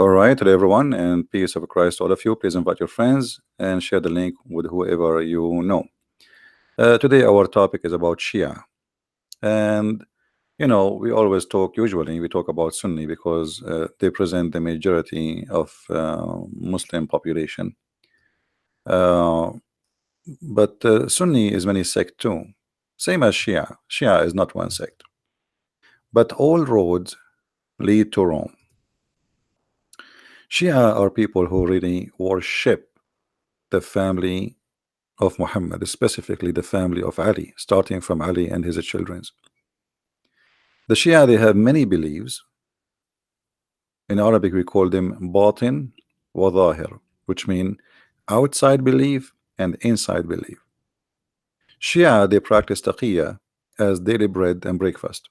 All right, hello everyone, and peace of Christ to all of you. Please invite your friends and share the link with whoever you know. Today, our topic is about Shia, and we always talk. Usually, we talk about Sunni because they present the majority of Muslim population. Uh, but Sunni is many sect too, same as Shia. Shia is not one sect, but all roads lead to Rome. Shia are people who really worship the family of Muhammad, specifically the family of Ali, starting from Ali and his children. The Shia, they have many beliefs. In Arabic, we call them batin wa zahir, which mean outside belief and inside belief. Shia, they practice taqiyya as daily bread and breakfast,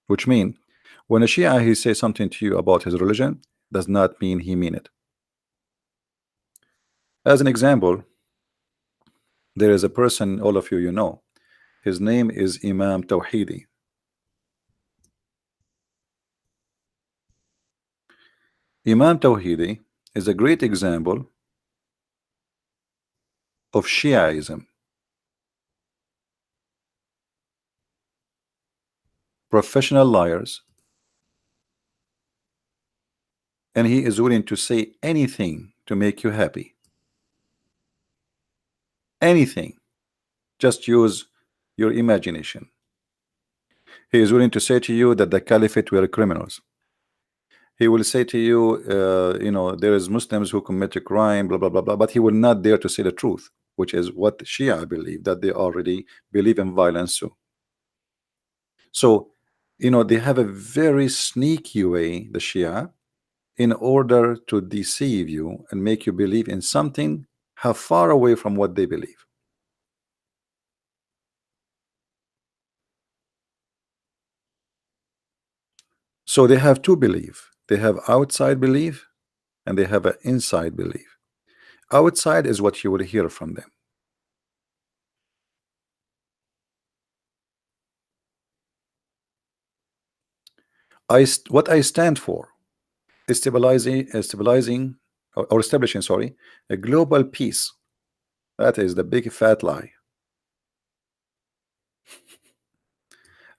which mean when a Shia he says something to you about his religion, does not mean he mean it. As an example, there is a person, all of you know, his name is Imam Tawhidi. Imam Tawhidi is a great example of Shiaism. Professional liars, and he is willing to say anything to make you happy. Anything. Just use your imagination. He is willing to say to you that the caliphate were criminals. He will say to you, there is Muslims who commit a crime, blah, blah, blah, blah, but he will not dare to say the truth, which is what Shia believe, that they already believe in violence too. So, they have a very sneaky way, the Shia, in order to deceive you and make you believe in something how far away from what they believe. So they have two belief. They have outside belief and they have an inside belief. Outside is what you will hear from them. What I stand for is stabilizing or establishing, sorry, a global peace. That is the big fat lie.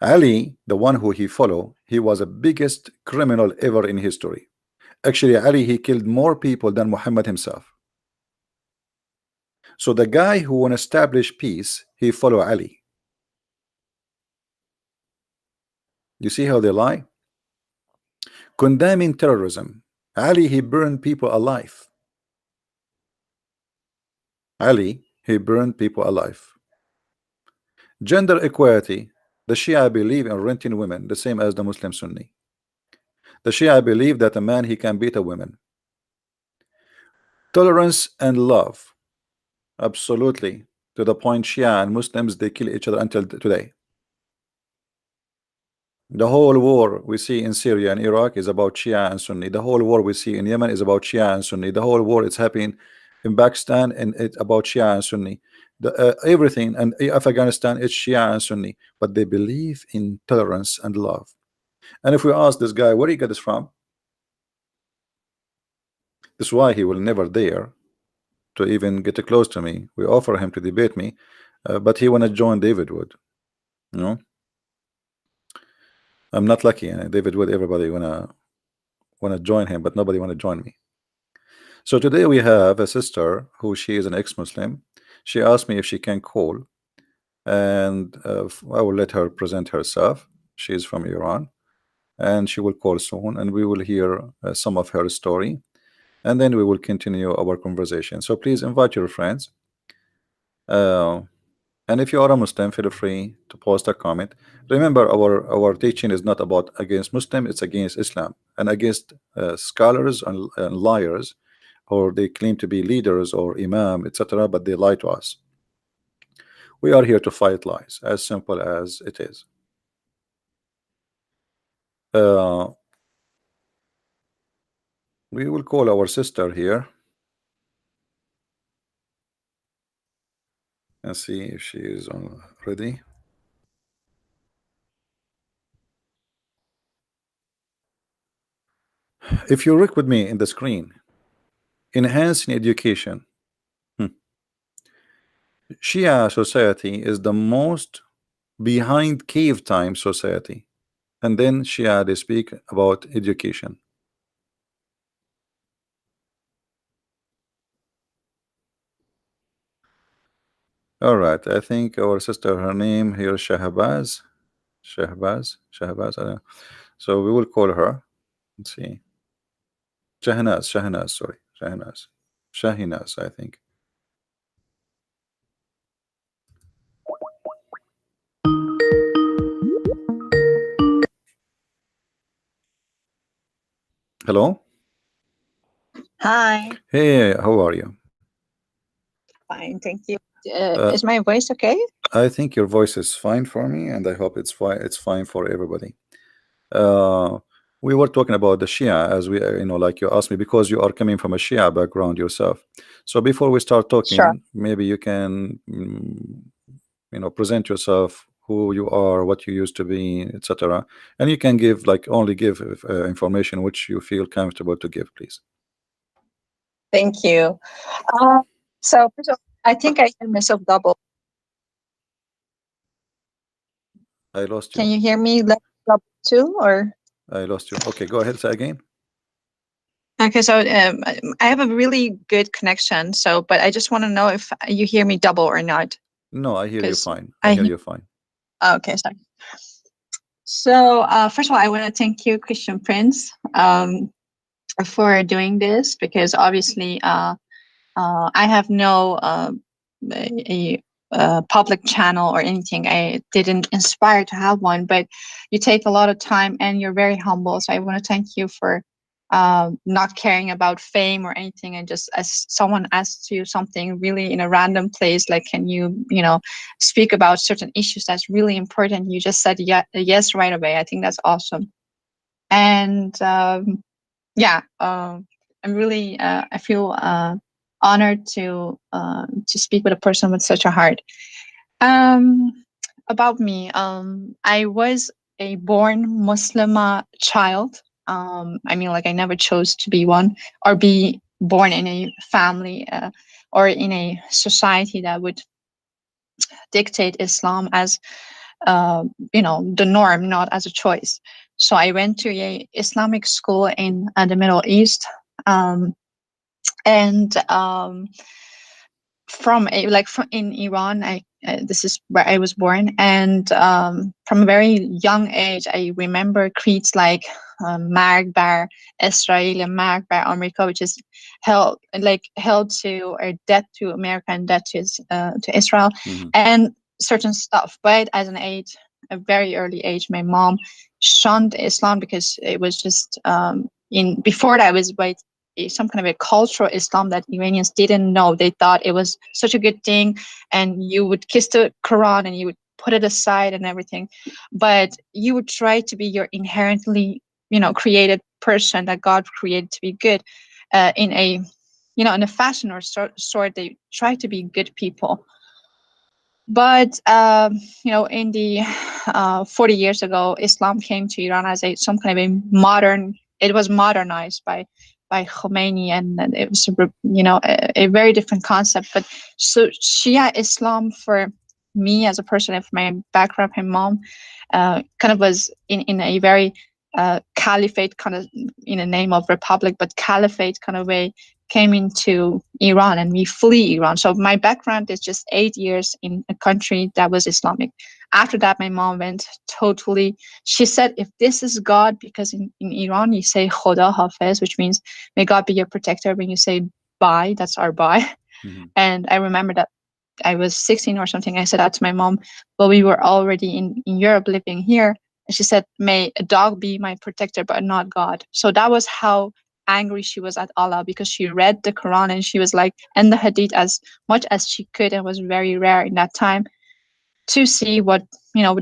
Ali, the one who he follow, he was the biggest criminal ever in history. Actually, Ali, he killed more people than Muhammad himself. So the guy who want to establish peace, he follow Ali. You see how they lie? Condemning terrorism, Ali, he burned people alive. Ali, he burned people alive. Gender equality, the Shia believe in renting women, the same as the Muslim Sunni. The Shia believe that a man, he can beat a woman. Tolerance and love, absolutely, to the point Shia and Muslims, they kill each other until today. The whole war we see in Syria and Iraq is about Shia and Sunni. The whole war we see in Yemen is about Shia and Sunni. The whole war it's happening in Pakistan and it's about Shia and Sunni. Everything and Afghanistan it's Shia and Sunni, but they believe in tolerance and love. And if we ask this guy where he got this from, this is why he will never dare to even get close to me. We offer him to debate me, but he wanna join David Wood. You know, I'm not lucky. David Wood, everybody wanna join him, but nobody wanna join me. So today we have a sister who she is an ex-Muslim. She asked me if she can call, and I will let her present herself. She is from Iran, and she will call soon, and we will hear some of her story, and then we will continue our conversation. So please invite your friends. And if you are a Muslim, feel free to post a comment. Remember, our teaching is not about against Muslim; it's against Islam and against scholars and liars, or they claim to be leaders or imam, etc., but they lie to us. We are here to fight lies, as simple as it is. Uh, we will call our sister here and see if she is on ready. If you look with me in the screen, enhancing education. Shia society is the most behind cave time society, and then Shia, they speak about education. All right, I think our sister, her name here, Shahbaz, Shahbaz. I don't know. So we will call her. Let's see, Shahnaz. Sorry, Shahinaz. I think. Hello. Hi. Hey, how are you? Fine, thank you. Uh, Is my voice okay? I think your voice is fine for me, and I hope it's fine. It's fine for everybody. Uh, we were talking about the Shia, as we, like you asked me, because you are coming from a Shia background yourself. So before we start Sure. talking, maybe you can, present yourself, who you are, what you used to be, etc. And you can give only give information which you feel comfortable to give, please. Thank you. Uh, so first of all, I think I hear myself double. I lost Can you. you hear me double too, or? I lost you. Okay, go ahead. Say again. Okay, so I have a really good connection. So, but I just want to know if you hear me double or not, No, I hear you because fine. I I hear hear. you fine. Okay, sorry. So first of all, I want to thank you, Christian Prince, for doing this, because obviously I have no a, public channel or anything. I didn't inspire to have one, but you take a lot of time and you're very humble. So I want to thank you for not caring about fame or anything, and just as someone asks you something really in a random place, like, can you speak about certain issues that's really important, you just said yes right away. I think that's awesome. And yeah, I'm really I feel honored to speak with a person with such a heart. Um, about me, I was a born Muslima child. I mean, like, I never chose to be one or be born in a family or in a society that would dictate Islam as the norm, not as a choice. So I went to a Islamic school in the Middle East, and from in Iran. This is where I was born, and from a very young age, I remember creeds like "Marg bar Israel" and "Marg bar America," which is held to, or death to America and death to Israel, Mhm. and certain stuff. But as a very early age, my mom shunned Islam because it was just in before that, it was some kind of a cultural Islam that Iranians didn't know. They thought it was such a good thing, and you would kiss the Quran and you would put it aside and everything, but you would try to be your inherently, created person that God created to be good, in a, in a fashion or sort. They try to be good people. But in the 40 years ago, Islam came to Iran as some kind of a modern. It was modernized by Khomeini, and it was a very different concept. But so Shia Islam for me as a person, of my background, my mom, kind of was in a very caliphate kind of, in the name of republic, but caliphate kind of way, came into Iran, and we flee Iran. So my background is just 8 years in a country that was Islamic. After that, my mom went totally. She said, if this is God, because in Iran you say Khoda Hafiz, which means may God be your protector. When you say bye, that's our bye. Mhm. And I remember that I was 16 or something. I said that to my mom, but we were already in Europe living here. And she said, may a dog be my protector, but not God. So that was how angry she was at Allah, because she read the Quran and she was like, and the Hadith as much as she could. And was very rare in that time to see what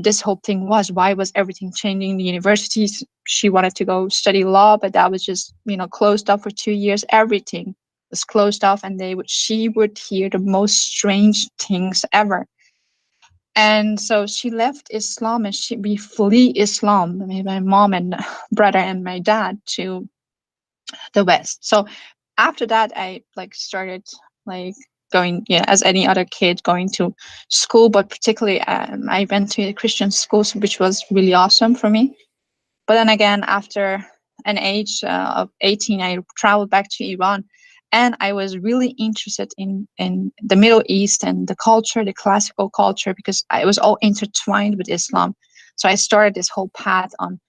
this whole thing was. Why was everything changing? The universities, she wanted to go study law, but that was just closed up for 2 years. Everything was closed off, and she would hear the most strange things ever. And so she left Islam, and we flee Islam, my mom and brother and my dad, to the West. So after that, I like started like going, yeah, as any other kid going to school, but particularly I went to a Christian school, which was really awesome for me. But then again, after an age of 18, I traveled back to Iran, and I was really interested in the Middle East and the culture, the classical culture, because it was all intertwined with Islam. So I started this whole path on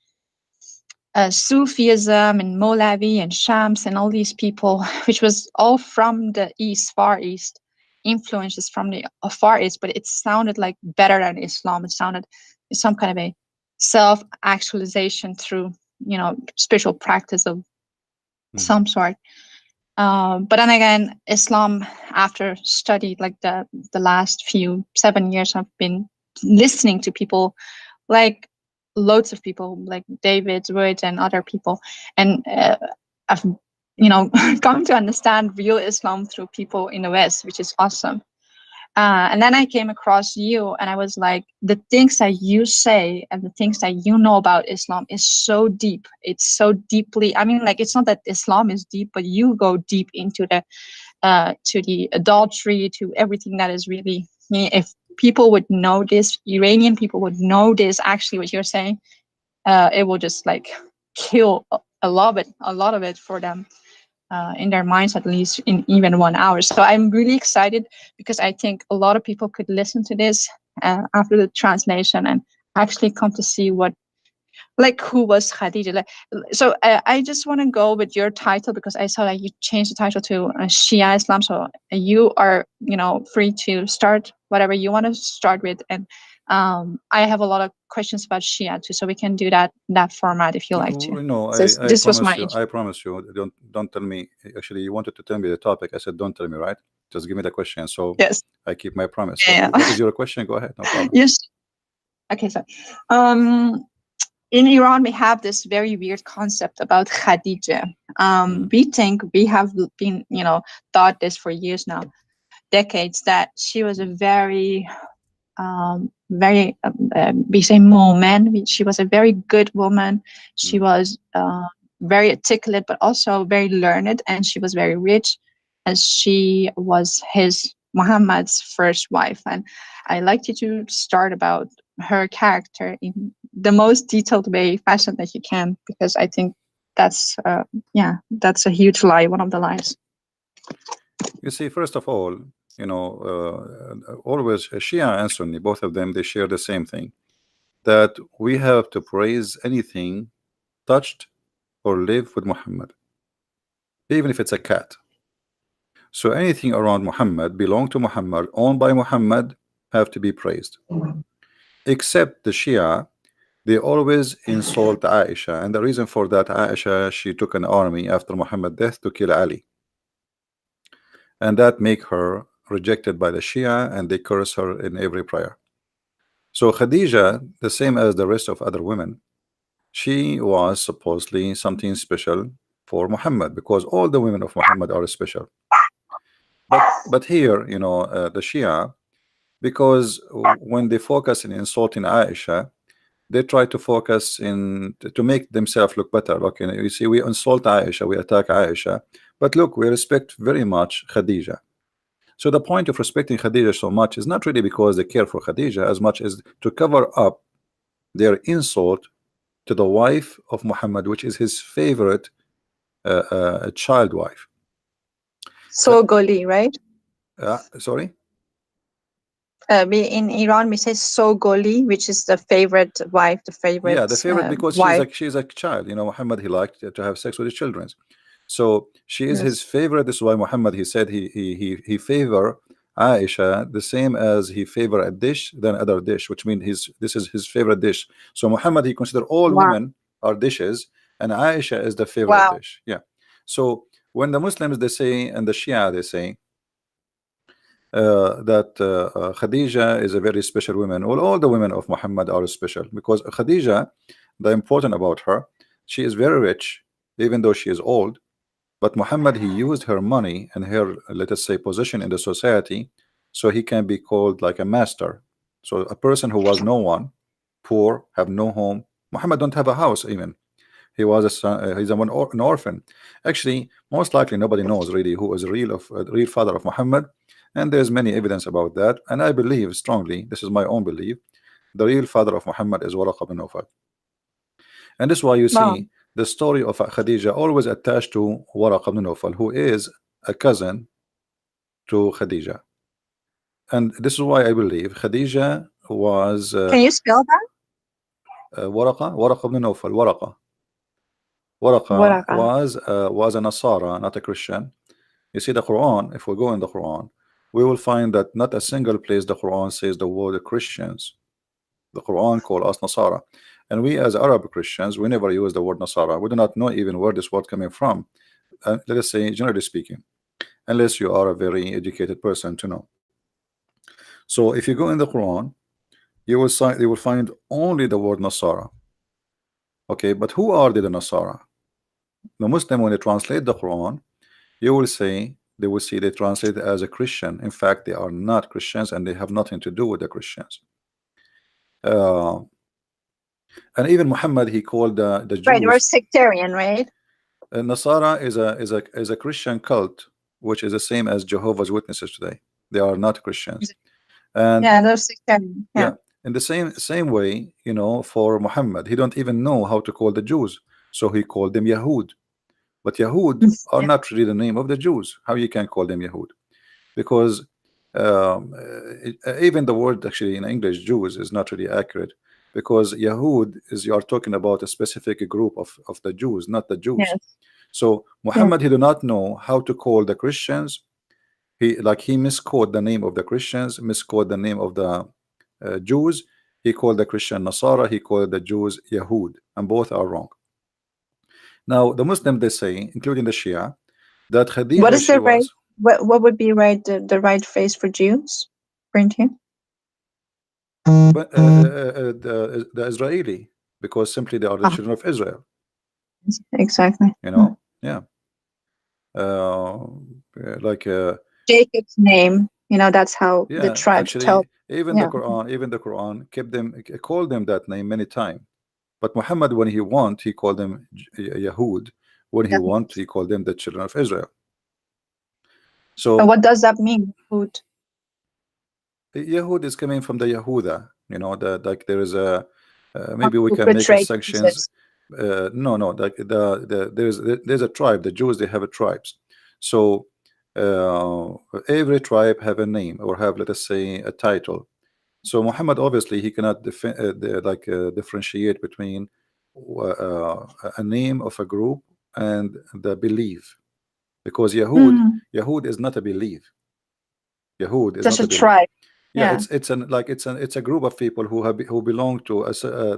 Sufism and Molavi and Shams and all these people, which was all from the East, Far East, influences from the Far East, but it sounded like better than Islam. It sounded some kind of a self-actualization through, spiritual practice of some sort. But then again, Islam, after study, like the last few 7 years, I've been listening to people like loads of people like David Wood and other people, and I've come to understand real Islam through people in the West, which is awesome. And then I came across you, and I was like, the things that you say and the things that you know about Islam is so deep. It's so deeply. I mean, like, it's not that Islam is deep, but you go deep into the to the adultery, to everything that is really. If people would know this, Iranian people would know this. Actually, what you're saying, it will just like kill a lot of it for them. In their minds, at least in even 1 hour. So I'm really excited because I think a lot of people could listen to this after the translation and actually come to see what, like, who was Khadija. Like, so I just want to go with your title because I saw that you changed the title to Shia Islam. So you are, free to start whatever you want to start with. And I have a lot of questions about Shia too, so we can do that in that format if you like to. No, So I this was promise my you. I promise you. Don't tell me. Actually, you wanted to tell me the topic. I said, don't tell me. Right? Just give me the question. So yes. I keep my promise. Yeah. What is your question? Go ahead. No problem. Yes. Okay. So, in Iran, we have this very weird concept about Khadija. We think we have been, taught this for years now, decades, that she was a very, we say woman. She was a very good woman. She was very articulate, but also very learned, and she was very rich, as she was his Muhammad's first wife. And I like you to start about her character in the most detailed way, fashion that you can, because I think that's that's a huge lie, one of the lies. You see, first of all, always Shia and Sunni, both of them, they share the same thing, that we have to praise anything touched or live with Muhammad, even if it's a cat. So anything around Muhammad, belong to Muhammad, owned by Muhammad, have to be praised. Except the Shia, they always insult Aisha, and the reason for that, Aisha, she took an army after Muhammad's death to kill Ali, and that make her rejected by the Shia, and they curse her in every prayer. So Khadija, the same as the rest of other women, she was supposedly something special for Muhammad, because all the women of Muhammad are special. But here, the Shia, because when they focus in insulting Aisha, they try to focus in to make themselves look better. Look, you see, we insult Aisha, we attack Aisha, but look, we respect very much Khadija. So the point of respecting Khadija so much is not really because they care for Khadija as much as to cover up their insult to the wife of Muhammad, which is his favorite child wife. So Goli, right? Sorry? We in Iran we say so Goli, which is the favorite wife, the favorite. Yeah, the favorite, because wife. she's a child. Muhammad, he liked to have sex with his children. So she is his favorite. This is why Muhammad, he said he favor Aisha the same as he favor a dish than other dish, which means this is his favorite dish. So Muhammad, he consider all women are dishes, and Aisha is the favorite dish. Yeah. So when the Muslims, they say, and the Shia, they say that Khadija is a very special woman. All the women of Muhammad are special, because Khadija, the important about her, she is very rich, even though she is old. But Muhammad, he used her money and her, let us say, position in the society, so he can be called like a master. So a person who was no one, poor, have no home. Muhammad don't have a house even. He was a son, he's an orphan. Actually, most likely nobody knows really who is real father of Muhammad, and there's many evidence about that. And I believe strongly, this is my own belief, the real father of Muhammad is Waraq bin Nawfal. And this is why you Wow. see the story of Khadija always attached to Waraq bin Nawfal, who is a cousin to Khadija. And this is why I believe Khadija was Can you spell that? Waraqa bin Nawfal. Waraqa Waraqa. was a Nasara, not a Christian. You see the Quran, if we go in the Quran, we will find that not a single place the Quran says the word Christians. The Quran call us Nasara. And we as Arab Christians, we never use the word Nasara. We do not know even where this word coming from. Let us say, generally speaking, unless you are a very educated person to know. So if you go in the Quran, you will find only the word Nasara. Okay, but who are the Nasara? The Muslim, when they translate the Quran, you will say they will see they translate it as a Christian. In fact, they are not Christians and they have nothing to do with the Christians. And even Muhammad, he called the Right, we're Jews. sectarian, right? Nasara is a Christian cult, which is the same as Jehovah's Witnesses today. They are not Christians. And yeah, they're sectarian. yeah, in the same way, you know, for Muhammad, he don't even know how to call the Jews, so he called them Yahud. But Yahud are Yeah. not really the name of the Jews. How you can call them Yahud? Because even the word actually in English Jews is not really accurate, because Yahud is, you are talking about a specific group of the Jews, not the Jews. Yes. So Muhammad, he do not know how to call the Christians. He misquote the name of the Christians, misquote the name of the Jews. He called the Christian Nasara, he called the Jews Yahud, and both are wrong. Now the Muslim, they say, including the Shia, that What Khadija, is she the right? was What would be right? The right phrase for Jews, according to you? but, the Israeli, because simply they are the Ah, children of Israel, exactly. you know. Yeah, uh, like Jacob's name. You know, that's how the yeah, tribes tell. actually Yeah. even the Quran kept them, called them that name many times. But Muhammad, when he want, he called them Yahud. When he Yeah. want, he called them the children of Israel. And So what does that mean? Food. Yahud is coming from the Yahuda, you know, the like there is a maybe we Who can make a betrayed sections. Jesus? No, no, like there's a tribe. The Jews, they have a tribes. So uh, every tribe have a name or have, let us say, a title. So Muhammad, obviously he cannot differentiate between a name of a group and the belief, because Yahud is not a belief. Yahud is Just not a a belief. tribe. Yeah, Yeah. it's a group of people who belong to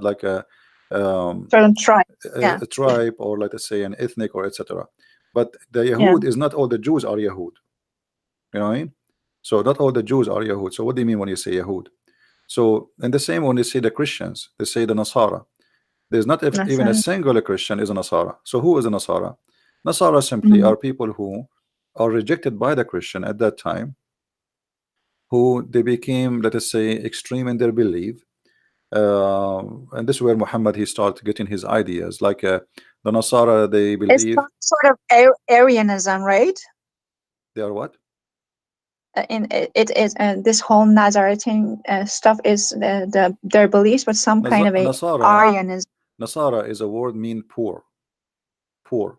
like um, Certain tribes. Yeah. a tribe, or let us say an ethnic, or etc. But the Yeah. Yahud is not all the Jews are Yahud. You know what I mean? So not all the Jews are Yahud. So what do you mean when you say Yahud? So and the same when they say the Christians, they say the Nasara. There's not That's even a single Christian is a Nasara. So who is a Nasara? Nasara simply are people who are rejected by the Christian at that time, who they became, let us say, extreme in their belief. And this is where Muhammad, he started getting his ideas. Like the Nasara, they It's believe some sort of Arianism, right? they are what? In it is this whole Nazarene stuff is their beliefs, but some kind of a Nasara. Arianism. Nasara is a word mean poor, poor.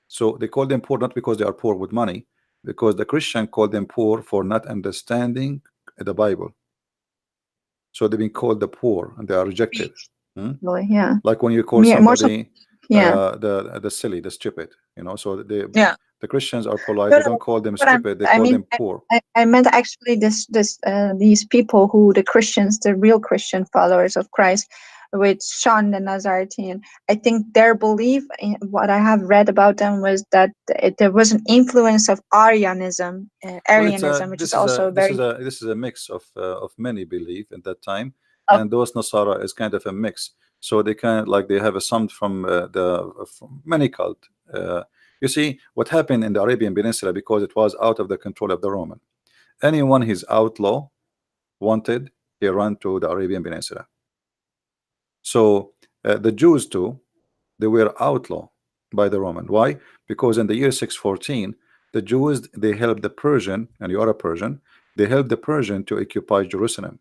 So they call them poor not because they are poor with money, because the Christian called them poor for not understanding the Bible. So they've been called the poor and they are rejected. Hmm? Yeah. Like when you call More so. somebody Yeah. the silly, the stupid, you know. So Yeah. the Christians are polite. No, They don't no. call them But stupid. They I call mean, them poor. I meant actually these people who the Christians, the real Christian followers of Christ, with Sean the Nazarene. I think their belief, in what I have read about them, was that there was an influence of Arianism, Well, it's a which is also very. this is a mix of many belief at that time, Of, and those Nasara is kind of a mix. So they kind like they have a some from from many cult. You see what happened in the Arabian Peninsula, because it was out of the control of the Roman. Anyone his outlaw wanted, he ran to the Arabian Peninsula. So the Jews too, they were outlawed by the Roman. Why? Because in the year 614, the Jews, they helped the Persian, and you are a Persian, they helped the Persian to occupy Jerusalem.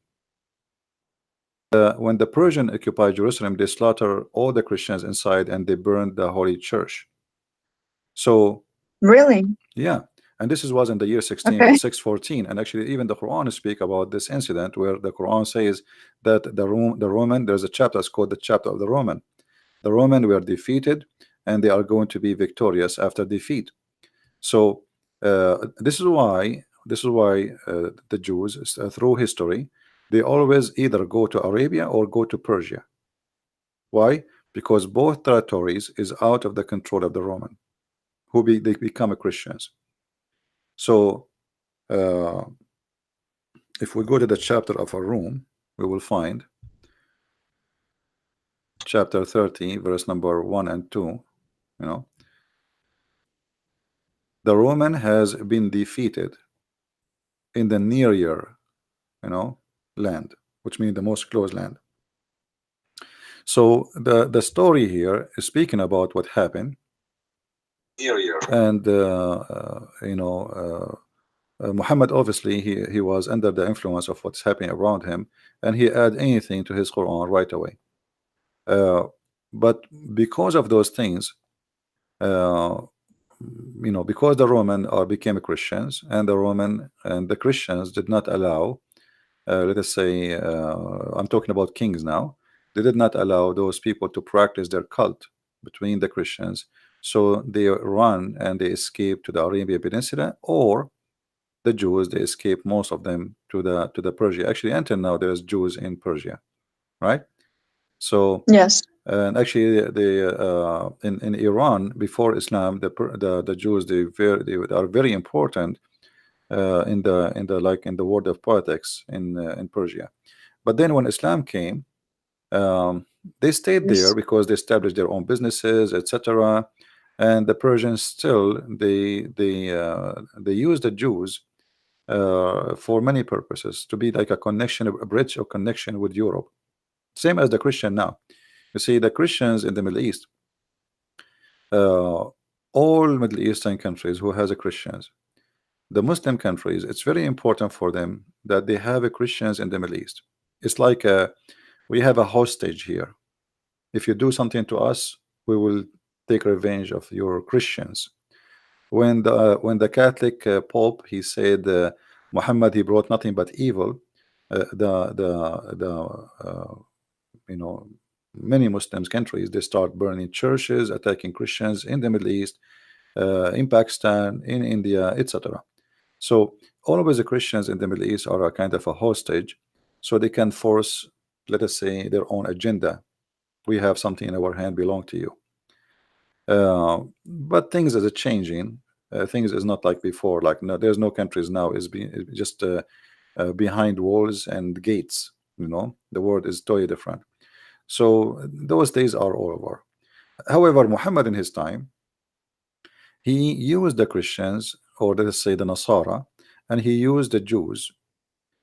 When the Persian occupied Jerusalem, they slaughtered all the Christians inside and they burned the holy church. So Really? yeah, and this was in the year Okay. 614, and actually even the Quran speak about this incident, where the Quran says that the Roman, there's a chapter, it's called the chapter of the Roman. The Roman were defeated, and they are going to be victorious after defeat. So this is why the Jews, through history, they always either go to Arabia or go to Persia. Why? Because both territories is out of the control of the Roman, they become Christians. So if we go to the chapter of a room, we will find chapter 30, verse number 1 and 2. You know, the Roman has been defeated in the near year, land, which means the most close land. So the story here is speaking about what happened, and Muhammad, obviously he was under the influence of what's happening around him, and he add anything to his Quran right away. But because of those things, because the Roman became Christians, and the Christians did not allow, let us say, I'm talking about kings now, they did not allow those people to practice their cult between the Christians. So they run and they escape to the Arabian Peninsula, or the Jews, they escape, most of them, to the Persia. Actually, until now, there's Jews in Persia, right? So Yes. and actually, in Iran before Islam, the Jews, they are very important in the world of politics in Persia. But then when Islam came, they stayed there Yes. because they established their own businesses, etc. And the Persians still they use the Jews for many purposes, to be like a connection, a bridge or connection with Europe, same as the Christian now. You see, the Christians in the Middle East, all Middle Eastern countries who has a Christians, the Muslim countries, it's very important for them that they have a Christians in the Middle East. It's like we have a hostage here. If you do something to us, we will take revenge of your Christians. When the Catholic Pope, he said Muhammad, he brought nothing but evil, many Muslims countries, they start burning churches, attacking Christians in the Middle East, in Pakistan, in India, etc. So always the Christians in the Middle East are a kind of a hostage, so they can force, let us say, their own agenda. We have something in our hand belong to you. But things are changing. Things is not like before. Like, no, there's no countries now is just behind walls and gates. The world is totally different. So those days are all over. However, Muhammad in his time, he used the Christians, or let us say the Nasara, and he used the Jews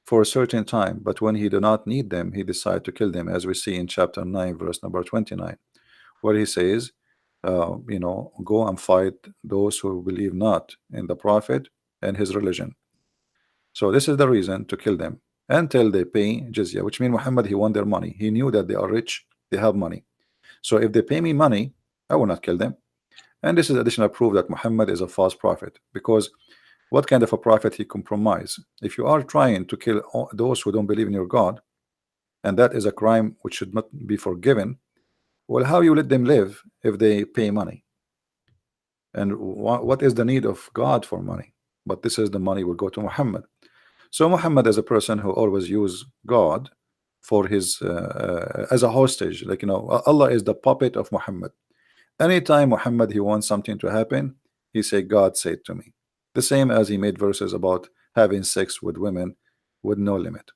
for a certain time. But when he did not need them, he decided to kill them, as we see in chapter 9, verse number 29, where he says, go and fight those who believe not in the Prophet and his religion. So this is the reason to kill them until they pay jizya, which means Muhammad, he won their money. He knew that they are rich, they have money. So if they pay me money, I will not kill them. And this is additional proof that Muhammad is a false prophet, because what kind of a prophet he compromise? If you are trying to kill those who don't believe in your God, and that is a crime which should not be forgiven, well, how you let them live if they pay money? And what is the need of God for money? But this is the money will go to Muhammad. So Muhammad is a person who always use God for his as a hostage. Like, Allah is the puppet of Muhammad. Anytime Muhammad he wants something to happen, he say, God said to me. The same as he made verses about having sex with women with no limit.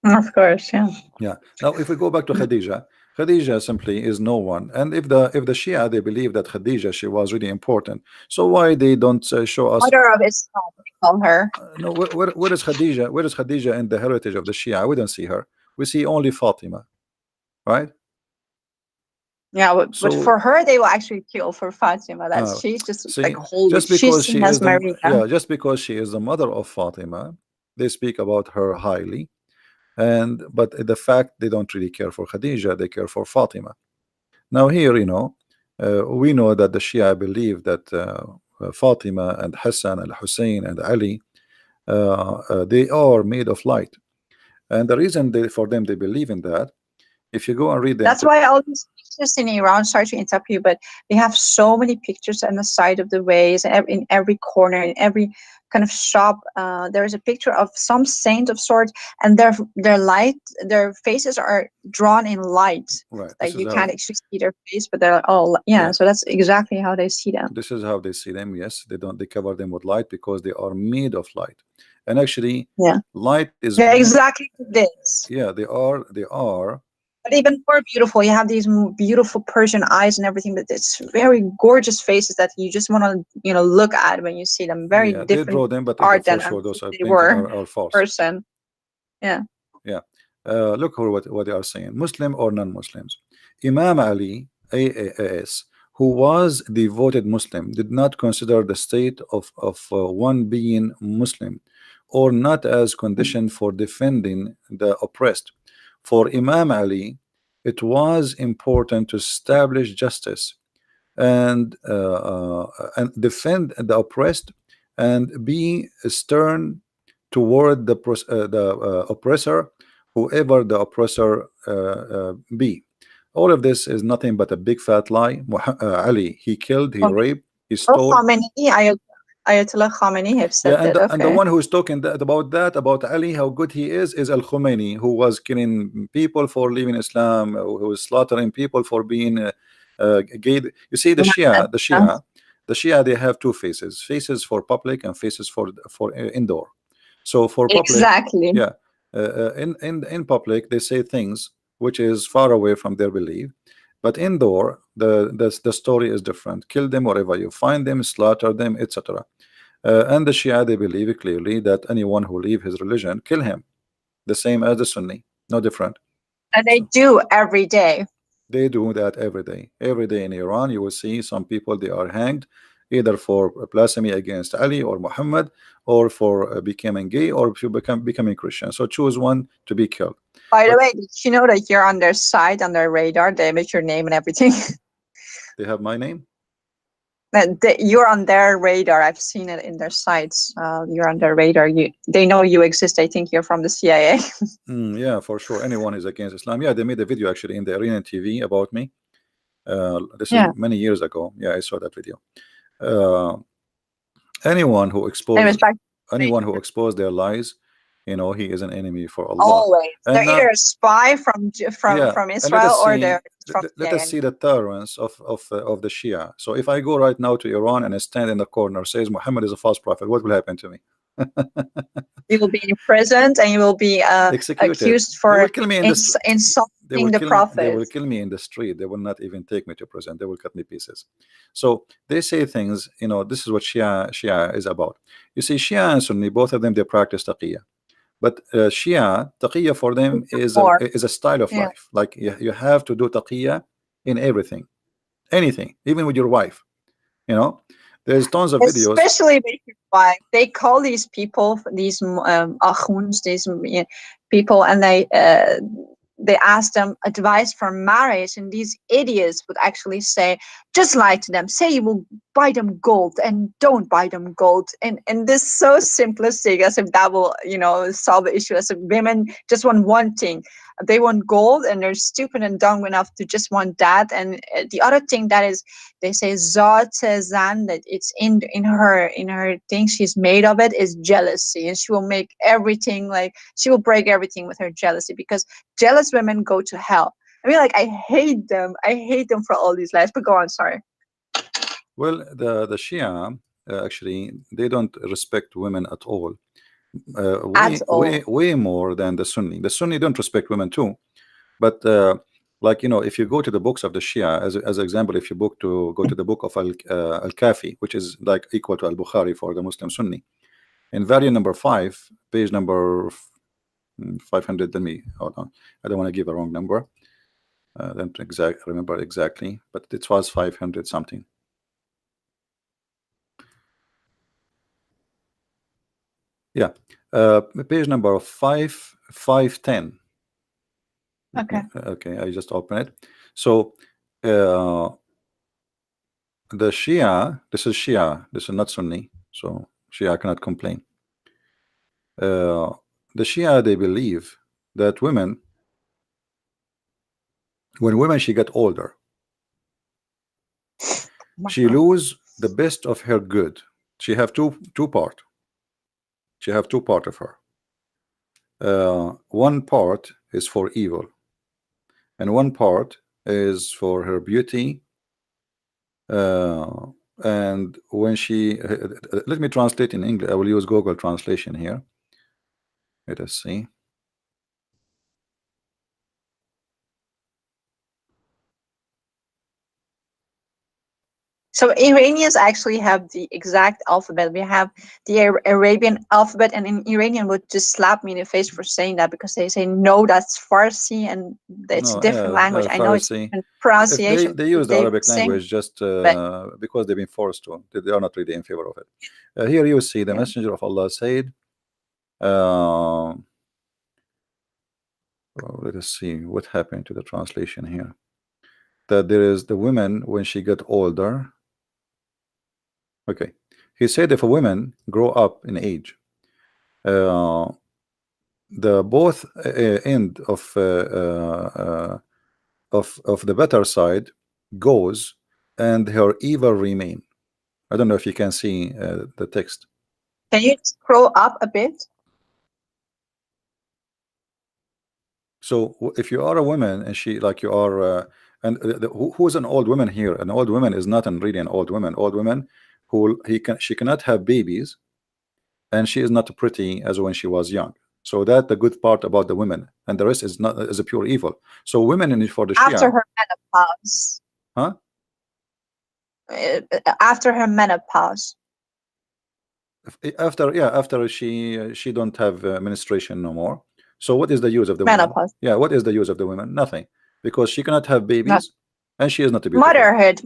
Of course, yeah. Yeah. Now, if we go back to Khadija, Khadija simply is no one. And if the Shia, they believe that Khadija, she was really important, so why they don't show us? Mother of Islam, we call her. No, where is Khadija? Where is Khadija in the heritage of the Shia? We don't see her. We see only Fatima, right? Yeah, but So for her, they will actually kill for Fatima. That's she's just like see, holy. just because She's she seen is as the Maria. just because she is the mother of Fatima, they speak about her highly. And but the fact they don't really care for Khadija, they care for Fatima. Now here, we know that the Shia believe that Fatima and Hassan and Hussein and Ali, they are made of light. And the reason for them they believe in that, if you go and read them, That's why all these pictures in Iran, sorry to interrupt you, but they have so many pictures on the side of the ways, and in every corner, in every kind of shop, there is a picture of some saint of sorts, and their faces are drawn in light. right? This Like is you how, can't actually see their face, but they're all yeah. yeah, So that's exactly how they see them. this is how they see them. Yes, they cover them with light because they are made of light. And actually, Yeah, light is they're more, exactly this. yeah, they are. But even more beautiful, you have these beautiful Persian eyes and everything, but it's very gorgeous faces that you just want to, look at when you see them. Very Yeah, they different draw them, but art for than sure those are they painting were are false. person. Yeah. Yeah. Look what they are saying. Muslim or non-Muslims. Imam Ali, AAS, who was devoted Muslim, did not consider the state of one being Muslim or not as condition for defending the oppressed. For Imam Ali, it was important to establish justice and defend the oppressed and be stern toward the oppressor, whoever the oppressor be. All of this is nothing but a big fat lie. Ali, he killed, he Okay. raped, he Oh, stole. Khamenei, Ayatollah Khamenei have Yeah, said that. and the Okay. one who is talking about Ali, how good he is Al Khomeini, who was killing people for leaving Islam, who was slaughtering people for being gay. You see, the Shia, they have two faces: faces for public and faces for indoor. So for public, Exactly. yeah, in public they say things which is far away from their belief, but indoor the story is different. Kill them wherever you find them, slaughter them, etc. And the Shia, they believe clearly that anyone who leave his religion, kill him, the same as the Sunni, no different. And they So do every day. they do that every day. Every day in Iran, you will see some people, they are hanged either for blasphemy against Ali or Muhammad, or for becoming gay, or if you becoming Christian. So choose one to be killed. By the But way, did you know that you're on their side, on their radar? They make your name and everything. they have my name. You're on their radar. I've seen it in their sites. You're on their radar. They know you exist. I think you're from the CIA. Yeah, for sure. Anyone is against Islam. Yeah, they made a video actually in the Iranian TV about me. This is Yeah. many years ago. Yeah, I saw that video. Uh, anyone who Anyways, exposes back their lies, he is an enemy for Allah. always. They're And now, either a spy from yeah, from and let Israel, us or see they're from let us CIA. see the tolerance of the Shia. So if I go right now to Iran and I stand in the corner says Muhammad is a false prophet, what will happen to me? You will be imprisoned and you will be Executed. accused They will for kill me in the insulting the they will prophet. kill me in the street. They will not even take me to prison. They will cut me pieces. So they say things, this is what Shia is about. You see, Shia and Sunni, both of them, they practice taqiyya. But Shia, taqiyya for them More. is a style of Yeah. life. Like you have to do taqiyya in everything, anything, even with your wife. There's tons of videos. Especially with your wife. They call these people, these akhuns, these people, and they ask them advice for marriage, and these idiots would actually say, just lie to them, say you will buy them gold and don't buy them gold, and this so simplistic, as if that will solve the issue. As if women just want one thing, they want gold, and they're stupid and dumb enough to just want that. And the other thing that is, they say zat zan, that it's in her thing, she's made of it, is jealousy, and she will make everything, like she will break everything with her jealousy, because jealous women go to hell. I mean, like, I hate them for all these lies. But go on, sorry. Well, the Shia, actually, they don't respect women at all. At all. Way more than the Sunni. The Sunni don't respect women too, but like if you go to the books of the Shia, as an example, if you go to the book of Al Kafi, which is like equal to Al Bukhari for the Muslim Sunni, in volume number 5, page number 500. Let me hold on. I don't want to give a wrong number. I don't remember exactly, but it was 500 something. Yeah, page number 510. Okay. Okay, I just open it. So the Shia, this is Shia, this is not Sunni, so Shia cannot complain. The Shia, they believe that women, when women she get older, she lose the best of her good. She have two part. She have two part of her. One part is for evil, and one part is for her beauty. And when she let me translate in English. I will use Google translation here. Let us see. So Iranians actually have the exact alphabet. We have the Arabian alphabet, and an Iranian would just slap me in the face for saying that, because they say no, that's Farsi, and it's a different language. I know it's Farsi. different If pronunciation. they use the They Arabic sing, language just but because they've been forced to. They are not really in favor of it. Here you see the yeah. Messenger of Allah said, oh, let us see what happened to the translation here. That there is the women when she get older. Okay, he said if a woman grow up in age, the both end of the better side goes, and her evil remain. I don't know if you can see the text. Can you scroll up a bit? So if you are a woman and she like you are, and who's an old woman here? An old woman is not really an old woman. Old woman who she cannot have babies, and she is not pretty as when she was young. So that the good part about the women, and the rest is not is a pure evil. So women in for the After Shia, her menopause. huh? After her menopause. After she don't have menstruation no more. So what is the use of the woman? Menopause. Yeah, what is the use of the woman? Nothing, because she cannot have No. babies, and she is not beautiful. Motherhood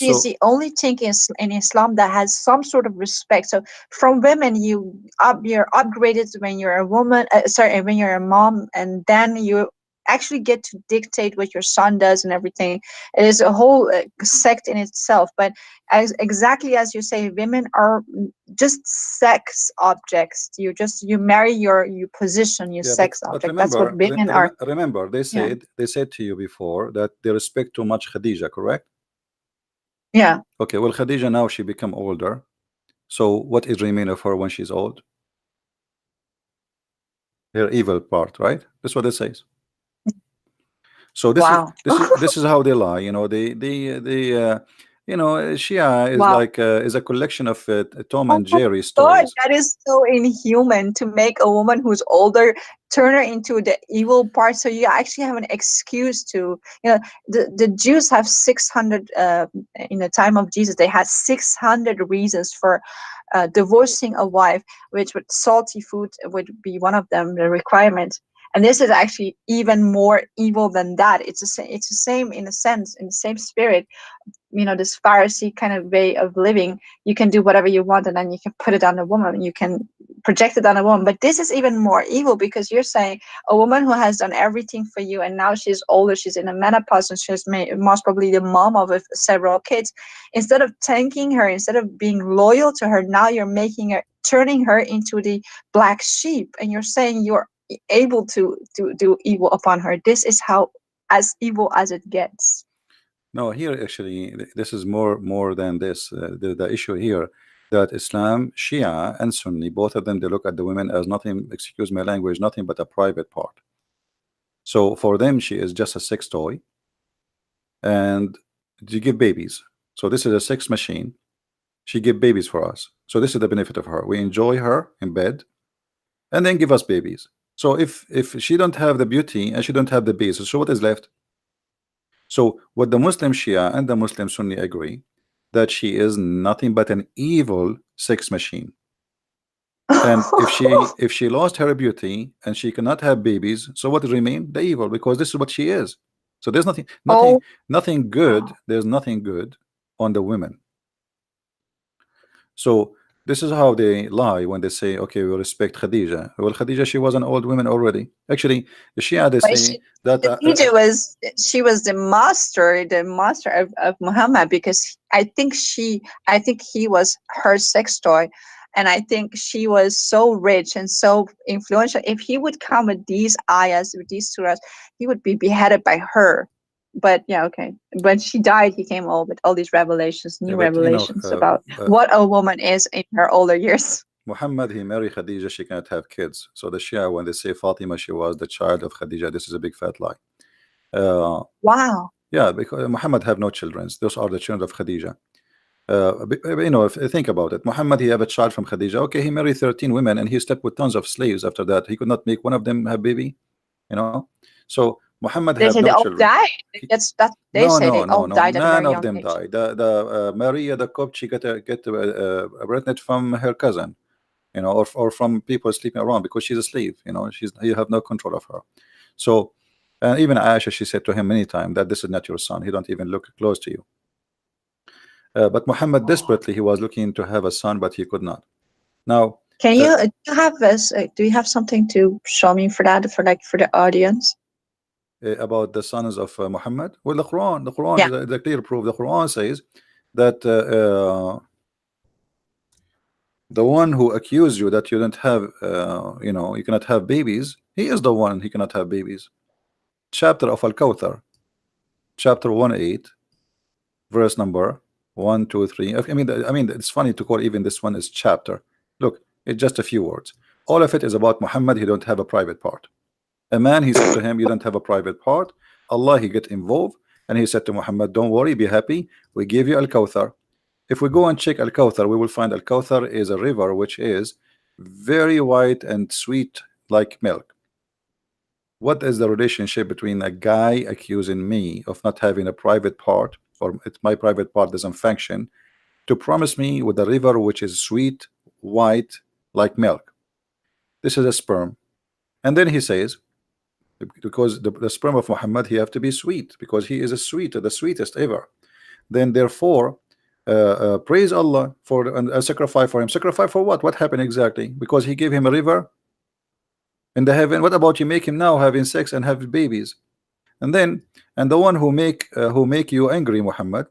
is So the only thing in Islam that has some sort of respect. So from women, you're upgraded when you're a woman. Sorry, when you're a mom, and then you actually get to dictate what your son does and everything. It is a whole sect in itself. But exactly as you say, women are just sex objects. You marry your position, your yeah, sex but object. That's what women are. remember they Yeah. said to you before that they respect too much Khadija, correct? Yeah. Okay, well Khadija now she become older. So what is remain of her when she's old? Her evil part, right? That's what it says. So Wow. this is how they lie. You know, Shia is Wow. like is a collection of Tom Oh and my Jerry God, stories. that is so inhuman to make a woman who's older turn her into the evil part. So you actually have an excuse to, the Jews have 600, in the time of Jesus, they had 600 reasons for divorcing a wife, which would salty food would be one of them, the requirement. And this is actually even more evil than that. It's the same in a sense, in the same spirit. This Pharisee kind of way of living. You can do whatever you want, and then you can put it on a woman. You can project it on a woman. But this is even more evil, because you're saying a woman who has done everything for you, and now she's older, she's in a menopause, and she's most probably the mom of several kids. Instead of thanking her, instead of being loyal to her, now you're turning her into the black sheep, and you're saying you're able to do evil upon her. This is how as evil as it gets. No, here actually this is more than this. The issue here that Islam, Shia, and Sunni, both of them, they look at the women as nothing. Excuse my language, nothing but a private part. So for them, she is just a sex toy, and you give babies. So this is a sex machine. She give babies for us. So this is the benefit of her. We enjoy her in bed, and then give us babies. So if she don't have the beauty and she don't have the basis, so what is left? So what the Muslim Shia and the Muslim Sunni agree, that she is nothing but an evil sex machine. And if she lost her beauty and she cannot have babies, so what remain? The evil, because this is what she is. So there's nothing Oh, good. There's nothing good on the women. So this is how they lie when they say, okay, we respect Khadija. Well, Khadija, she was an old woman already. Actually, the Shia, they but say that Khadija was, she was the master of Muhammad, because I think he was her sex toy, and I think she was so rich and so influential. If he would come with these ayahs, with these surahs, he would be beheaded by her. But yeah, okay. When she died, he came all with all these revelations, new but you know, revelations about what a woman is in her older years. Muhammad, he married Khadija, she cannot have kids. So the Shia, when they say Fatima, she was the child of Khadija, this is a big fat lie. Wow. Yeah, because Muhammad have no children. Those are the children of Khadija. You know, if think about it, Muhammad, he have a child from Khadija. Okay, he married 13 women and he slept with tons of slaves after that. He could not make one of them have baby, you know. So Muhammad They have say no they all children. died. That they No, say no, they no, all no. died at a None very of young them age. died. The Maria the Copt, she get pregnant from her cousin, you know, or from people sleeping around because she's a slave. You know, you have no control of her. So, and even Aisha, she said to him many times that this is not your son. He don't even look close to you. But Muhammad desperately he was looking to have a son, but he could not. Now, Can you do you have this? Do you have something to show me for that, for like for the audience? about the sons of Muhammad, well, the Quran Yeah. is a clear proof. The Quran says that the one who accused you that you don't have, you know, you cannot have babies, he is the one he cannot have babies. Chapter of Al-Kawthar, chapter 1:8, verse number 1, 2, 3. I mean, it's funny to call even this one is chapter. Look, it's just a few words. All of it is about Muhammad. He don't have a private part. A man, he said to him, you don't have a private part. Allah, he get involved, and he said to Muhammad, don't worry, be happy. We give you Al-Kawthar. If we go and check Al-Kawthar, we will find Al-Kawthar is a river which is very white and sweet like milk. What is the relationship between a guy accusing me of not having a private part, or my private part doesn't function, to promise me with a river which is sweet, white like milk? This is a sperm. And then he says, because the sperm of Muhammad, he have to be sweet, because he is a the sweetest ever. Then therefore, praise Allah for a sacrifice for him. Sacrifice for what? What happened exactly? Because he gave him a river in the heaven. What about you make him now having sex and have babies? And then, and the one who make you angry, Muhammad,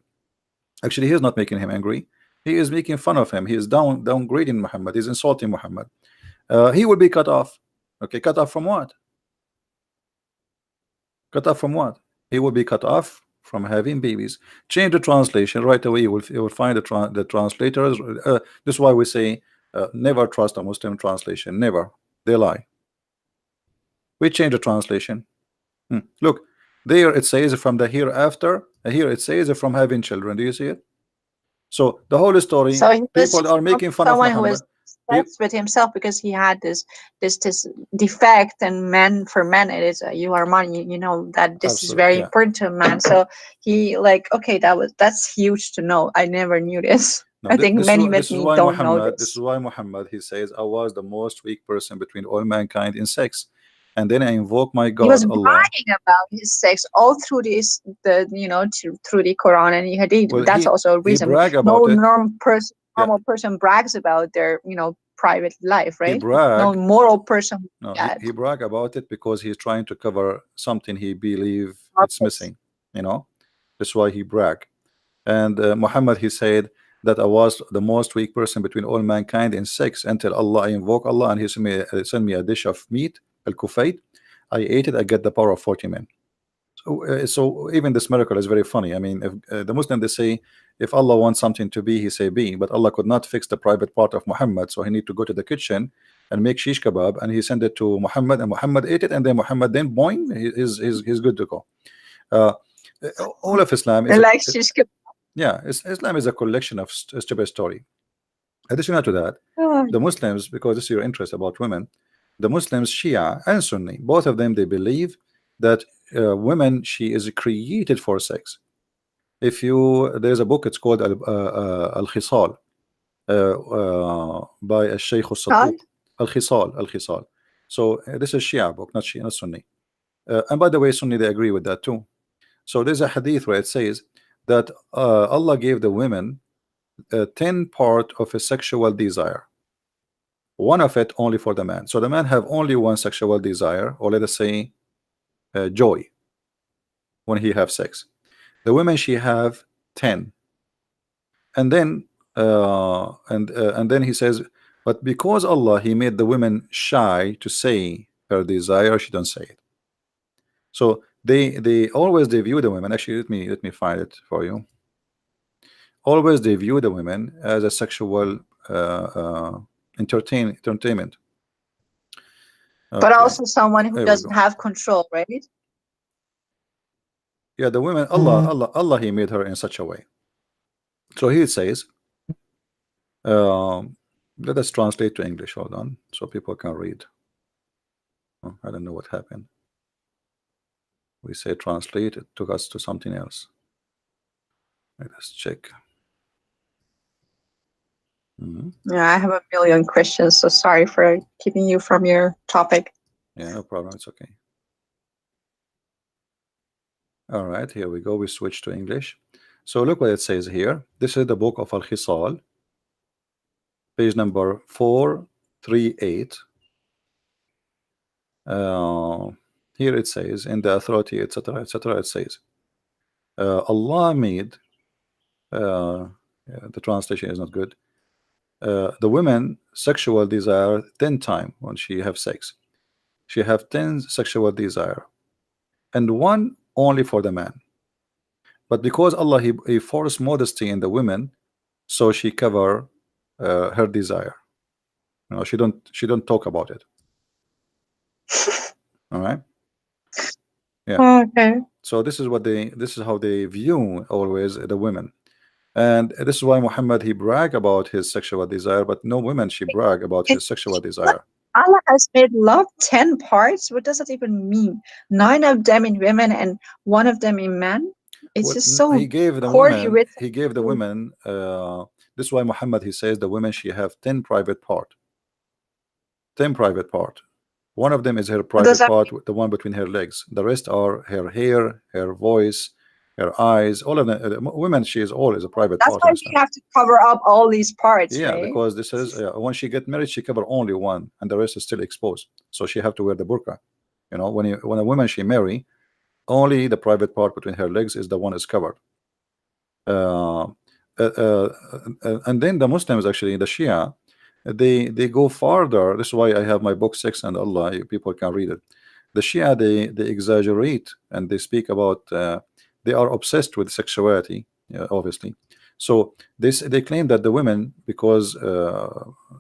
actually he is not making him angry. He is making fun of him. He is downgrading Muhammad. He's insulting Muhammad. He will be cut off. Okay, cut off from what? Cut off from what? He will be cut off from having babies. Change the translation right away. You will find the translators. This is why we say never trust a Muslim translation. Never. They lie. We change the translation. Look, there it says from the hereafter. Here it says from having children. Do you see it? So the whole story, So he was people are making fun of someone who Muhammad. was obsessed with himself because he had this defect, and men, for men it is you are money. You know that this is very Yeah. important to a man. So he like, okay, that's huge to know. I never knew this. No, I think many this is me why don't know Muhammad. This is why Muhammad. He says, "I was the most weak person between all mankind in sex," and then I invoke my He God, was Allah. bragging about his sex all through through the Quran and Hadith. Well, That's also a he reason. brag No about it. normal person brags about their private life, He right? brag. No moral person. No, he brag about it because he's trying to cover something he believe it's missing. You know, that's why he brag. And Muhammad, he said that I was the most weak person between all mankind in sex until Allah, I invoke Allah, and he sent me a dish of meat, al-kufayt. I ate it. I get the power of 40 men. So even this miracle is very funny. I mean, if the Muslim, they say if Allah wants something to be, he say be, but Allah could not fix the private part of Muhammad, so he need to go to the kitchen and make shish kebab, and he sent it to Muhammad, and Muhammad ate it, and then Muhammad then boing, he's good to go. All of Islam is like shish kebab. Yeah, Islam is a collection of stupid story. Additional to that, the Muslims, because this is your interest about women, the Muslims, Shia and Sunni, both of them, they believe that women, she is created for sex. If you, there's a book, it's called Al-Khisal by Al-Shaykh Al-Sadduq. Al-Khisal. So this is Shia book, not Shia, not Sunni. And by the way, Sunni, they agree with that too. So there's a hadith where it says that Allah gave the women 10 part of a sexual desire, one of it only for the man. So the man have only one sexual desire, or let us say joy, when he have sex. The women, she have 10. And then and then he says, but because Allah, he made the women shy to say her desire, she don't say it. So they always, they view the women, actually let me find it for you. Always they view the women as a sexual entertainment. But Okay, also someone who there we doesn't go. have control, right? Yeah, the women, Allah, he made her in such a way. So he says, let us translate to English. Hold on, so people can read. Oh, I don't know what happened. We say translate, it took us to something else. Let us check. Yeah, I have a million questions, so sorry for keeping you from your topic. Yeah, no problem. It's okay. All right, here we go. We switch to English. So look what it says here. This is the book of Al-Khisal, page number 438. Here it says, in the authority, etc., etc., it says, Allah made, yeah, the translation is not good, the women sexual desire 10 times when she have sex. She have 10 sexual desire, and one only for the man. But because Allah, he forced modesty in the women, so she cover her desire. You know, she don't talk about it. All right. Yeah. Okay. So this is how they view always the women. And this is why Muhammad, he brag about his sexual desire, but no women she brag about his sexual desire. Allah has made love 10 parts. What does that even mean? 9 of them in women and 1 of them in men? It's Well, just so he gave the poorly women, written. he gave the women, this is why Muhammad, he says the women, she have 10 private part. 10 private part. One of them is her What does private that part, the one between her legs. The rest are her hair, her voice, her eyes, all of them. Women, she is always a private That's part, why understand? we have to cover up all these parts, Yeah, right? because this is when she get married, she cover only one, and the rest is still exposed. So she have to wear the burqa. You know, when a woman she marry, only the private part between her legs is the one is covered. And then the Muslims, actually the Shia, they go farther. This is why I have my book Sex and Allah. People can read it. The Shia, they exaggerate and they speak about they are obsessed with sexuality, obviously. So they claim that the women, because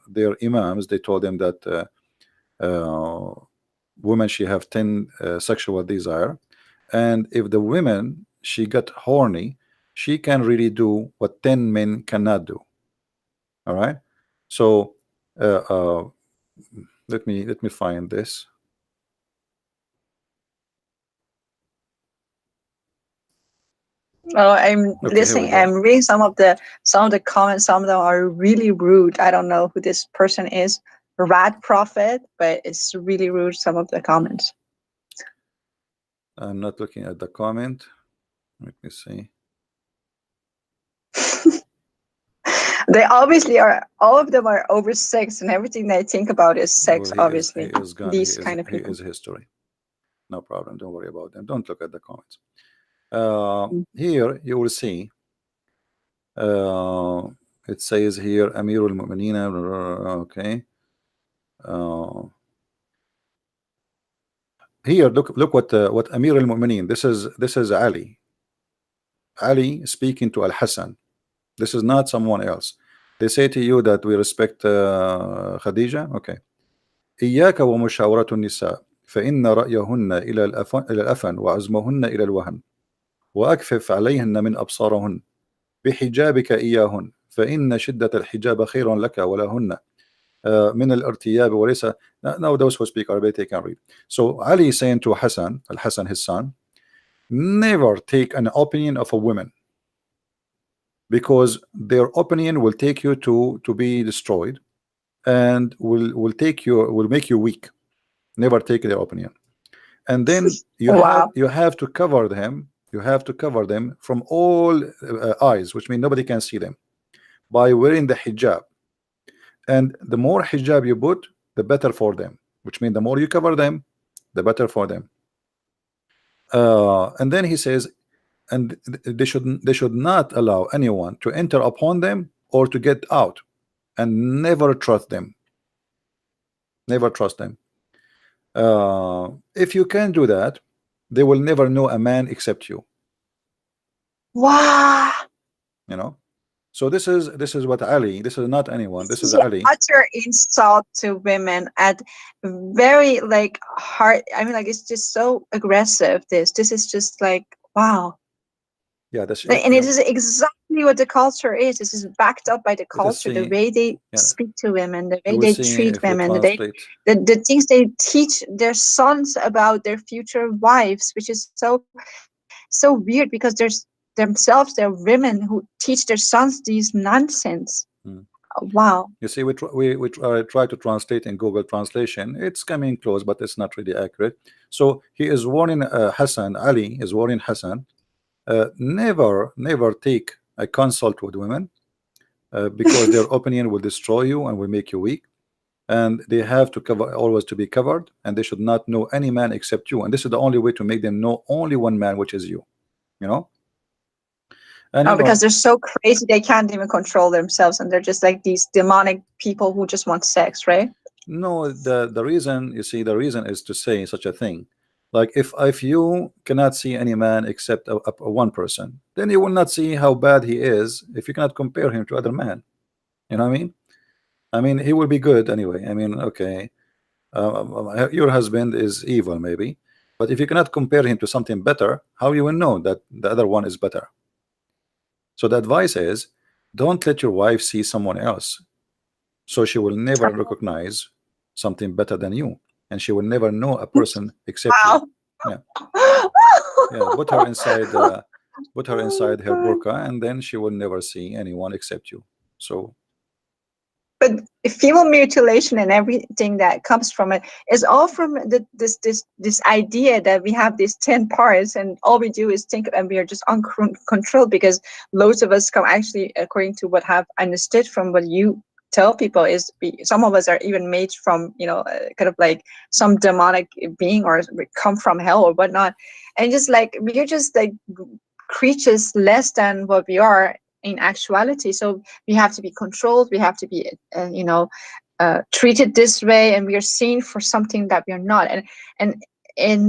their imams, they told them that women she have 10 sexual desire, and if the women she got horny, she can really do what 10 men cannot do. All right. So let me find this. Oh, I'm Okay, here we listening. I'm go. reading some of the comments. Some of them are really rude. I don't know who this person is. Rat Prophet, but it's really rude. Some of the comments. I'm not looking at the comment. Let me see. They obviously are. All of them are over sex, and everything they think about is sex. Well, Obviously, he is gone. these kind of He people. is history. No problem. Don't worry about them. Don't look at the comments. Here you will see. It says here Amirul Mu'mineen. Okay. Here, look what Amir al-Mu'mineen. This is Ali. Ali speaking to Al-Hassan. This is not someone else. They say to you that we respect Khadija. Okay. إياك ومشاورة النساء فإن رأيهن إلى الأفن وعزمهن إلى الوهن وأكفف عليهن من أبصارهن بحجابك إياهن فإن شدة الحجاب خير لك ولهن من الارتياب وليس. Now those who speak Arabic they can read. So Ali is saying to Hassan, Al-Hassan his son, never take an opinion of a woman, because their opinion will take you to be destroyed, and will make you weak. Never take their opinion. And then you Wow. have to cover them. You have to cover them from all eyes, which means nobody can see them, by wearing the hijab. And the more hijab you put, the better for them, which means the more you cover them, the better for them. And then he says, and they should not allow anyone to enter upon them or to get out, and never trust them. Never trust them. If you can do that, they will never know a man except you. Wow. You know. So this is what Ali. This is not anyone. This This is is an Ali. utter insult to women at very like hard. I mean, like it's just so aggressive. This is just like wow. Yeah, that's And it is exactly what the culture is. This is backed up by the culture, the way they speak to women, the way they treat women, the things they teach their sons about their future wives, which is so weird because there's themselves, they're women who teach their sons these nonsense. Wow. You see, we try to translate in Google Translation. It's coming close, but it's not really accurate. So he is warning Hassan. Ali is warning Hassan. Never take a consult with women because their opinion will destroy you and will make you weak, and they have to always to be covered, and they should not know any man except you, and this is the only way to make them know only one man, which is you. And because they're so crazy they can't even control themselves, and they're just like these demonic people who just want sex, right? No, the reason, you see, the reason is to say such a thing. Like if you cannot see any man except a one person, then you will not see how bad he is if you cannot compare him to other men. You know what I mean? I mean, he will be good anyway. I mean, okay, your husband is evil maybe, but if you cannot compare him to something better, how you will know that the other one is better? So the advice is, don't let your wife see someone else, so she will never recognize something better than you, and she will never know a person except you. Yeah. Yeah, put her inside her burqa, and then she will never see anyone except you. So but female mutilation and everything that comes from it is all from this idea that we have these 10 parts, and all we do is think, and we are just uncontrolled, because loads of us come, actually, according to what I've understood from what you tell people, is some of us are even made from kind of like some demonic being, or come from hell or whatnot, and just like we're just like creatures less than what we are in actuality. So we have to be controlled, we have to be treated this way, and we are seen for something that we are not. And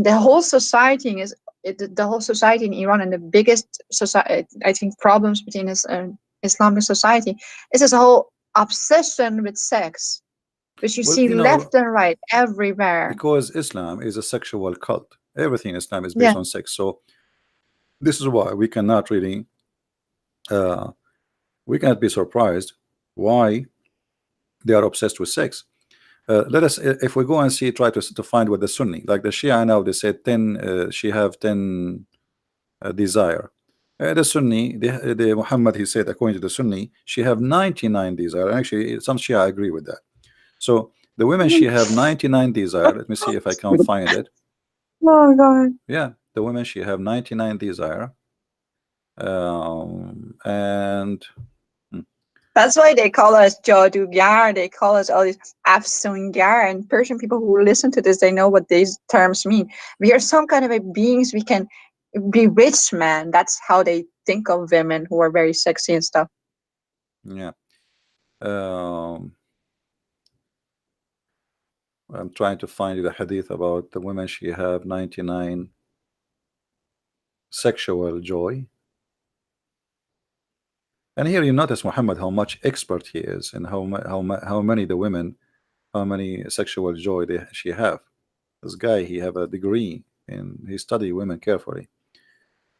the whole society is the whole society in Iran, and the biggest society, I think, problems between this Islamic society is this whole obsession with sex, which you see left and right everywhere. Because Islam is a sexual cult. Everything in Islam is based on sex. So this is why we cannot really we cannot be surprised why they are obsessed with sex. Let us, if we go and see, try to find what the Sunni, like the Shia now, they said 10, she have 10 desire. The Sunni, the Muhammad, he said, according to the Sunni, she have 99 desire. Actually, some Shia agree with that. So the women, she have 99 desire. Let me see if I can find it. Oh God. Yeah, the women, she have 99 desire. And that's why they call us Jadugar. They call us all these Afsungar. And Persian people who listen to this, they know what these terms mean. We are some kind of a beings. We can bewitch man. That's how they think of women who are very sexy and stuff. Yeah. I'm trying to find the hadith about the women. She have 99 sexual joy. And here you notice, Muhammad, how much expert he is, and how many the women, how many sexual joy she have. This guy, he have a degree and he study women carefully.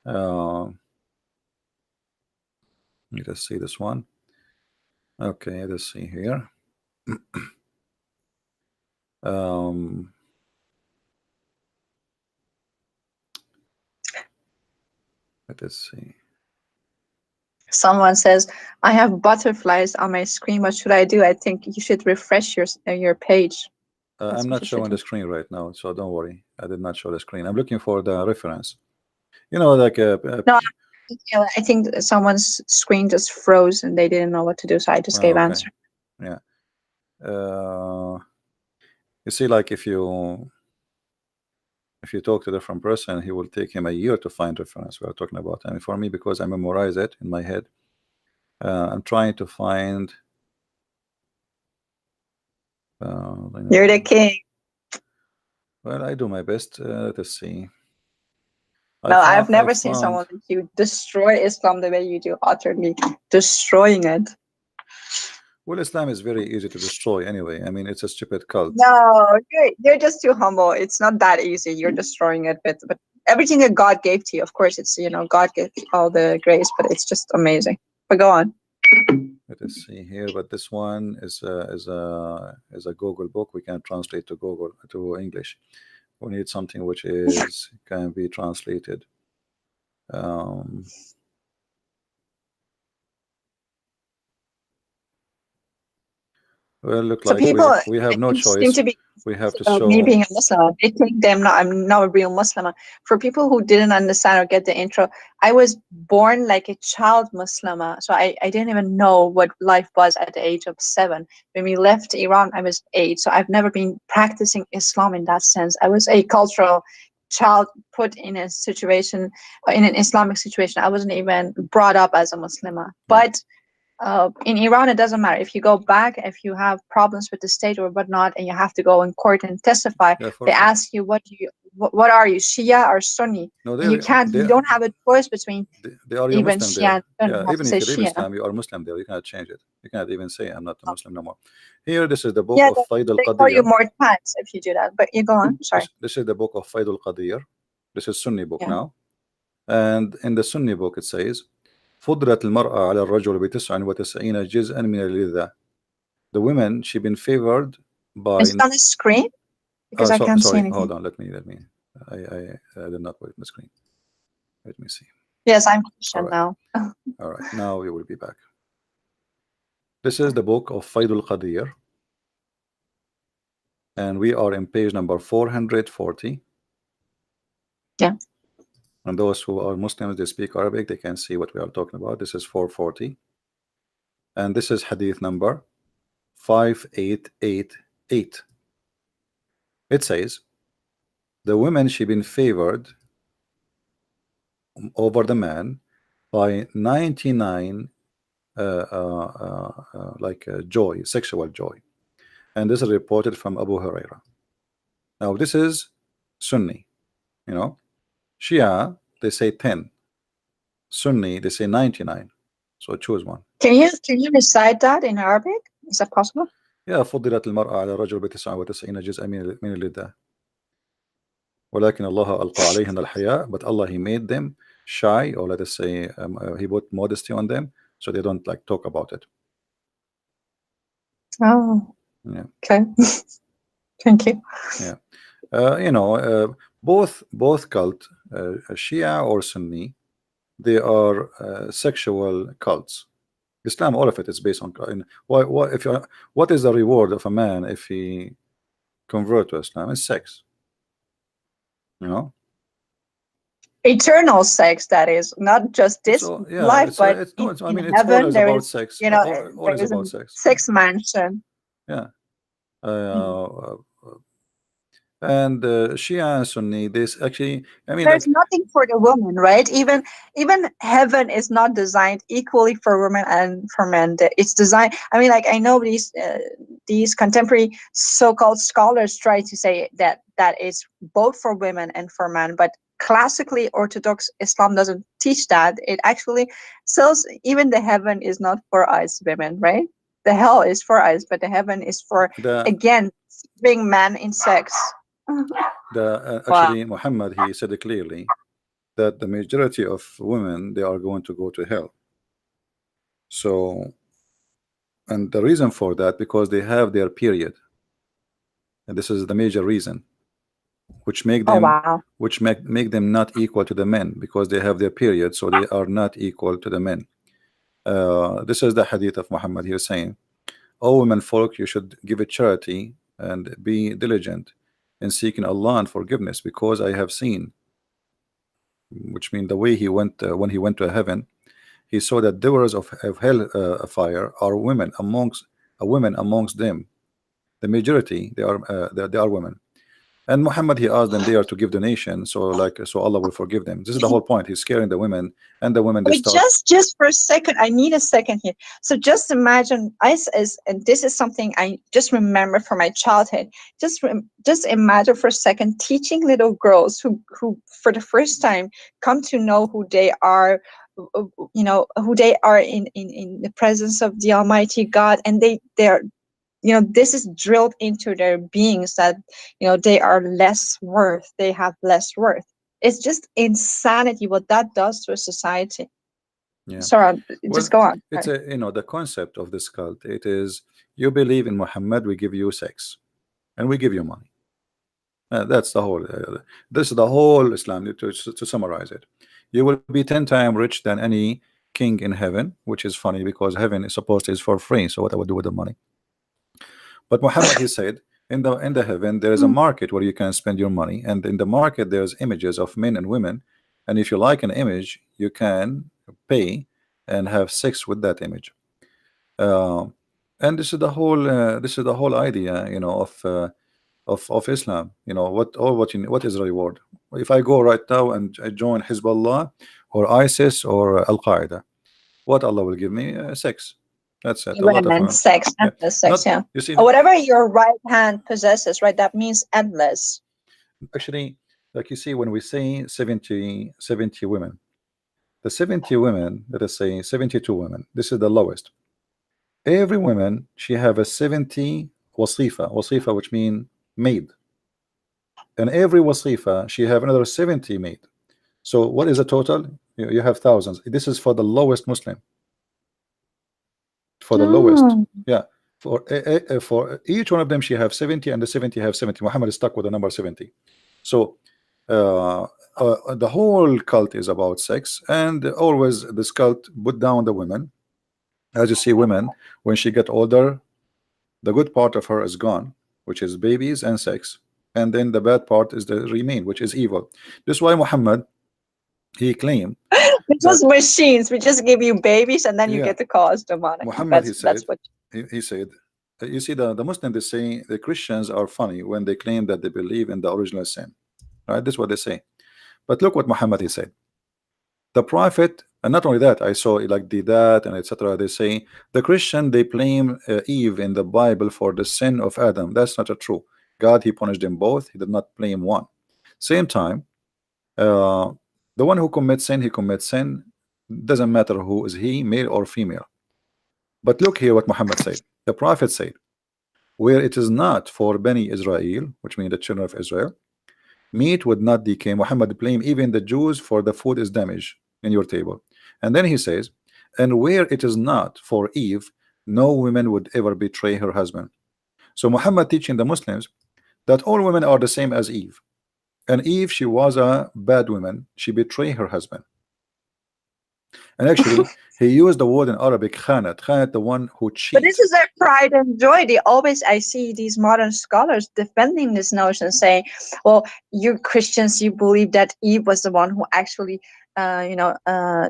Let me just see this one. Okay, let's see here. Let's see. Someone says, I have butterflies on my screen. What should I do? I think you should refresh your page. I'm not showing the screen right now, so don't worry. I did not show the screen. I'm looking for the reference. You know, like No, I think someone's screen just froze and they didn't know what to do, so I just gave okay, answer. yeah. You see, like if you talk to a different person, he will take him a year to find reference we are talking about. And for me, because I memorize it in my head, I'm trying to find. You're the king. Well, I do my best. Let's see. No, I've I never seen found. someone like you destroy Islam the way you do, utterly destroying it. Well, Islam is very easy to destroy anyway. I mean, it's a stupid cult. No, you're just too humble. It's not that easy. You're destroying it, but everything that God gave to you, of course, it's God gives all the grace, but it's just amazing. But go on. Let us see here. But this one is a Google book. We can translate to Google to English. We need something which is can be translated. Um, well, look So like people we have no seem choice. to be We have to about me show. being a Muslim. They think I'm not a real Muslim. For people who didn't understand or get the intro, I was born like a child Muslim. So I didn't even know what life was at the age of 7. When we left Iran, I was 8. So I've never been practicing Islam in that sense. I was a cultural child put in a situation, in an Islamic situation. I wasn't even brought up as a Muslim. But in Iran, it doesn't matter. If you go back, if you have problems with the state or whatnot, and you have to go in court and testify, Yeah, for they sure. ask you, what are you, Shia or Sunni? No, And you don't have a choice between they are your even Muslim Shia there. and Sunni. Yeah, You have to even say if you leave Shia. Islam, you are Muslim there. You cannot change it. You cannot even say I'm not a Muslim no more. Here, this is the book Yeah, of Faid they call you al-Qadir. more times if you do that. But you go on. Sorry. This is the book of Faid al-Qadir. This is Sunni book Yeah. now. And in the Sunni book, it says, فضلت المرأة على الرجل ب99 جزءا من اللذة. The women, she been favored by. Is it on the screen? Because I can't see Sorry, anything. hold on. Let me. I did not put it in the screen. Let me see. Yes, I'm All Christian right. now. All right. Now we will be back. This is the book of Faid al-Qadir. And we are in page number 440. Yeah. And those who are Muslims, they speak Arabic, they can see what we are talking about. This is 440. And this is hadith number 5888. It says, the women, she been favored over the man by 99 joy, sexual joy. And this is reported from Abu Huraira. Now this is Sunni, you know. Shia, they say 10. Sunni, they say 99. So choose one. Can you recite that in Arabic? Is that possible? يا فضلت المرأة على الرجل ب99 جزءا من اللذة ولكن الله ألقى عليهن الحياء, but Allah, he made them shy, or let us say he put modesty on them so they don't like talk about it. Oh, yeah. Okay. Thank you. Yeah. Both cult, Shia or Sunni, they are sexual cults. Islam, all of it is based on. What is the reward of a man if he convert to Islam? It's sex. You know. Eternal sex, that is, not just this life, but it's in it's heaven always there about is, sex. there Always is a about sex. sex mansion. Yeah. And Shia and Sunni, this actually, I mean, There's like, nothing for the woman, right? Even heaven is not designed equally for women and for men. It's designed. I mean, like, I know these contemporary so-called scholars try to say that it's both for women and for men, but classically Orthodox Islam doesn't teach that. It actually says even the heaven is not for us women, right? The hell is for us, but the heaven is for, again, being man in sex. Actually, Muhammad, he said it clearly that the majority of women, they are going to go to hell. So, and the reason for that, because they have their period, and this is the major reason, which make them make them not equal to the men, because they have their period, so they are not equal to the men. This is the hadith of Muhammad. He was saying, "O women folk, you should give a charity and be diligent in seeking Allah and forgiveness, because I have seen which means the way he went when he went to heaven, he saw that doers of hell fire are women amongst them. The majority they are women. And Muhammad, he asked them there to give donation, so Allah will forgive them. This is the whole point. He's scaring the women, and the women they Wait, start. just for a second, I need a second here. So just imagine ISIS, and this is something I just remember from my childhood. Just imagine for a second teaching little girls who for the first time come to know who they are, who they are in the presence of the Almighty God, and they're this is drilled into their beings that they are less worth, they have less worth. It's just insanity what that does to a society. Yeah. Sorry, just go on. It's the concept of this cult. It is, you believe in Muhammad, we give you sex, and we give you money. That's the whole. This is the whole Islam. To summarize it, you will be 10 times rich than any king in heaven, which is funny because heaven is supposed to is for free. So what I would do with the money? But Muhammad, he said, in the heaven there is a market where you can spend your money, and in the market there's images of men and women, and if you like an image, you can pay and have sex with that image. Uh, and this is the whole idea, of Islam. What is the reward? If I go right now and I join Hezbollah or ISIS or Al Qaeda, what Allah will give me? Sex. That's it. A lot of Women, sex, yeah. endless sex, Not, you see, or whatever your right hand possesses, right? That means endless. actually, like you see, when we say 70 women, the 70 women, let us say 72 women, this is the lowest. Every woman, she have a 70 wasifa, which mean maid. And every wasifa, she have another 70 maid. So what is the total? You have thousands. This is for the lowest Muslim. For the lowest. Yeah. For each one of them, she have 70, and the 70 have 70. Muhammad is stuck with the number 70. So the whole cult is about sex, and always this cult put down the women. As you see, women, when she get older, the good part of her is gone, which is babies and sex, and then the bad part is the remain, which is evil. This is why Muhammad, he claimed We're just machines. We just give you babies, and then you yeah, get to cause demonic. Muhammad, That's what he said, you see, the Muslims, they say the Christians are funny when they claim that they believe in the original sin, right? This is what they say. But look what Muhammad, he said. The prophet, and not only that, I saw like that and etc. They say the Christian, they blame Eve in the Bible for the sin of Adam. That's not true. God, he punished them both. He did not blame one. Same time, the one who commits sin, he commits sin. Doesn't matter who is he, male or female. But look here what Muhammad said. The prophet said, where it is not for Bani Israel, which means the children of Israel, meat would not decay. Muhammad blamed even the Jews for the food is damaged in your table. And then he says, and where it is not for Eve, no woman would ever betray her husband. So Muhammad teaching the Muslims that all women are the same as Eve. And Eve, she was a bad woman. She betrayed her husband. And actually, he used the word in Arabic, khanat, the one who cheats. But this is their pride and joy. I see these modern scholars defending this notion, saying, well, you Christians, you believe that Eve was the one who actually,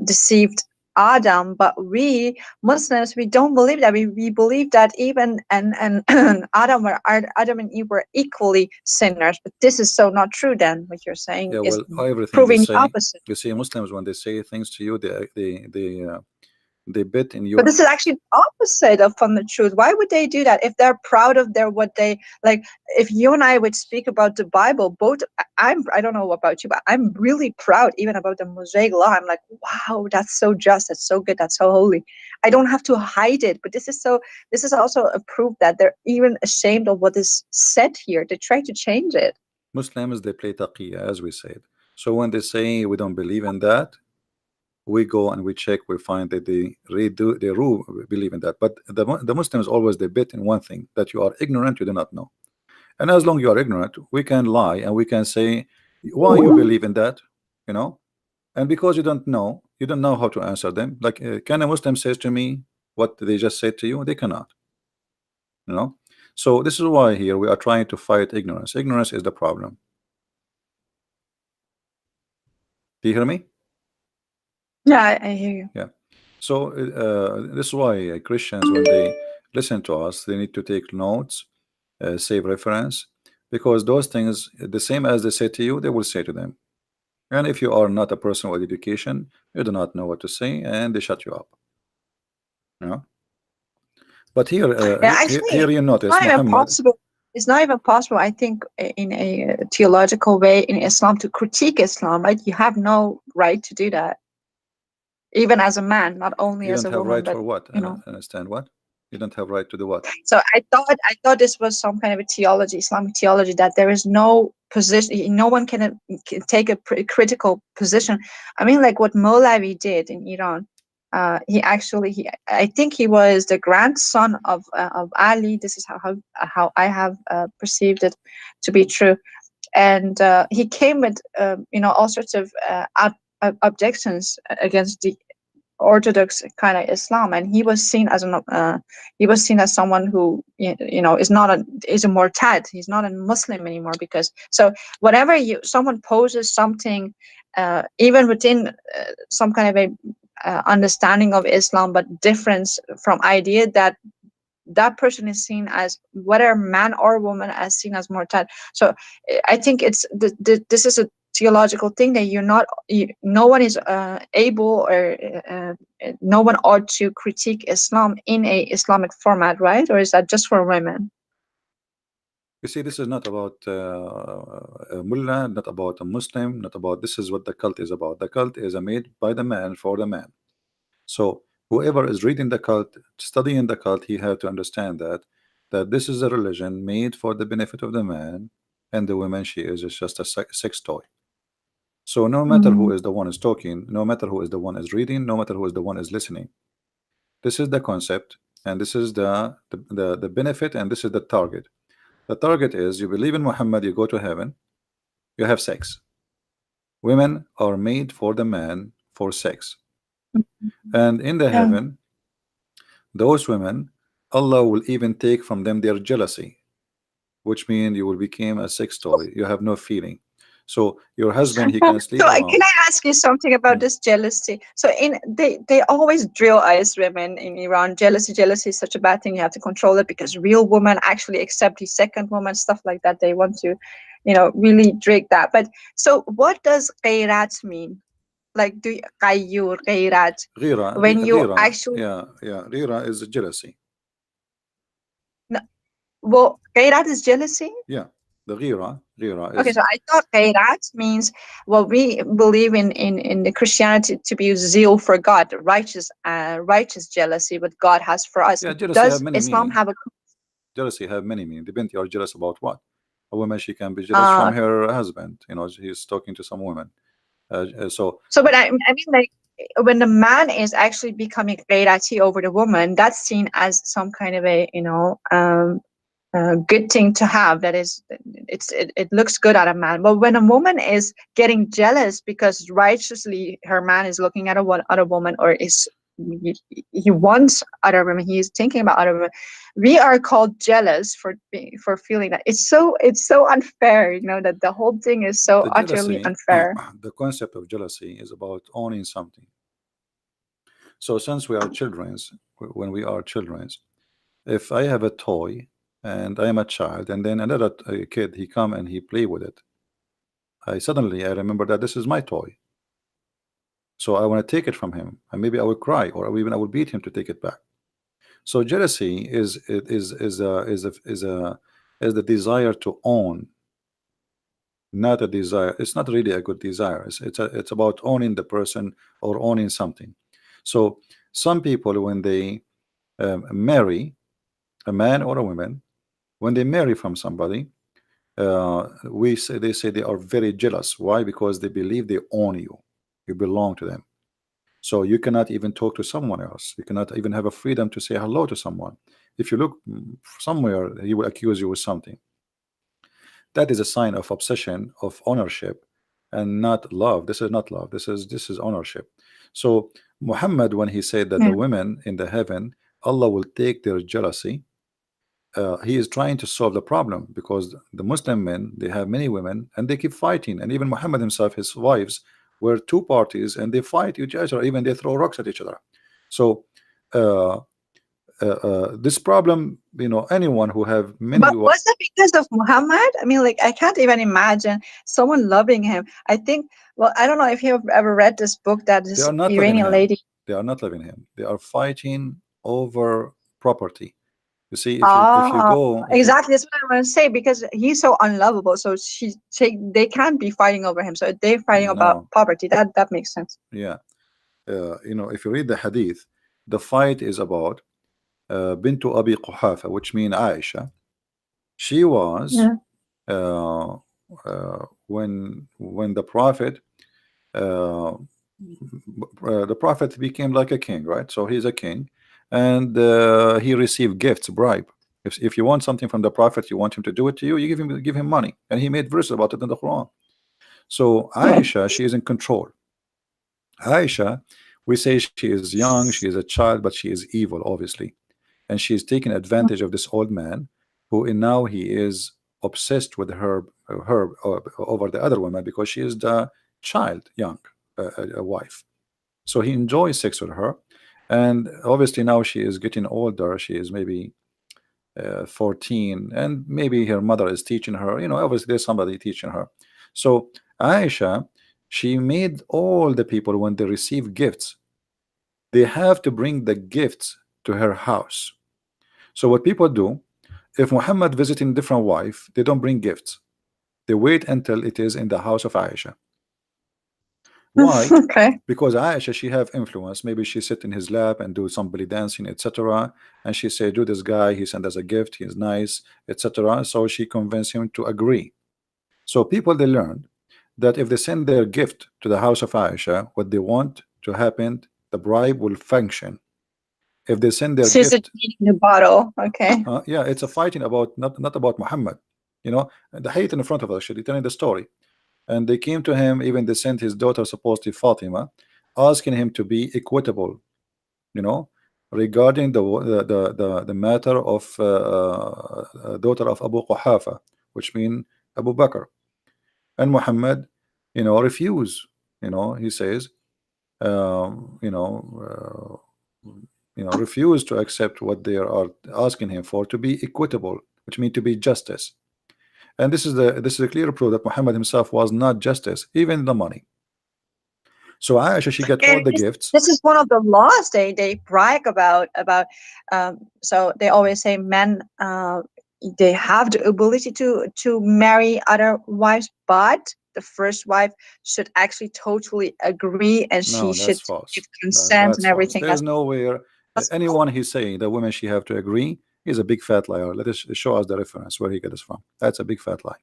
deceived Adam, but we Muslims, we don't believe that. We believe that Eve and Adam and Eve were equally sinners. But this is so not true. Then what you're saying is proving the opposite. You see, Muslims, when they say things to you, they bet in you. But this is actually the opposite from the truth. Why would they do that if they're proud of what they like? If you and I would speak about the Bible, I don't know about you, but I'm really proud even about the Mosaic law. I'm like, wow, that's so just, that's so good, that's so holy. I don't have to hide it. But this is also a proof that they're even ashamed of what is said here. They try to change it. Muslims, they play taqiyya, as we said. So when they say we don't believe in that, we go and we check, we find that they believe in that. But the Muslims always, they bet in one thing, that you are ignorant, you do not know. And as long as you are ignorant, we can lie and we can say why you believe in that, and because you don't know how to answer them. Like, can a Muslim says to me what they just said to you? They cannot. So this is why here we are trying to fight ignorance. Ignorance is the problem. Do you hear me? Yeah, I hear you. Yeah. So this is why Christians, when they listen to us, they need to take notes, save reference, because those things, the same as they say to you, they will say to them. And if you are not a person with education, you do not know what to say, and they shut you up. You know? But here, Yeah, actually, here you it's notice not even Muhammad. possible. It's not even possible, I think, in a theological way in Islam to critique Islam, right? You have no right to do that, even as a man, not only You as don't a have woman, right but for what? I you don't know. understand what. You don't have right to do what? So I thought this was some kind of a theology, Islamic theology, that there is no position, no one can take a critical position. I mean, like what Molavi did in Iran. I think he was the grandson of Ali. This is how I have perceived it to be true, and he came with all sorts of objections against the orthodox kind of Islam, and he was seen as someone who is not a murtad. He's not a Muslim anymore, because so whenever someone poses something, even within some kind of a understanding of Islam, but difference from idea, that person is seen as, whether man or woman, as seen as murtad. So I think this is a theological thing that no one is able, or no one ought to critique Islam in a Islamic format, right? Or is that just for women? You see, this is not about a mullah, not about a Muslim, not about. This is what the cult is about. The cult is made by the man for the man. So whoever is reading the cult, studying the cult, he had to understand that this is a religion made for the benefit of the man, and the woman, she is just a sex toy. So no matter who Mm-hmm. is the one is talking, no matter who is the one is reading, no matter who is the one is listening, this is the concept, and this is the benefit, and this is the target. The target is, you believe in Muhammad, you go to heaven, you have sex. Women are made for the man for sex, and in the Yeah. heaven, those women, Allah will even take from them their jealousy, which means you will become a sex toy. You have no feeling. So your husband, he can So sleep can around. I ask you something about Hmm. this jealousy? So they always drill us women in Iran. Jealousy is such a bad thing. You have to control it, because real women actually accept the second woman, stuff like that. They want to, really drag that. But so what does ghairat mean? Like, do qayyur, ghairat, when you Ghira, actually, yeah, Ghira is jealousy. no, well, ghairat is jealousy. Yeah, the Ghira Okay, is, so I thought Khairat means what we believe in the Christianity to be zeal for God, righteous jealousy what God has for us. yeah, jealousy have Does many Islam meaning. have a Jealousy have many meaning. Depends, you are jealous about what. A woman, she can be jealous from uh her husband. He's talking to some women. So so but I mean, like, when the man is actually becoming Ghairati over the woman, that's seen as some kind of a good thing to have. That is, it looks good at a man. But when a woman is getting jealous because righteously her man is looking at a other woman, or he wants other women, he is thinking about other women, we are called jealous for feeling that. It's so unfair, that the whole thing is so the utterly jealousy, unfair. the concept of jealousy is about owning something. So since we are childrens, when we are childrens, if I have a toy and I am a child, and then another kid, he come and he play with it, I remember that this is my toy. So I want to take it from him, and maybe I will cry, or even I will beat him to take it back. So jealousy is the desire to own, not a desire. It's not really a good desire. It's about owning the person or owning something. So some people, when they marry a man or a woman, when they marry from somebody, they say they are very jealous. Why? Because they believe they own you, you belong to them. So you cannot even talk to someone else. You cannot even have a freedom to say hello to someone. If you look somewhere, he will accuse you with something. That is a sign of obsession, of ownership, and not love. This is not love. This is ownership. So Muhammad, when he said that Yeah. the women in the heaven, Allah will take their jealousy, he is trying to solve the problem, because the Muslim men, they have many women and they keep fighting, and even Muhammad himself, his wives where two parties and they fight each other, even they throw rocks at each other. So uh, this problem, anyone who have many, But was that because of Muhammad? I mean, like, I can't even imagine someone loving him. I think, well, I don't know if you've ever read this book that they this are not loving Iranian him. lady. They are not loving him. They are fighting over property. You see, if you Ah, go, if you exactly. That's what I want to say, because he's so unlovable. So they can't be fighting over him. So they're fighting about no, poverty. That makes sense. yeah, if you read the hadith, the fight is about Bintu Abi Quhafa, which means Aisha. She was Yeah. uh, when uh, the prophet became like a king, right? So he's a king, and he received gifts, bribe. If you want something from the prophet, you want him to do it to you, you give him money, and he made verses about it in the Quran. So Aisha, she is in control. Aisha, we say she is young, she is a child, but she is evil, obviously, and she is taking advantage of this old man, who now he is obsessed with her over the other woman because she is the child, young, a wife. So he enjoys sex with her, and obviously now she is getting older. She is maybe 14, and maybe her mother is teaching her. Obviously there's somebody teaching her. So Aisha, she made all the people, when they receive gifts, they have to bring the gifts to her house. So what people do, if Muhammad visiting different wife, they don't bring gifts. They wait until it is in the house of Aisha. Why? Okay. Because Aisha, she have influence. Maybe she sit in his lap and do some belly dancing, etc. And she say, do this guy, he sent us a gift, he's nice, etc. So she convinced him to agree. So people, they learned that if they send their gift to the house of Aisha, what they want to happen, the bribe will function. If they send their She's a gift, genie in the bottle. Okay. yeah, it's a fighting about, not about Muhammad. The hate in front of us, actually telling the story. And they came to him, even they sent his daughter, supposedly Fatima, asking him to be equitable, you know, regarding the matter of daughter of Abu Quhafa, which mean Abu Bakr. And Muhammad, refuse. He says, um, you know, refuse to accept what they are asking him for, to be equitable, which means to be justice. And this is a clear proof that Muhammad himself was not justice, even the money. So Aisha, she got all And the this, gifts. this is one of the laws they brag about. So they always say men, they have the ability to marry other wives, but the first wife should actually totally agree, and she No, should that's give false. consent and That's false. everything. There's nowhere That's false. anyone he's saying that women she have to agree is a big fat liar. Let us show us the reference where he got this from. That's a big fat lie.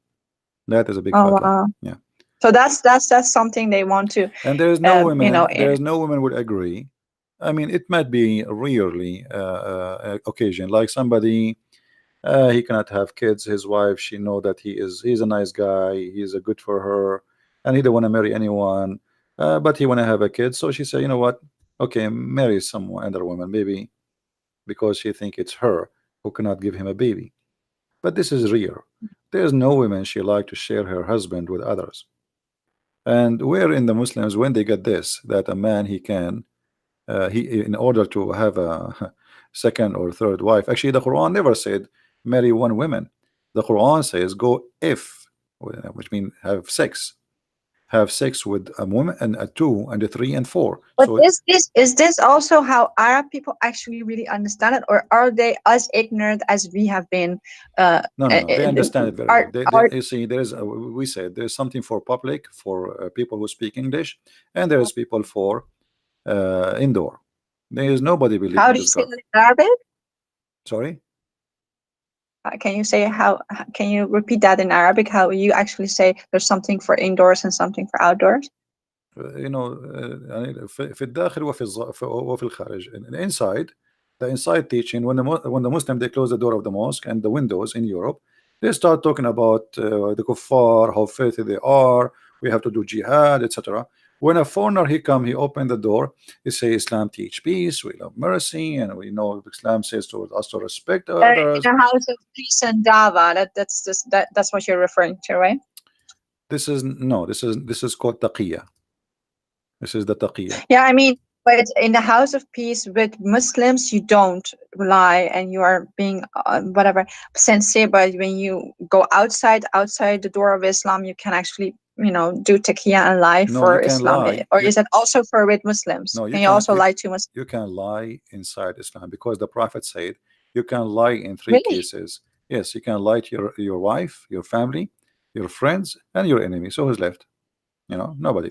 That is a big Oh fat lie. wow. Yeah. So that's something they want to, And there's eh, no women would agree. I mean, it might be rarely occasion, like somebody, he cannot have kids. His wife, she know that he's a nice guy. He's a good for her, and he don't want to marry anyone, but he want to have a kid. So she said, you know what? Okay, marry some other woman, maybe because she think it's her who cannot give him a baby. But this is rare. There's no woman she like to share her husband with others. And where in the Muslims, when they get this, that a man, he can, he, in order to have a second or third wife, actually the Quran never said marry one woman. The Quran says go if, which means have sex with a woman and a two and a three and four. but So is this also how Arab people actually really understand it, or are they as ignorant as we have been? no, they understand it very well. Are You see, we said there's something for public, for people who speak English, and there's people for indoor. There is nobody believe How in do you this say God. it in Arabic? Sorry. Can you say how? Can you repeat that in Arabic? How you actually say there's something for indoors and something for outdoors? يعني في الداخل وفي الخارج. Inside, the inside teaching, when the Muslim, they close the door of the mosque and the windows in Europe, they start talking about the kuffar, how filthy they are, we have to do jihad, etc. When a foreigner, he come, he open the door, he say Islam teach peace, we love mercy, and we know Islam says to us to respect others. In a house of peace and dava. That's what you're referring to, right? This is called taqiyya. This is the taqiyya. Yeah, I mean, but in the house of peace with Muslims, you don't lie and you are being whatever sincere. But when you go outside the door of Islam, you can actually, do taqiyya and lie No, you for can Islam. lie. Or is that also for with Muslims? No, Can you also lie to Muslims? you can lie inside Islam, because the Prophet said you can lie in three Really? cases. Yes, you can lie to your wife, your family, your friends, and your enemy. So who's left? Nobody.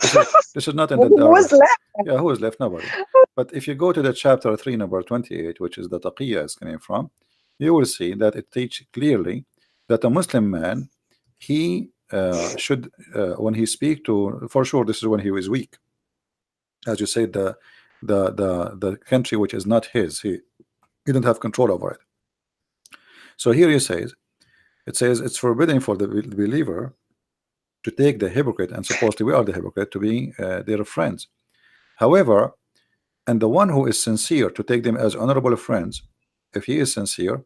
This is not in the Who was direct. left? Yeah, who is left? Nobody. But if you go to the chapter 3, number 28, which is the taqiyya is coming from, you will see that it teaches clearly that a Muslim man, he should, when he speak to, for sure, this is when he is weak. As you say, the country which is not his, he don't have control over it. So here it says it's forbidden for the believer to take the hypocrite, and supposedly we are the hypocrite, to be their friends. However, and the one who is sincere, to take them as honorable friends, if he is sincere,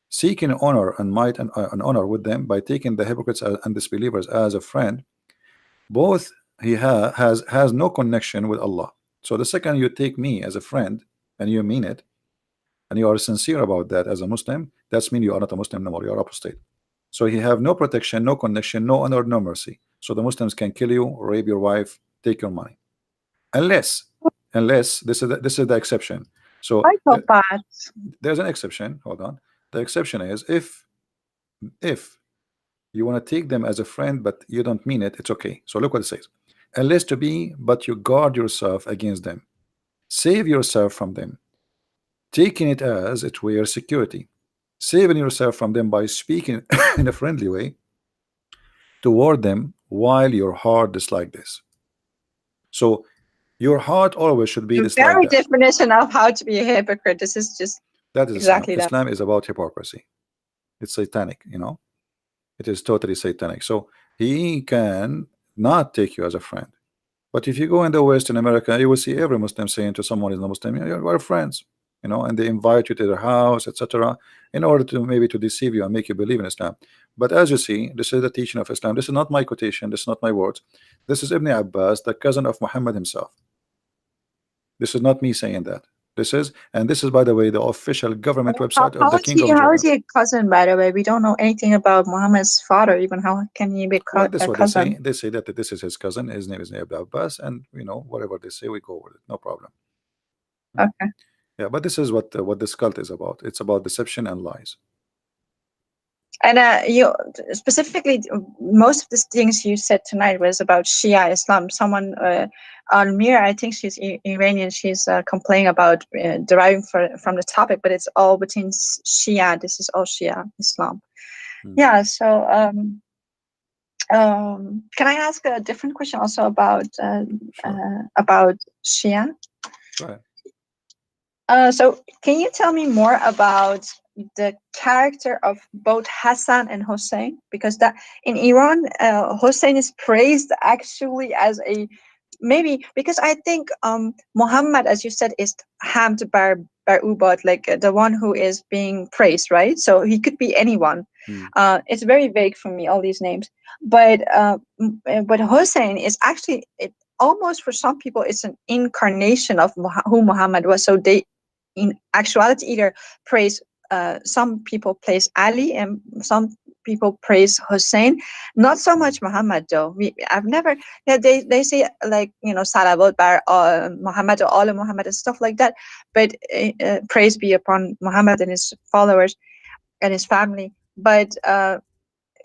seeking honor and might and honor with them by taking the hypocrites and disbelievers as a friend, both he has no connection with Allah. So the second you take me as a friend and you mean it, and you are sincere about that as a Muslim, that's mean you are not a Muslim no more, you are apostate. So he have no protection, no connection, no honor, no mercy. So the Muslims can kill you, rape your wife, take your money, unless this is the exception. So I thought that. there's an exception. Hold on. The exception is if you want to take them as a friend but you don't mean it, it's okay. So look what it says: unless to be, but you guard yourself against them, save yourself from them, taking it as it were security, saving yourself from them by speaking in a friendly way toward them while your heart is like this. So your heart always should be The this like very that. definition of how to be a hypocrite. This is just That is Islam. exactly that. Islam is about hypocrisy. It's satanic, it is totally satanic. So he can not take you as a friend. But if you go in the West, in America, you will see every Muslim saying to someone who's not Muslim, "Yeah, we're friends," and they invite you to their house, etc., in order to maybe to deceive you and make you believe in Islam. But as you see, this is the teaching of Islam. This is not my quotation. This is not my words. This is Ibn Abbas, the cousin of Muhammad himself. This is not me saying that. And this is, by the way, the official government website of the King of How is Jordan. he a cousin, by the way? We don't know anything about Muhammad's father, even. How can he be Well, this is a what they say. cousin? They say that this is his cousin. His name is Ibn Abbas, and whatever they say, we go with it. No problem. Okay. Yeah, but this is what this cult is about. It's about deception and lies. And you specifically, most of the things you said tonight was about Shia Islam. Someone, Almir, I think she's Iranian. She's complaining about deriving from the topic, but it's all between Shia. This is all Shia Islam. Yeah. So, can I ask a different question also about Shia? Right. So can you tell me more about the character of both Hassan and Hussein? Because that in Iran, Hussein is praised actually as a maybe, because I think Muhammad, as you said, is Hamd bar Ubad, like the one who is being praised, right? So he could be anyone. It's very vague for me, all these names, but Hussein is actually almost, for some people, it's an incarnation of who Muhammad was. So they, in actuality, either praise, some people praise Ali and some people praise Hussein, not so much Muhammad though. I've never, yeah, they say like, salawat bar Muhammad or all Muhammad and stuff like that, but praise be upon Muhammad and his followers and his family. But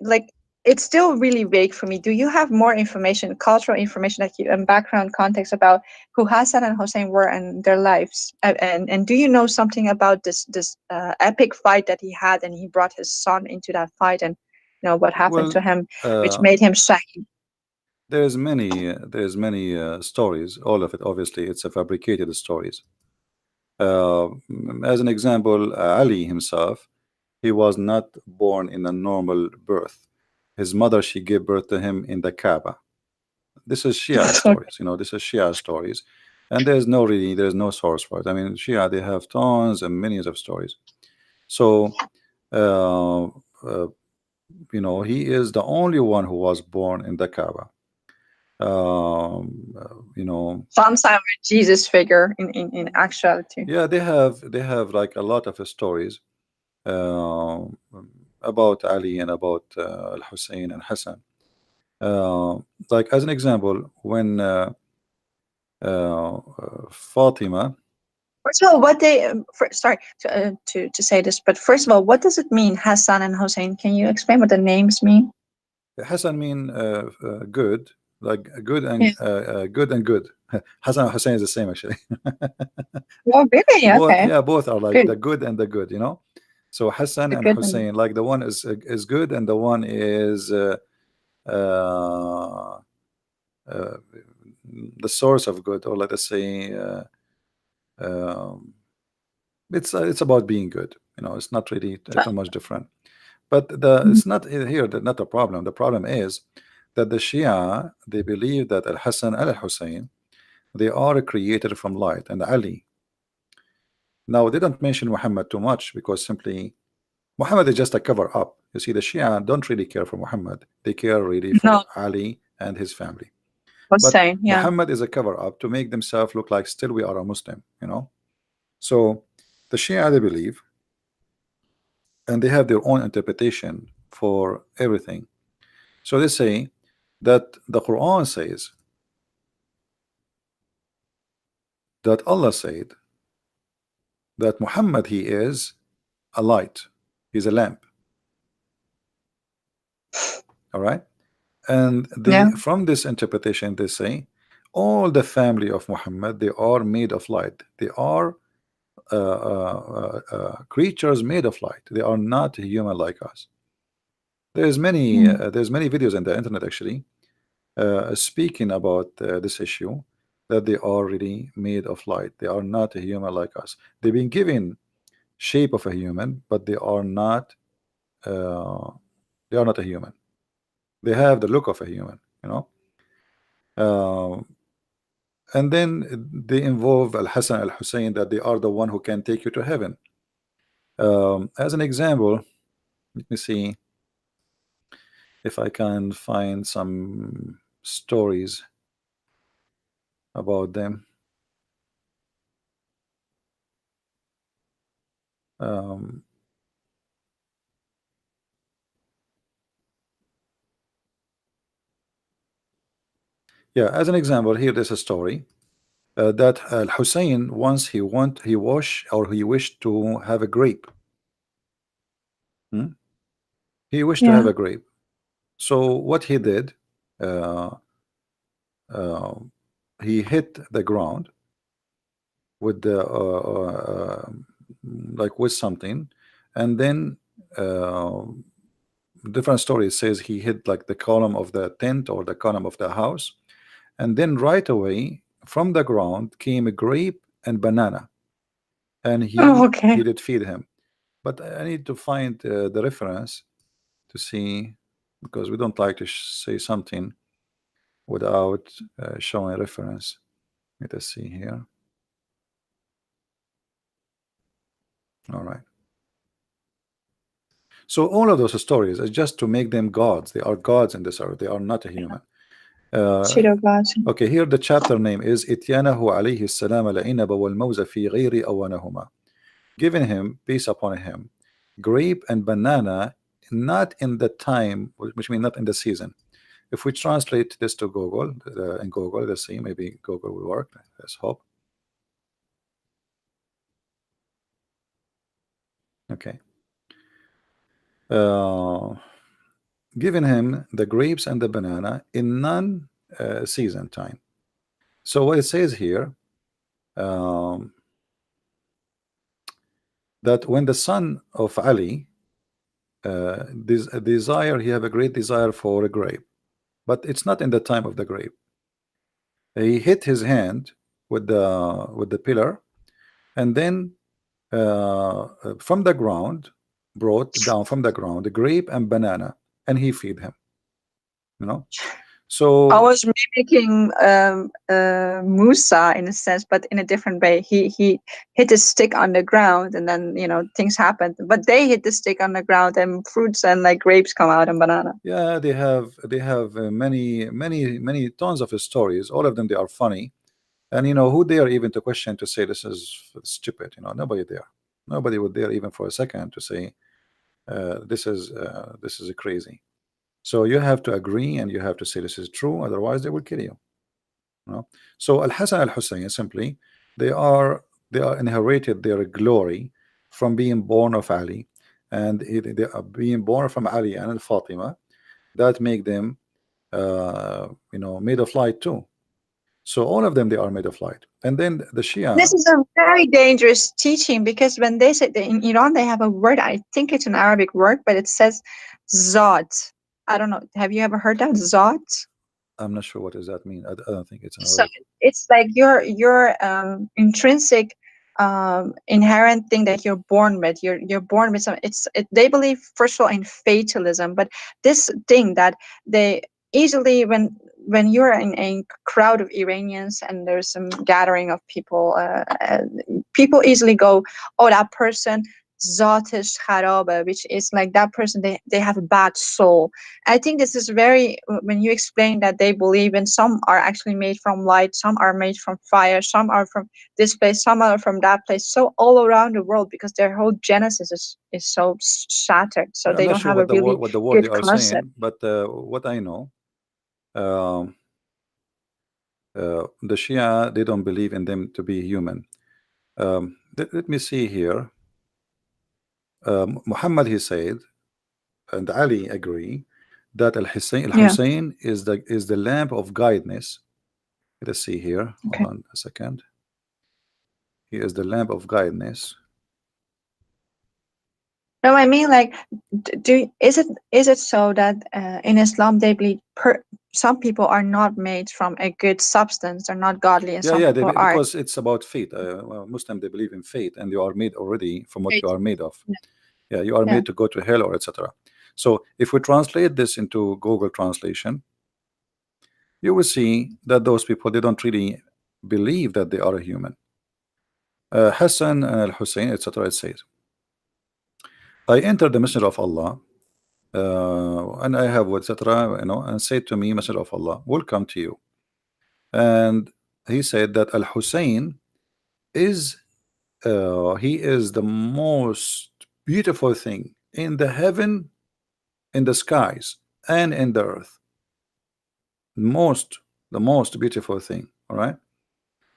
like, it's still really vague for me. Do you have more information, cultural information, like and background context about who Hassan and Hussein were and their lives? And do you know something about this epic fight that he had, and he brought his son into that fight, and what happened to him, which made him shahid? There's many stories. All of it, obviously, it's a fabricated stories. As an example, Ali himself, he was not born in a normal birth. His mother, she gave birth to him in the Kaaba. This is Shia stories, this is Shia stories, and there's no source for it. I mean, Shia, they have tons and millions of stories. So uh, uh, he is the only one who was born in the Kaaba. You know, Some sign of Jesus figure in actuality. yeah, they have like a lot of stories uh, about Ali and about Al Hussein and Hassan. Uh, like as an example, when Fatima, First of all, what they sorry to say this, but first of all, what does it mean, Hassan and Hussein? Can you explain what the names mean? Hassan mean good, like Yeah. good and good. Hassan and Hussein is the same actually. Oh, really? Both, Okay. yeah, both are like Good. the good and the good, you know. So Hassan The and good one. Hussein, like the one is good and the one is uh, uh, the source of good, or let us say um, it's about being good. You know, it's not really too much different. But the Mhm. it's not here that not a problem. The problem is that the Shia, they believe that Al Hassan and Al Hussein, they are created from light, and Ali. Now they don't mention Muhammad too much because simply Muhammad is just a cover up. You see, the Shia don't really care for Muhammad. They care really No, for Ali and his family. But Hussein. Yeah. Muhammad is a cover up to make themselves look like still we are a Muslim, you know. So the Shia, they believe, and they have their own interpretation for everything. So they say that the Quran says that Allah said that Muhammad, he is a light, he's a lamp. All right. And they, Yeah. from this interpretation, they say all the family of Muhammad, they are made of light. They are creatures made of light. They are not human like us. Mm. There's many videos on the internet actually speaking about this issue, that they are really made of light. They are not a human like us. They've been given shape of a human, but uh, they are not a human. They have the look of a human, you know. Uh, and then they involve Al Hassan Al Hussein, that they are the one who can take you to heaven. As an example, let me see if I can find some stories about them. Um, yeah, as an example, here there's a story that Al Hussein once he wished to have a grape. Hmm? He wished to have Yeah. a grape. So what he did, uh, uh, he hit the ground with the like with something, and then uh, different stories says he hit like the column of the tent or the column of the house, and then right away from the ground came a grape and banana, and Oh, he okay. did feed him. But I need to find the reference to see, because we don't like to say something without showing reference. Let us see here. All right. So all of those stories are just to make them gods. They are gods in this earth. They are not a human. Uh, Pseudo gods. okay, here the chapter name is إتيانه عليه السلام العنب والموز في غير أوانهما. Giving him, peace upon him, grape and banana, not in the time, which means not in the season. If we translate this to Google, in Google, let's see, maybe Google will work. Let's hope. Okay. Uh, Giving him the grapes and the banana in non-season time. So what it says here, um, that when the son of Ali he have a great desire for a grape, but it's not in the time of the grape. He hit his hand with the pillar, and then from the ground, brought down from the ground the grape and banana, and he feed him. You know, I So was mimicking Musa in a sense, but in a different way. He hit his stick on the ground, and then things happened. But they hit the stick on the ground, and fruits and like grapes come out and banana. yeah, they have many tons of stories. All of them, they are funny. And who dare even to question, to say this is stupid? Nobody there. Nobody would dare even for a second to say this is crazy. So you have to agree and you have to say this is true, otherwise they will kill you. So Al Hassan Al Hussein, simply, they are they are inherited their glory from being born of Ali, and they are being born from Ali and Al Fatima. That make them made of light too. So all of them, they are made of light. And then the This Shia, is a very dangerous teaching, because when they say in Iran, they have a word. I think it's an Arabic word, but it says "zat." I don't know. Have you ever heard that "zat"? I'm not sure what does that mean. I don't think it's an So Arabic. it's like your intrinsic inherent thing that you're born with. You're born with some. They believe, first of all, in fatalism, but this thing that they easily, when you're in a crowd of Iranians and there's some gathering of people, people easily go, oh, that person zatish kharabe, which is like that person, they have a bad soul. I think this is very, when you explain that they believe in, some are actually made from light, some are made from fire, some are from this place, some are from that place, so all around the world, because their whole genesis is so shattered, so Yeah, I'm they not don't sure have a really what the word they good are concept. saying, but what I know, um, the Shia, they don't believe in them to be human. Let me see here. Muhammad, he said, and Ali agree, that Yeah. Al Hussein is the lamp of guidance. Let's see here. Hold Okay. on a second. He is the lamp of guidance. No, I mean, like, is it so that in Islam they believe some people are not made from a good substance, they're not godly, and Yeah, some yeah, people are. because it's about fate. Muslim, they believe in fate, and you are made already from what you are made of. Yeah. Yeah, you are Yeah. made to go to hell or etc. So if we translate this into Google translation, you will see that those people, they don't really believe that they are a human. Hassan and Al Hussein, etc. It says, I entered the Messenger of Allah, and I have etc. And said to me, Messenger of Allah, welcome to you. And he said that Al Hussein is he is the most beautiful thing in the heaven, in the skies, and in the earth. Most, the most beautiful thing. All right.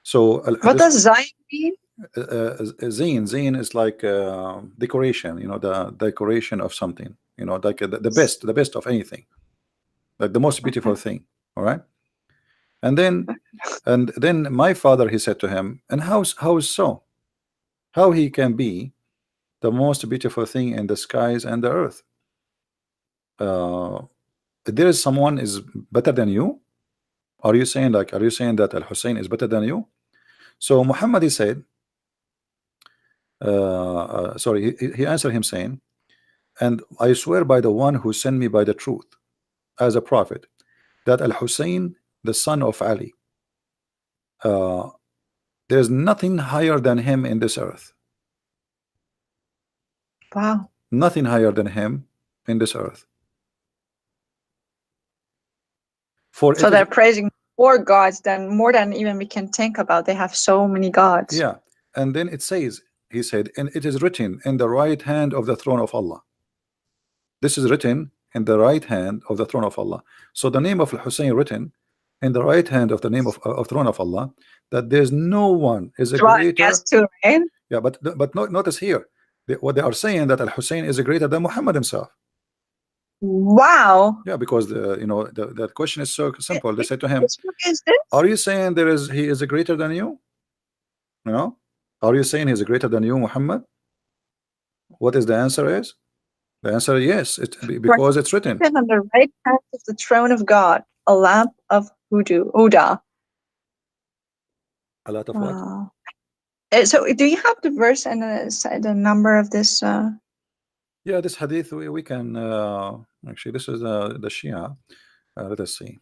So What this does Zion mean? zine is like decoration. The decoration of something. Like the best of anything, like the most beautiful Okay. thing. All right. And then my father, he said to him, and how so? How he can be the most beautiful thing in the skies and the earth? Uh, there is someone is better than you? Are you saying that Al Hussein is better than you? So Muhammad, he said, sorry, he answered him saying, and I swear by the one who sent me by the truth as a prophet, that Al Hussein, the son of Ali, uh, there's nothing higher than him in this earth. Wow. Nothing higher than him in this earth. For So it is, they're praising more gods than more than even we can think about. They have so many gods. yeah. And then it says, he said, and it is written in the right hand of the throne of Allah. This is written in the right hand of the throne of Allah. So the name of Hussein written in the right hand of the name of throne of Allah, that there's no one is a Well, I guess greater. too, right? Yeah, but notice here, what they are saying, that Al Hussein is greater than Muhammad himself. Wow. Yeah, because the question is so simple. They said to him, Which book is this? "Are you saying he is greater than you? You know, are you saying he's greater than you, Muhammad?" What is the answer? Is the answer yes? Right. Because it's written. On the right hand of the throne of God, a lamp of Huda. A lot of what? Wow. So, do you have the verse and the number of this? Yeah, this hadith we can actually, this is the Shia. Let us see.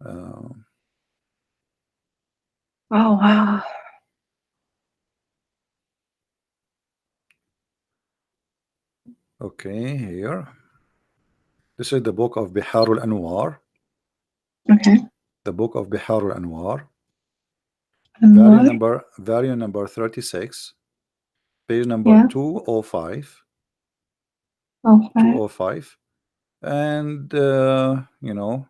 Oh wow. Okay, here. This is the book of Biharul Anwar. Okay. The book of Biharul Anwar. And Volume number 36, page number yeah. 205. Okay. 205. And you know,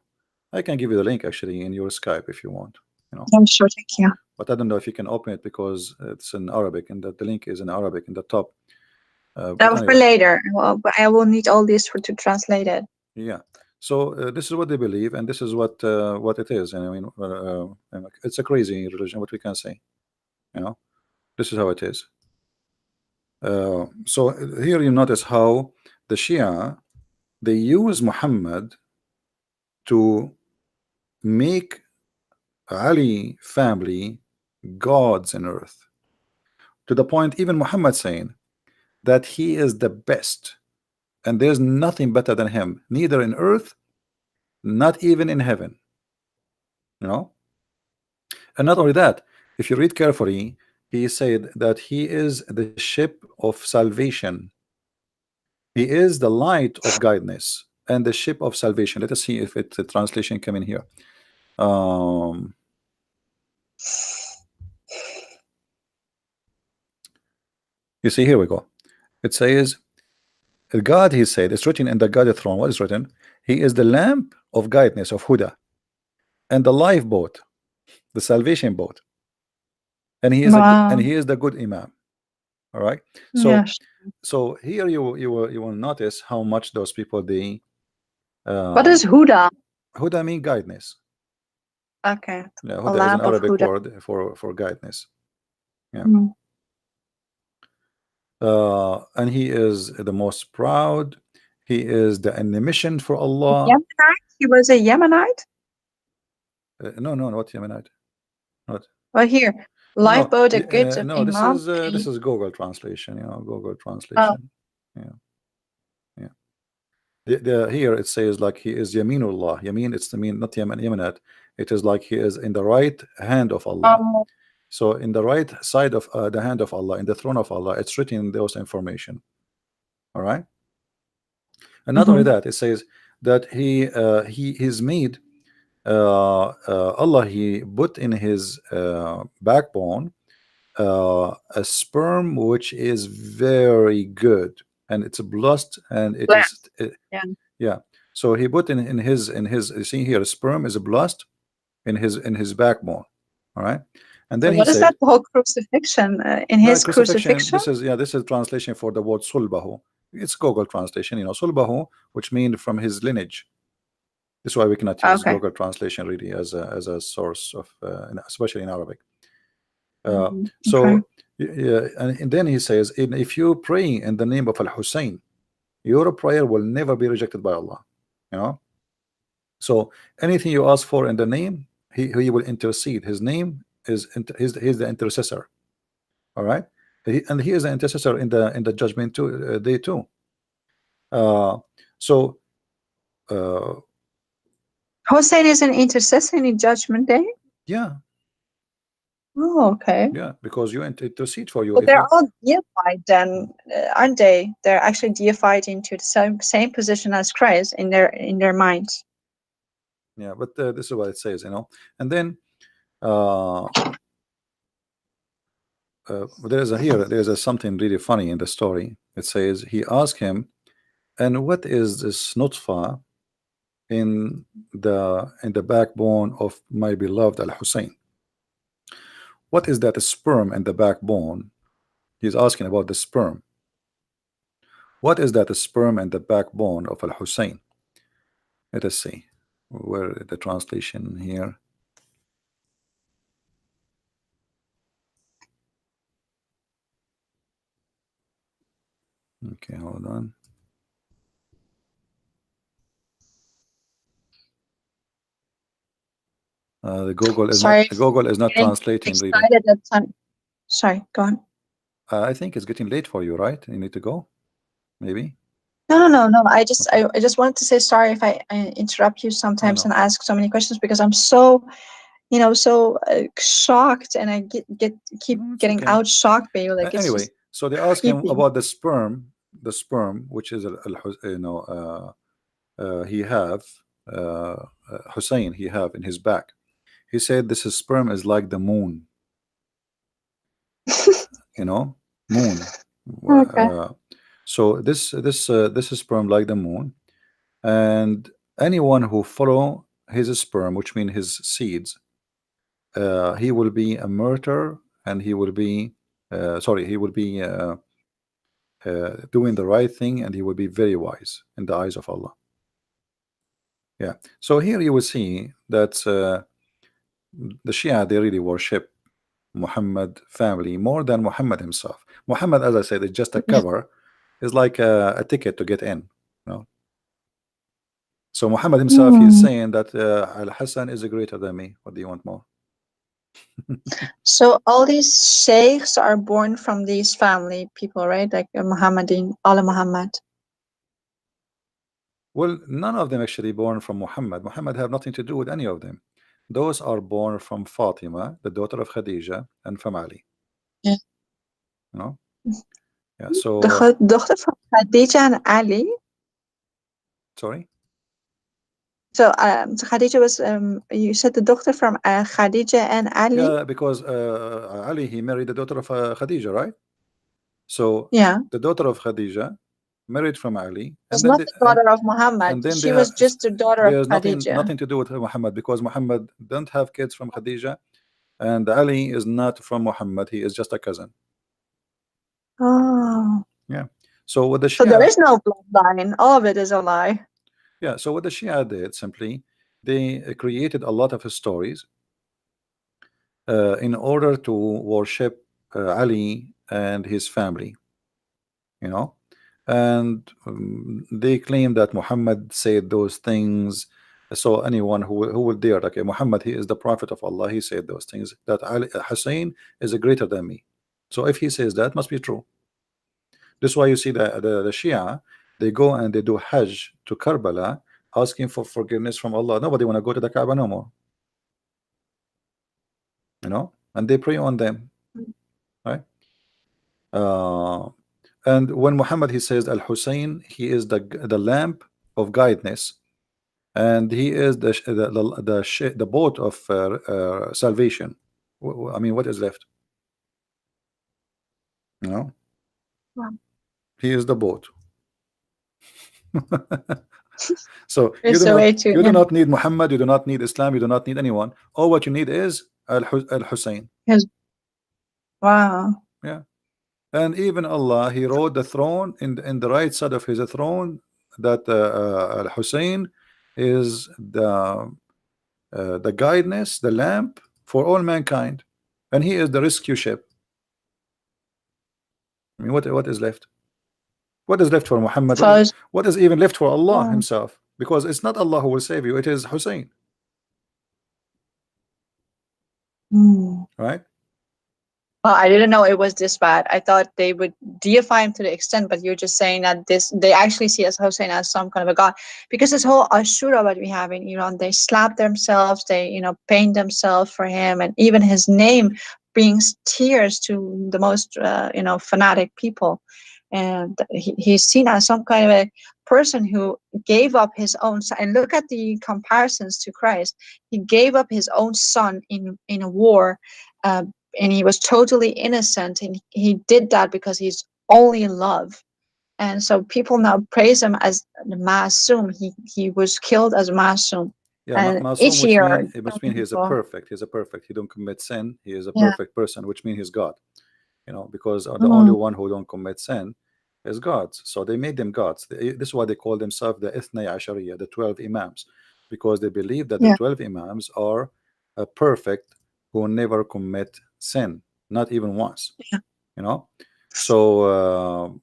I can give you the link actually in your Skype if you want, you know. Yeah, sure, thank you. But I don't know if you can open it because it's in Arabic and the link is in Arabic in the top. But For anyway, later. Well, but I will need all this to translate it. yeah. So this is what they believe, and this is what it is. And I mean, it's a crazy religion. What we can say, you know, this is how it is. So here you notice how the Shia, they use Muhammad to make Ali family gods in earth, to the point even Muhammad saying that he is the best and there's nothing better than him, neither in earth, not even in heaven, you know. And not only that, if you read carefully, he said that he is the ship of salvation, he is the light of guidance and the ship of salvation. Let us see if it the translation come in here. You see, here we go. It says God, he said, it's written in the God throne. What is written? He is the lamp of guidance of Huda and the lifeboat, the salvation boat, and he is Wow. he is the good Imam. All right. Yes. So here you will notice how much those people they What is Huda? Huda mean guidance. Okay. Yeah, A Huda is an lamp of Arabic Huda. word for guidance. Yeah. And he is the most proud. He is the emission for Allah. Yemenite? He was a Yemenite? No, not Yemenite. Not. Well, here. No, Lifeboat, a gift of no. Imam. This is Google translation. You know, Google Oh. translation. Yeah, yeah. Here it says like he is Yaminullah. Yamin, it's the mean not Yemenite. It is like he is in the right hand of Allah. So in the right side of the hand of Allah, in the throne of Allah, it's written in those information. All right. And not only that, it says that he is made Allah, he put in his backbone a sperm which is very good, and it's blessed, and it is Yeah. yeah. So he put in his you see here, sperm is blessed in his backbone. All right. And then So he what is said that whole crucifixion? In no, his crucifixion. crucifixion? This is translation for the word sulbahu. It's Google translation, you know, sulbahu, which means from his lineage. That's why we cannot use Okay. Google translation really as a source of especially in Arabic. Okay. So yeah, and then he says, if you pray in the name of Al Hussein, your prayer will never be rejected by Allah. You know. So anything you ask for in the name, he will intercede. His name is he's the intercessor. All right, and he is the intercessor in the judgment too, day too. So Hussein is an intercessor in Judgment Day? yeah, Oh, okay. yeah, because you intercede for you. But If they're you all deified then, aren't they? They're actually deified into the same position as Christ in their minds. yeah, but this is what it says, you know. And then there's a something really funny in the story. It says he asked him, and what is this nutfa in the backbone of my beloved Al Hussein? What is that sperm in the backbone? He's asking about the sperm. What is that sperm in the backbone of Al Hussein? Let us see where the translation here. Okay, hold on. The Google is not translating really. Excited at some. Sorry, go on. I think it's getting late for you, right? You need to go, maybe. No. Okay. I just wanted to say sorry if I interrupt you No, sometimes no. and ask so many questions because I'm so, so shocked, and I keep No, it's getting okay. out shocked by you. Like it's Anyway, just so they ask him creepy. about the sperm, which is he have Hussein he have in his back. He said this is sperm is like the moon, you know, moon. Okay. Uh, so this is sperm like the moon, and anyone who follow his sperm, which means his seeds, he will be a martyr, and he will be sorry, he will be doing the right thing, and he will be very wise in the eyes of Allah. Yeah. So here you will see that the Shia, they really worship Muhammad family more than Muhammad himself. Muhammad, as I said, is just a cover. Is like a ticket to get in. You know? So Muhammad himself, he is Hmm. saying that Al Hassan is greater than me. What do you want more? So all these sheikhs are born from these family people, right? Like Muhammadin, Allah Muhammad. Well, none of them actually born from Muhammad. Muhammad have nothing to do with any of them. Those are born from Fatima, the daughter of Khadija, and from Ali. Yeah. You know? Yeah. The So daughter from Khadija and Ali. sorry. So Khadija was you said the daughter from Khadija and Ali. Yeah, because Ali he married the daughter of Khadija, right? So Yeah, the daughter of Khadija married from Ali, and was then not the daughter of Muhammad. they She have was just the daughter of there's Khadija. nothing to do with Muhammad, because Muhammad don't have kids from Khadija, and Ali is not from Muhammad. He is just a cousin. Oh, Yeah. So what the so there Shia, is no bloodline. All of it is a lie. yeah. So what the Shia did simply, they created a lot of stories in order to worship Ali and his family. You know, and they claim that Muhammad said those things. So anyone who will dare, okay, Muhammad, he is the prophet of Allah, he said those things, that Ali, Hussein is greater than me. So if he says that, must be true. This is why you see the Shia, they go and they do Hajj to Karbala, asking for forgiveness from Allah. Nobody want to go to the Kaaba no more, you know, and they pray on them, right? uh, and when Muhammad he says Al Hussein, he is the lamp of guidance, and he is the boat of salvation. I mean, what is left? You know, Wow. he is the boat. So It's a way to, you do yeah. not need Muhammad, you do not need Islam, you do not need anyone. All what you need is Al Hussein. Yes. Wow. Yeah, and even Allah, He wrote the throne in the right side of His throne, that Al Hussein is the guidance, the lamp for all mankind, and he is the rescue ship. I mean, what is left? What is left for Muhammad? First, What is even left for Allah wow. Himself? Because it's not Allah who will save you; it is Hussein, Hmm. right? Well, I didn't know it was this bad. I thought they would deify him to the extent, but you're just saying that this they actually see as Hussein as some kind of a god. Because this whole Ashura what we have in Iran, they slap themselves, they paint themselves for him, and even his name brings tears to the most fanatic people. And he's seen as some kind of a person who gave up his own son. And look at the comparisons to Christ. He gave up his own son in a war. Uh, and he was totally innocent, and he did that because he's only in love. And so people now praise him as the Masum. He was killed as Masum. Yeah, And Masum, each which year mean he is a people, perfect. He's a perfect. He don't commit sin. He is a yeah. perfect person, which means he's God. You know, because the only Mm, one who don't commit sin is gods. So they made them gods. This is why they call themselves the Ithnay Ashariya, the 12 Imams, because they believe that the yeah. 12 Imams are perfect, who never commit sin, not even once. Yeah. You know, so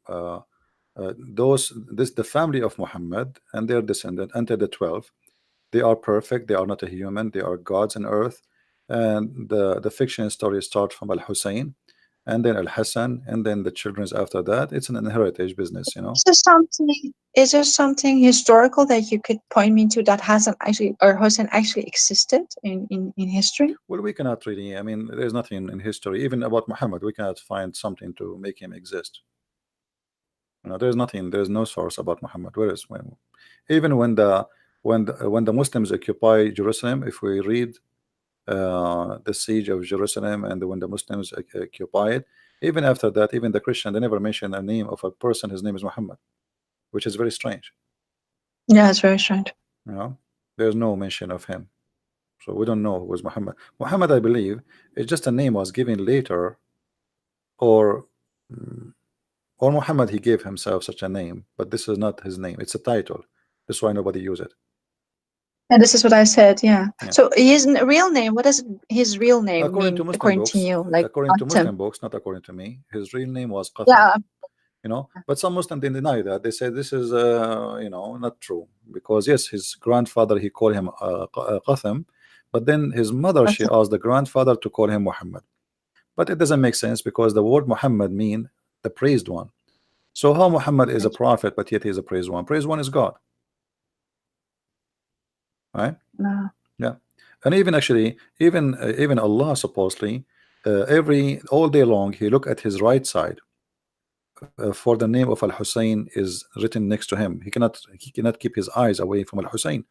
this the family of Muhammad and their descendant enter the 12. They are perfect. They are not a human. They are gods on earth. And the fiction story starts from Al Hussein, and then Al-Hassan, and then the children's after that. It's an inheritance business, you know. Is there something historical that you could point me to that Hassan actually or Hussein actually existed in history? Well, we cannot really, I mean, there's nothing in history, even about Muhammad, we cannot find something to make him exist. You know, there's nothing, there's no source about Muhammad. Where is when, even when the Muslims occupy Jerusalem, if we read the siege of Jerusalem and when the Muslims occupy it, even after that, even the Christian, they never mention a name of a person. His name is Muhammad, which is very strange. Yeah, it's very strange. You know, there's no mention of him, so we don't know who was Muhammad. Muhammad, I believe, is just a name was given later, or mm, or Muhammad he gave himself such a name, but this is not his name. It's a title. That's why nobody use it. And this is what I said. Yeah. Yeah. So his real name. What does his real name According to mean? Muslim According to books, you, like according to Qasim. Muslim books, not according to me, his real name was Qasim. Yeah. You know, but some Muslims they deny that. They say this is you know, not true, because yes, his grandfather he called him Qasim, but then his mother she asked the grandfather to call him Muhammad. But it doesn't make sense because the word Muhammad mean the praised one. So how Muhammad is a prophet but yet he is a praised one? Praised one is God, right? No. Yeah. And even actually even Allah supposedly every all day long he look at his right side for the name of Al-Hussein is written next to him. He cannot keep his eyes away from Al-Hussein.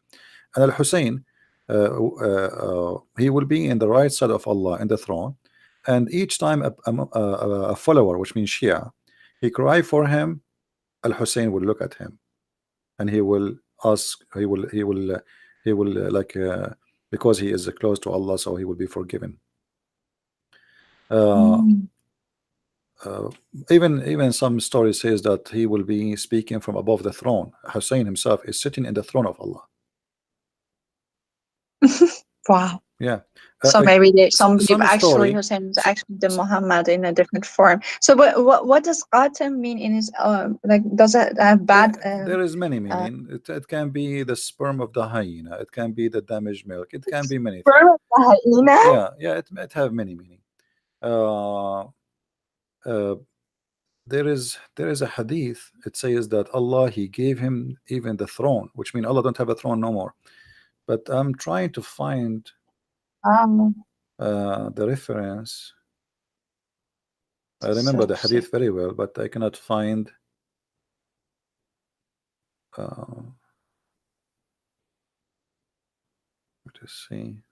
And Al-Hussein he will be in the right side of Allah in the throne, and each time a follower, which means Shia, he cry for him, Al-Hussein will look at him and he will ask, he will like because he is close to Allah, so he will be forgiven. Uh, even some story says that he will be speaking from above the throne. Hussein himself is sitting in the throne of Allah. Wow. Yeah. So maybe some believe some actually story. Hussein is actually the Muhammad in a different form. So what does Qasim mean in his like? Does it have bad? There is many meaning. It can be the sperm of the hyena. It can be the damaged milk. It can be many things. Sperm of the hyena? Yeah. It have many meaning. Uh, uh, there is a hadith. It says that Allah he gave him even the throne, which means Allah don't have a throne no more. But I'm trying to find the reference. I remember the hadith very well, but I cannot find let's see.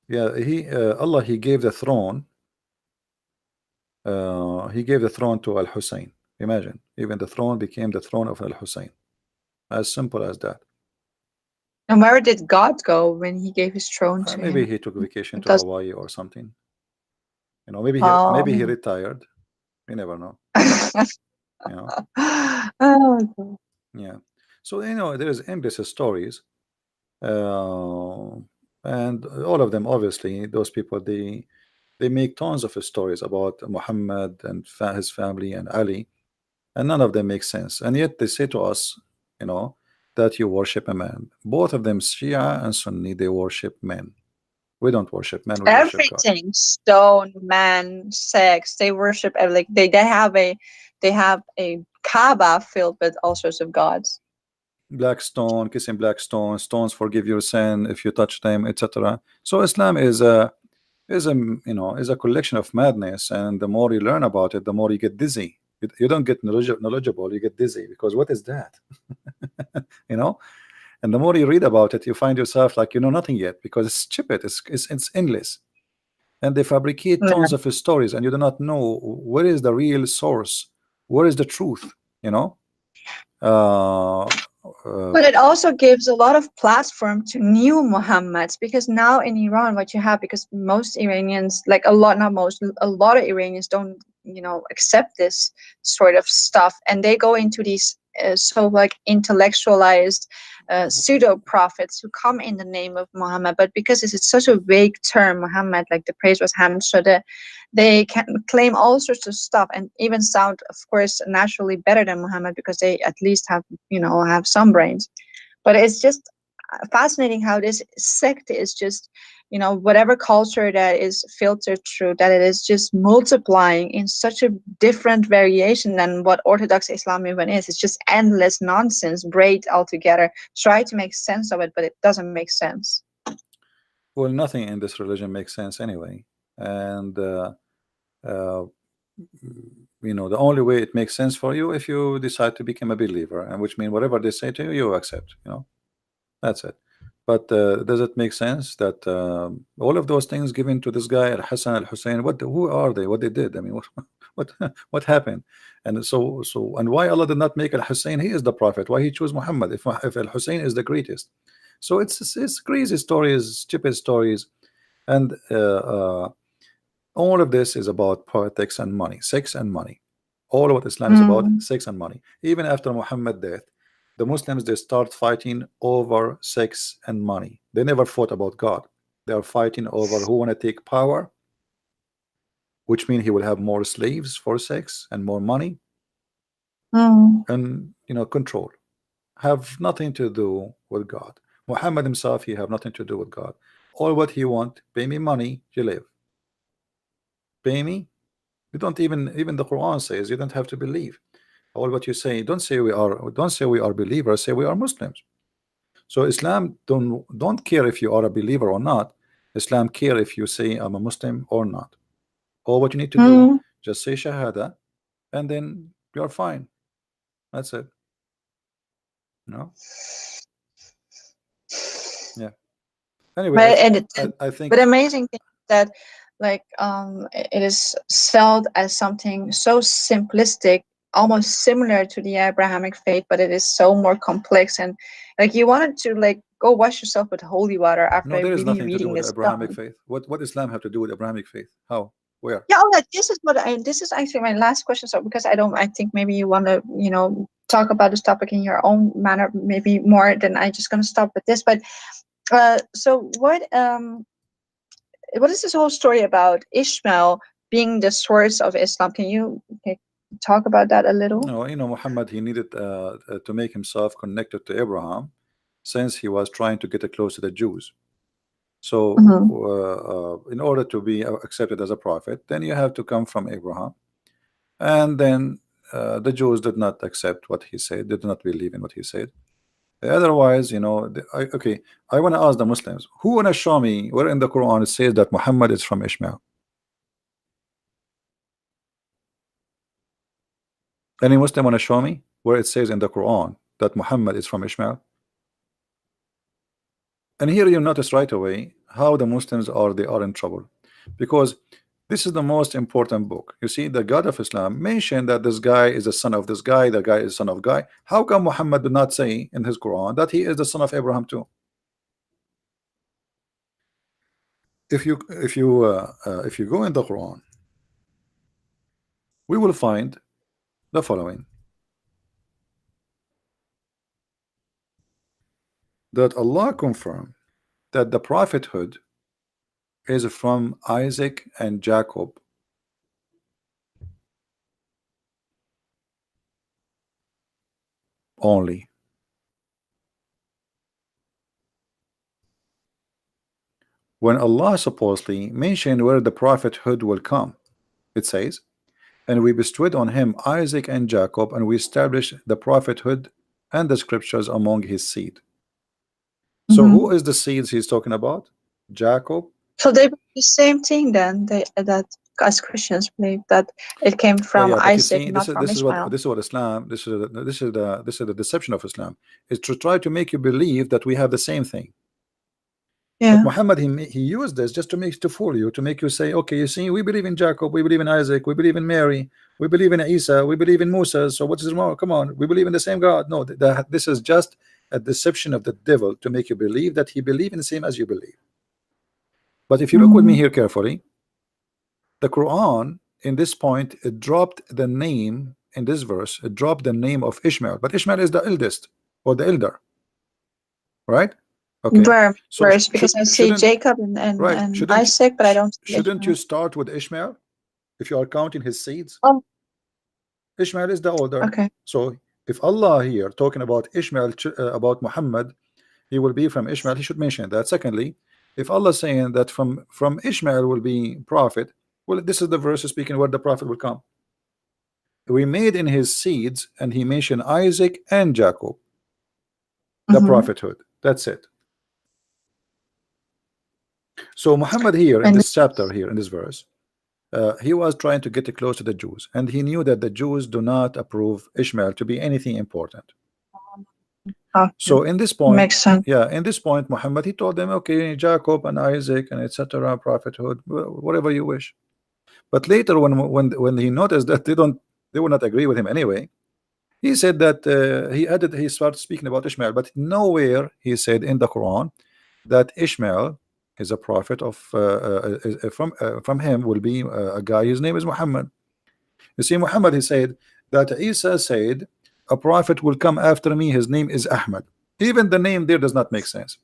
Yeah, Allah he gave the throne. He gave the throne to Al-Hussein. Imagine, even the throne became the throne of Al-Hussein. As simple as that. And where did God go when he gave his throne to Maybe him? he took vacation to Hawaii or something. You know, maybe he retired. You never know. You know. Yeah. So you know, there is endless stories, and all of them, obviously, those people they make tons of stories about Muhammad and his family and Ali, and none of them make sense. And yet they say to us, you know, that you worship a man. Both of them, Shia and Sunni, they worship men. We don't worship men. We worship God. Everything, stone, man, sex. They worship like they have a Kaaba filled with all sorts of gods. Black stone, kissing black stone, stones forgive your sin if you touch them, etc. So Islam is a is a collection of madness, and the more you learn about it, the more you get dizzy. You don't get knowledgeable, you get dizzy, because what is that? You know. And the more you read about it, you find yourself like you know nothing yet, because it's stupid, it's endless, and they fabricate tons of stories, and you do not know where is the real source, where is the truth, you know. But it also gives a lot of platform to new Muhammads, because now in Iran, what you have, because most Iranians, like a lot, not most, a lot of Iranians don't, accept this sort of stuff, and they go into these so like intellectualized pseudo prophets who come in the name of Muhammad, but because it's such a vague term, Muhammad, like the praise was Hamd, so they can claim all sorts of stuff and even sound, of course, naturally better than Muhammad, because they at least have have some brains. But it's just fascinating how this sect is just you know, whatever culture that is filtered through, that it is just multiplying in such a different variation than what Orthodox Islam even is. It's just endless nonsense, braid all together. Try to make sense of it, but it doesn't make sense. Well, nothing in this religion makes sense anyway, and uh, you know, the only way it makes sense for you if you decide to become a believer, and which means whatever they say to you, you accept. You know, that's it. But does it make sense that all of those things given to this guy Al Hassan Al Hussein? What? Who are they? What they did? I mean, what? What happened? And and why Allah did not make Al Hussein? He is the prophet. Why he chose Muhammad? If Al Hussein is the greatest, so it's crazy stories, stupid stories, and all of this is about politics and money, sex and money. All of what Islam is about, sex and money. Even after Muhammad's death, the Muslims, they start fighting over sex and money. They never fought about God. They are fighting over who want to take power, which means he will have more slaves for sex and more money, and you know, control. Have nothing to do with God. Muhammad himself, he have nothing to do with God. All what he want, pay me money, you live. Pay me. You don't even the Quran says you don't have to believe. All what you say, don't say we are believers, say we are Muslims. So Islam don't care if you are a believer or not. Islam care if you say I'm a Muslim or not. All what you need to do, just say Shahada, and then you're fine. That's it. No. Yeah. Anyway, I think. But amazing thing that, like, it is sold as something so simplistic, almost similar to the Abrahamic faith, but it is so more complex. And like, you wanted to like go wash yourself with holy water after No, there is really nothing to do reading with this Abrahamic stuff. faith. What Islam have to do with Abrahamic faith? How? Where? Yeah, this is actually my last question. So because I think maybe you want to, you know, talk about this topic in your own manner, maybe more than I just gonna stop with this. But so what is this whole story about Ishmael being the source of Islam? Can you talk about that a little? No, you know, Muhammad, he needed to make himself connected to Abraham, since he was trying to get close to the Jews. So in order to be accepted as a prophet, then you have to come from Abraham. And then the Jews did not accept what he said, did not believe in what he said. Otherwise, you know, okay, I want to ask the Muslims, who want to show me where in the Quran it says that Muhammad is from Ishmael? Any Muslim want to show me where it says in the Quran that Muhammad is from Ishmael? And here you notice right away how the Muslims they are in trouble, because this is the most important book. You see, the God of Islam mentioned that this guy is the son of this guy, the guy is son of guy. How come Muhammad did not say in his Quran that he is the son of Abraham too? If you go in the Quran, we will find the following: that Allah confirmed that the prophethood is from Isaac and Jacob only. When Allah supposedly mentioned where the prophethood will come, it says, and we bestowed on him Isaac and Jacob, and we established the prophethood and the scriptures among his seed. So who is the seeds he's talking about? Jacob. So they believe the same thing then, that as Christians believe that it came from Isaac, see, not from Ishmael. This is what Islam, this is the deception of Islam, is to try to make you believe that we have the same thing. Yeah. But Muhammad, he used this just to fool you, to make you say, okay, you see, we believe in Jacob, we believe in Isaac, we believe in Mary, we believe in Isa, we believe in Musa. So what is wrong? Come on, we believe in the same God. No, this is just a deception of the devil to make you believe that he believes in the same as you believe. But if you look with me here carefully, the Quran in this point, it dropped the name in this verse, it dropped the name of Ishmael, but Ishmael is the eldest or the elder, right? Okay. Verse, because I see Jacob and Isaac, but I don't see shouldn't you start with Ishmael if you are counting his seeds? Oh. Ishmael is the older. Okay. So if Allah here talking about Ishmael, about Muhammad, he will be from Ishmael, he should mention that. Secondly, If Allah saying that from Ishmael will be prophet, well, this is the verse speaking where the prophet will come. We made in his seeds, and he mentioned Isaac and Jacob, the prophethood. That's it. So Muhammad here in this chapter, here in this verse, he was trying to get close to the Jews, and he knew that the Jews do not approve Ishmael to be anything important. Okay. So in this point, Makes sense. yeah, in this point, Muhammad, he told them, okay, Jacob and Isaac and etc. prophethood, whatever you wish. But later, when he noticed that they would not agree with him anyway, he said that he started speaking about Ishmael, but nowhere he said in the Quran that Ishmael is a prophet of from him will be a guy. His name is Muhammad. You see, Muhammad, he said that Isa said a prophet will come after me. His name is Ahmad. Even the name there does not make sense,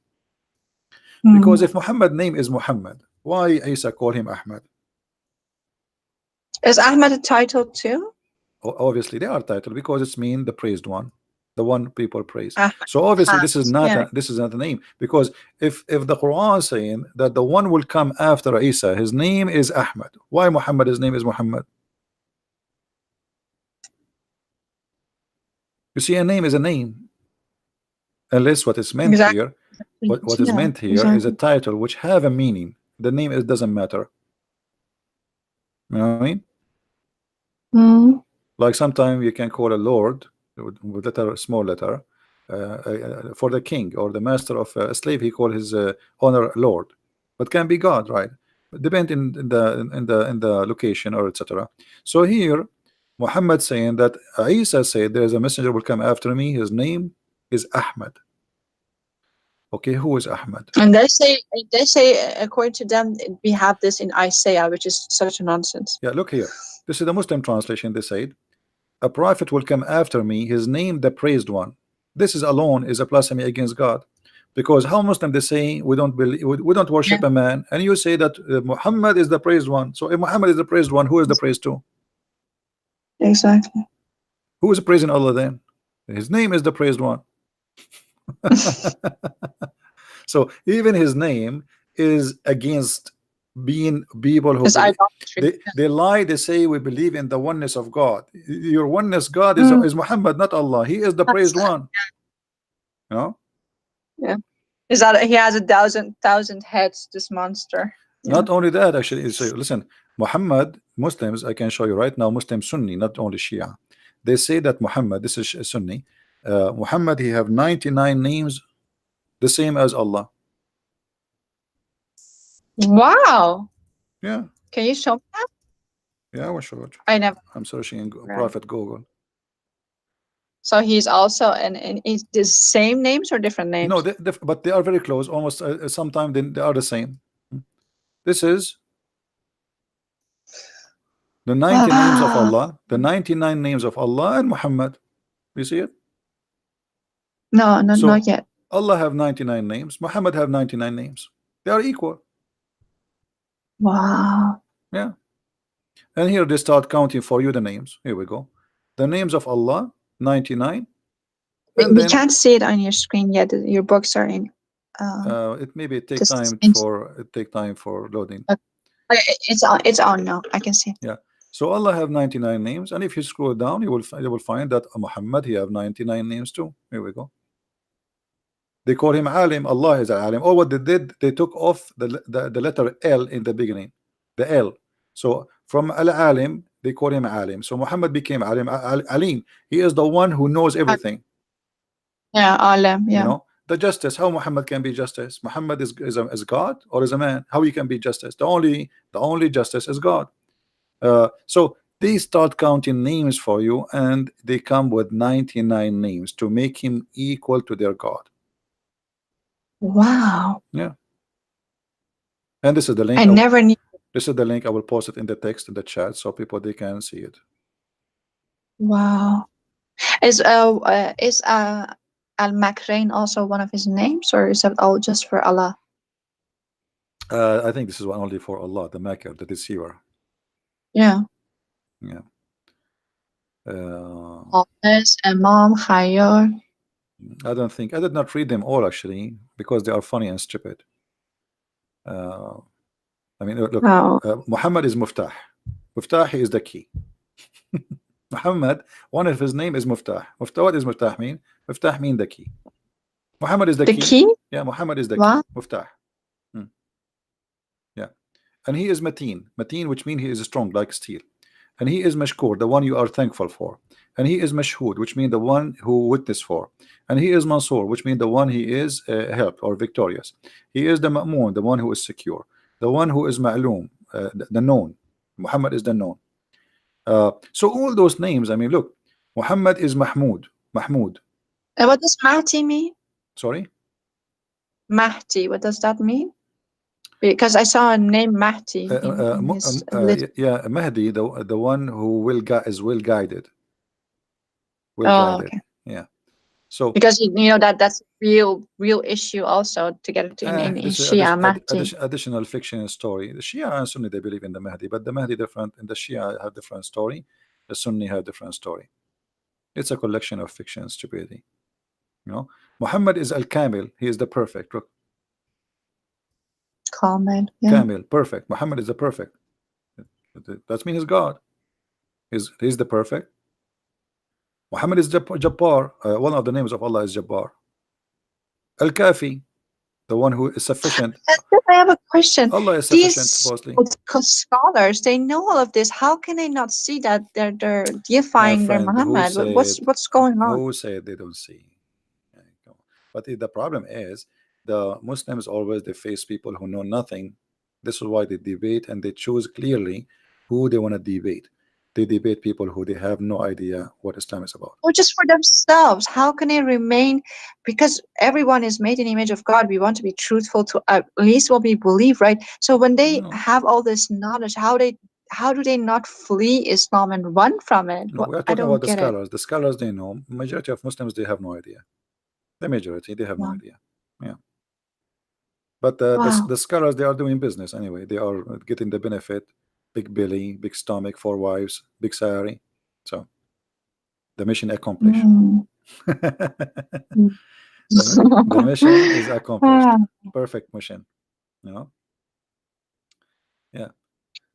because if Muhammad name is Muhammad, why Isa call him Ahmad? Is Ahmad a title too? Obviously they are titled, because it's mean the praised one, the one people praise. Ahmad. So obviously this is not Yeah. this is not a name, because if the Quran is saying that the one will come after Isa, his name is Ahmad, why Muhammad, his name is Muhammad? You see, a name is a name, unless what is meant here, what is meant here is a title which have a meaning. The name, it doesn't matter. You know what I mean? Like sometimes you can call a lord with letter, small letter, for the king or the master of a slave, he call his owner lord, but can be God, right? Depend in the location or etc. So here Muhammad saying that Isa said there is a messenger will come after me, his name is Ahmad. Okay, who is Ahmad? And they say according to them we have this in Isaiah, which is such a nonsense. Yeah, look here, this is the Muslim translation. They said a prophet will come after me, his name the praised one. This is alone is a blasphemy against God, because how Muslim they say we don't believe, we don't worship a man, and you say that Muhammad is the praised one. So if Muhammad is the praised one, who is the praised to? Exactly. Who is praising Allah then? His name is the praised one. So even his name is against being people who they lie. They say we believe in the oneness of God. Your oneness God is Muhammad, not Allah. He is the praised one. You know? Yeah. Is that he has 1,000 heads, this monster. Yeah. Not only that, actually, so listen, Muhammad, Muslims, I can show you right now, Muslim Sunni, not only Shia, they say that Muhammad, this is Sunni, Muhammad, he have 99 names, the same as Allah. Wow. Yeah. Can you show me that? Yeah, I will show it. I never. I'm searching in Prophet Google. So he's also and is the same names or different names? No, but they are very close. Almost sometimes they are the same. This is the 90 names of Allah, the 99 names of Allah and Muhammad. You see it? No, not yet. Allah have 99 names. Muhammad have 99 names. They are equal. Wow. Yeah. And here they start counting for you the names. Here we go. The names of Allah, 99. And we can't see it on your screen yet. Your books are in. It maybe take time for loading. Okay, it's on now. I can see. Yeah. So Allah have 99 names, and if you scroll down, you will find that Muhammad, he have 99 names too. Here we go. They call him Alim. Allah is Alim. Or what they did, they took off the letter L in the beginning, the L. So from Al-Alim, they call him Alim. So Muhammad became Alim. Alim. He is the one who knows everything. Yeah, Alim. Yeah. You know, the justice. How Muhammad can be justice? Muhammad is God or is a man? How he can be justice? The only justice is God. So they start counting names for you, and they come with 99 names to make him equal to their God. Wow. Yeah. And this is the link. I never knew. This is the link. I will post it in the text in the chat so people they can see it. Wow. Is Al-Makrain also one of his names, or is that all just for Allah? I think this is one only for Allah, the Maker, the deceiver. Yeah. Yeah. Hafiz, Imam, Khayyar. I don't think I did not read them all actually, because they are funny and stupid. Uh, I mean, look, Oh, Muhammad is Muftah. Muftah is the key. Muhammad, one of his name is Muftah. Muftah, what is Muftah mean? Muftah mean the key. Muhammad is the the key. key? Yeah, Muhammad is the key. What? Muftah. Hmm. Yeah. And he is Mateen. Mateen, which means he is strong like steel. And he is Mashkur, the one you are thankful for. And he is Mashhud, which means the one who witness for. And he is Mansur, which means the one he is helped or victorious. He is the Ma'mun, the one who is secure. The one who is Ma'lum, the known. Muhammad is the known. So all those names, I mean, look, Muhammad is Mahmud. Mahmud. And what does Mahdi mean? Sorry? Mahdi, what does that mean? Because I saw a name Mahdi in his list. Yeah, Mahdi, the one who will is well guided. Well Oh, guided. okay. Yeah. So Because you know that's real issue also to get it in this is Shia Mahdi. additional fiction story. The Shia and Sunni, they believe in the Mahdi, but the Mahdi different, and the Shia have different story. The Sunni have different story. It's a collection of fiction and stupidity. You know, Muhammad is Al-Kamil. He is the perfect. Look, Comment. Yeah. Kamil, perfect. Muhammad is the perfect. That means he's God. He's the perfect. Muhammad is Jabbar. One of the names of Allah is Jabbar. Al-Kafi, the one who is sufficient. I have a question. Allah is sufficient, These supposedly. scholars, they know all of this. How can they not see that they're deifying their Muhammad? What's going on? Who said they don't see? But the problem is the Muslims always they face people who know nothing. This is why they debate, and they choose clearly who they want to debate. They debate people who they have no idea what Islam is about. Or just for themselves. How can they remain? Because everyone is made in the image of God. We want to be truthful to at least what we believe, right? So when they have all this knowledge, how do they not flee Islam and run from it? No, we are talking about the scholars. The scholars, they know. Majority of Muslims, they have no idea. The majority, they have no idea. Yeah. But the scholars, they are doing business anyway. They are getting the benefit. Big belly, big stomach, 4 wives, big salary. So the mission accomplished. The mission is accomplished. Perfect mission. You know. Yeah.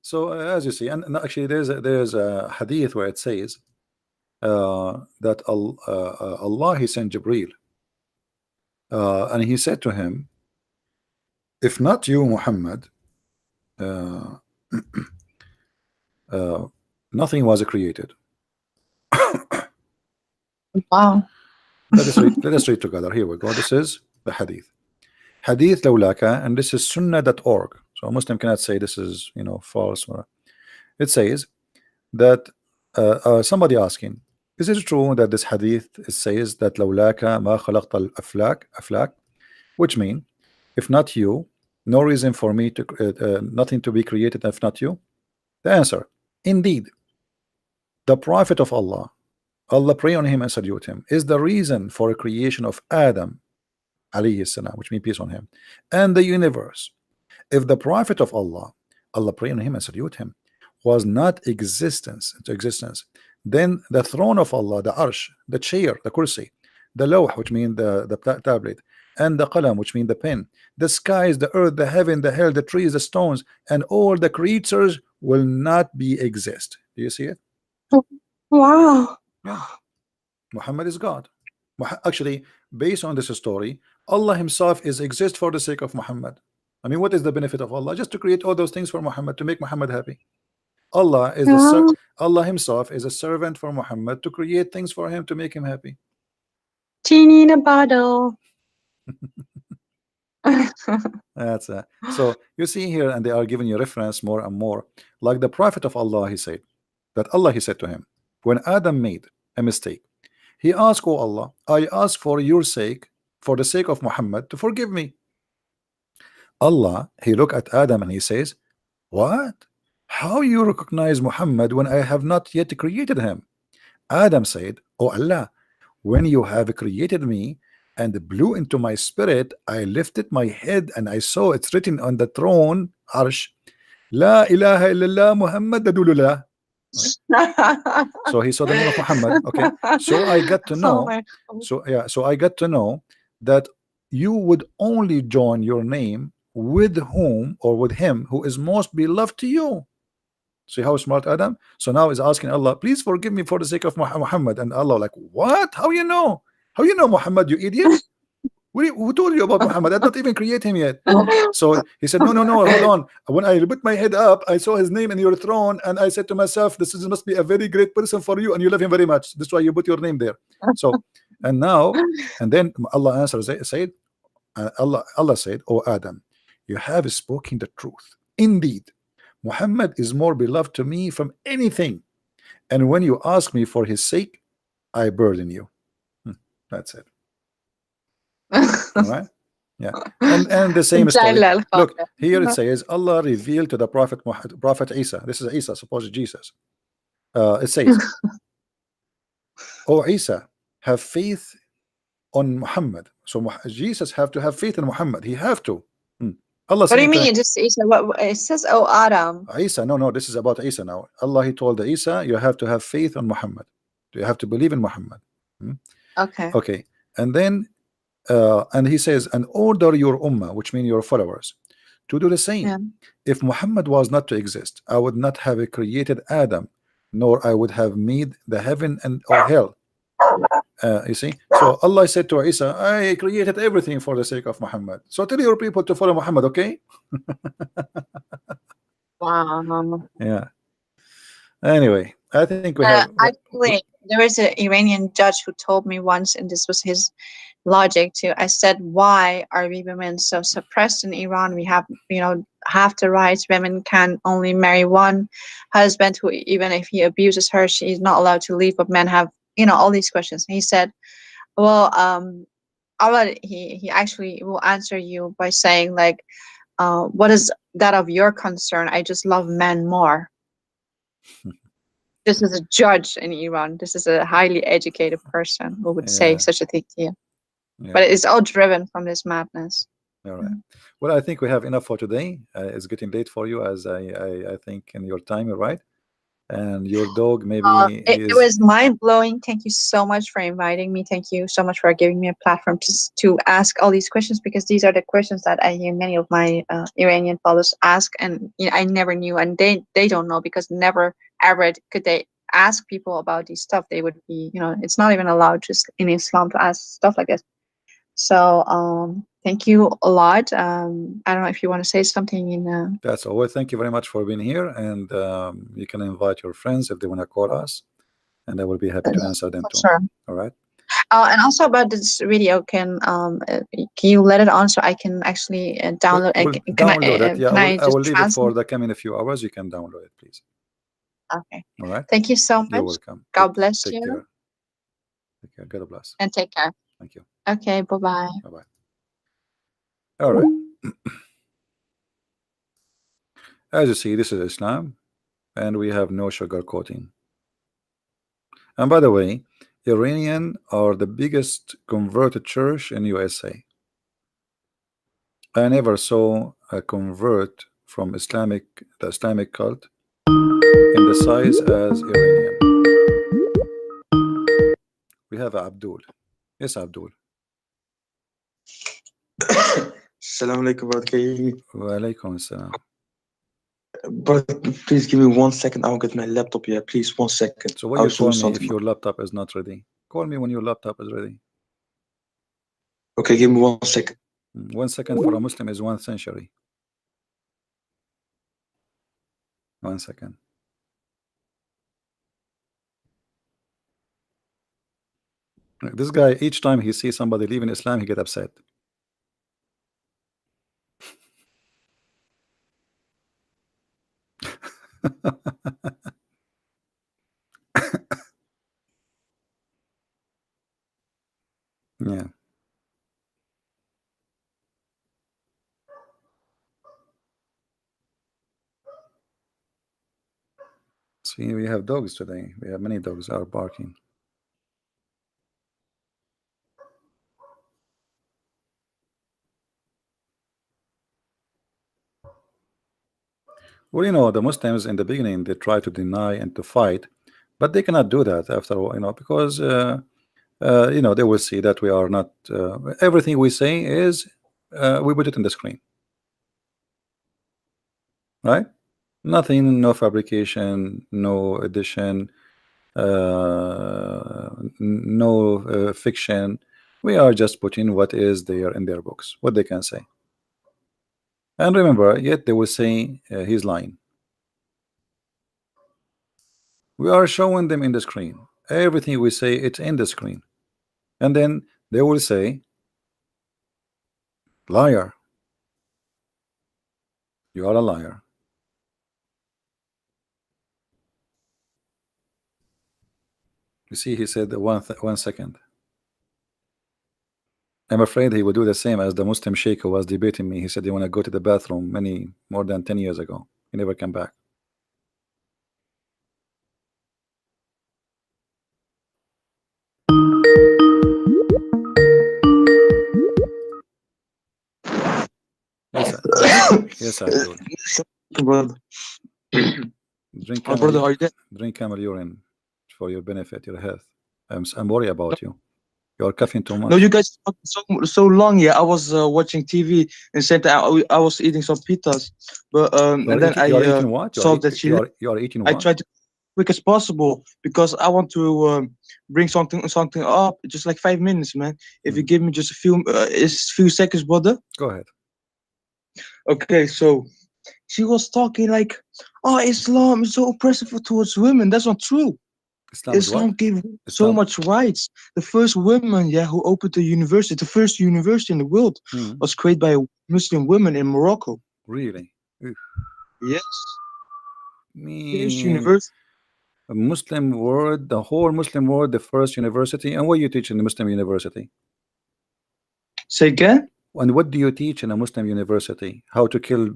So as you see, and actually there's a hadith where it says that Allah he sent Jibreel, and he said to him, if not you, Muhammad, nothing was created. Wow. Let us read together. Here we go. This is the hadith. Hadith lawlaka, and this is sunnah.org. So a Muslim cannot say this is, you know, false. It says that somebody asking, is it true that this hadith says that lawlaka ma khalaqta al-aflak, which mean if not you, no reason for me to nothing to be created if not you? The answer, indeed, the Prophet of Allah, Allah pray on him and salute him, is the reason for a creation of Adam alayhi salam, which means peace on him, and the universe. If the Prophet of Allah, Allah pray on him and salute him, was not existence, then the throne of Allah, the arsh, the chair, the kursi, the lawh, which means the tablet, and the qalam, which means the pen, the skies, the earth, the heaven, the hell, the trees, the stones, and all the creatures will not be exist. Do you see it? Wow. Yeah. Muhammad is God. Actually, based on this story, Allah himself is exist for the sake of Muhammad. I mean, what is the benefit of Allah? Just to create all those things for Muhammad, to make Muhammad happy. Allah is Allah himself is a servant for Muhammad to create things for him to make him happy. Genie in a bottle. That's so you see here, and they are giving you reference more and more. Like the Prophet of Allah, he said that Allah, he said to him, when Adam made a mistake, he asked, oh Allah, I ask for your sake, for the sake of Muhammad, to forgive me. Allah, he looked at Adam and he says, what? How you recognize Muhammad when I have not yet created him? Adam said, oh Allah, when you have created me and blew into my spirit, I lifted my head and I saw it's written on the throne, Arsh, La ilaha illallah Muhammad Adulullah. So he saw the name of Muhammad. Okay, so I got to know. So I got to know that you would only join your name with whom or with him who is most beloved to you. See how smart Adam? So now he's asking Allah, please forgive me for the sake of Muhammad. And Allah like, what? How you know? How you know Muhammad, you idiot? Who told you about Muhammad? I did not even create him yet. So he said, no, hold on. When I put my head up, I saw his name in your throne, and I said to myself, must be a very great person for you, and you love him very much. That's why you put your name there. So, and then Allah answers, said, Allah said, "O Adam, you have spoken the truth. Indeed, Muhammad is more beloved to me from anything, and when you ask me for his sake, I burden you." That's it. All right. Yeah. And the same story. Look, here it says Allah revealed to the Prophet Isa. This is Isa, supposed Jesus. It says, "O Isa, have faith on Muhammad." So Jesus have to have faith in Muhammad. He have to. Allah. What do you mean? Just Isa? What it says? Oh, Adam. Isa. No. This is about Isa now. Allah, he told Isa, you have to have faith on Muhammad. You have to believe in Muhammad. Okay. Okay. And then and he says, and order your ummah, which means your followers, to do the same. Yeah. If Muhammad was not to exist, I would not have created Adam, nor I would have made the heaven and or hell. You see, so Allah said to Isa, I created everything for the sake of Muhammad. So tell your people to follow Muhammad, okay? Wow. Yeah. Anyway, I think we have. Actually, there was an Iranian judge who told me once, and this was his logic too. I said, why are we women so suppressed in Iran? We have, half the rights. Women can only marry one husband, who even if he abuses her, she's not allowed to leave. But men have, all these questions. He said, well, Allah, he actually will answer you by saying, like, what is that of your concern? I just love men more. This is a judge in Iran. This is a highly educated person who would say such a thing to you. Yeah. But it's all driven from this madness. All right. Well, I think we have enough for today. It's getting late for you, as I think in your time, you're right. And your dog maybe it was mind-blowing. Thank you so much for inviting me. Thank you so much for giving me a platform to ask all these questions, because these are the questions that I hear many of my Iranian followers ask, and I never knew, and they don't know, because never ever could they ask people about these stuff. They would be, it's not even allowed just in Islam to ask stuff like this. So thank you a lot. I don't know if you want to say something in That's all. Well, thank you very much for being here, and you can invite your friends if they want to call us, and I will be happy to answer them too. Sure. All right. And also about this video, can you let it on so I can actually download it? Download it. Yeah, I will leave it for the coming few hours. You can download it, please. Okay. All right. Thank you so much. You're welcome. God bless Take you. Care. Take care. God bless. And take care. Thank you. Okay. Bye-bye. Bye-bye. All right. As you see, this is Islam, and we have no sugarcoating. And by the way, Iranian are the biggest converted church in USA. I never saw a convert from the Islamic cult in the size as Iranian. We have Abdul. Yes, Abdul. Assalamu alaikum, brother. Wa alaikum assalam. Brother, please give me 1 second. I'll get my laptop here. Please, 1 second. So what you call me if your laptop is not ready? Call me when your laptop is ready. Okay, give me 1 second. 1 second for a Muslim is 1 century. 1 second. This guy, each time he sees somebody leaving Islam, he get upset. Yeah. See, we have dogs today. We have many dogs are barking. Well, the Muslims in the beginning, they try to deny and to fight, but they cannot do that after all, because they will see that we are not everything we say is we put it in the screen. right? Nothing, no fabrication, no addition, no fiction. We are just putting what is there in their books, what they can say. And remember, yet they will say he's lying. We are showing them in the screen. Everything we say, it's in the screen. And then they will say, liar. You are a liar. You see, he said 1 second. I'm afraid he would do the same as the Muslim sheikh who was debating me. He said he want to go to the bathroom more than 10 years ago. He never came back. Yes, I do. Brother. Drink Oh, brother, are you there? drink camel urine for your benefit, your health. I'm worried about you. You're coughing too much. No, you guys talked so long. Yeah, I was watching TV and said I was eating some pizzas, but and then I eating what? saw that she. You are eating what? I tried to quick as possible because I want to bring something up. Just like 5 minutes, man. If you give me just a few seconds, brother. Go ahead. Okay, so she was talking like, "Oh, Islam is so oppressive towards women." That's not true. Islam gave so much rights. The first woman, who opened the university, the first university in the world, was created by Muslim women in Morocco. Really? Oof. Yes. First Me. university. A Muslim world, the whole Muslim world, the first university. And what you teach in the Muslim university? Say again? And what do you teach in a Muslim university? How to kill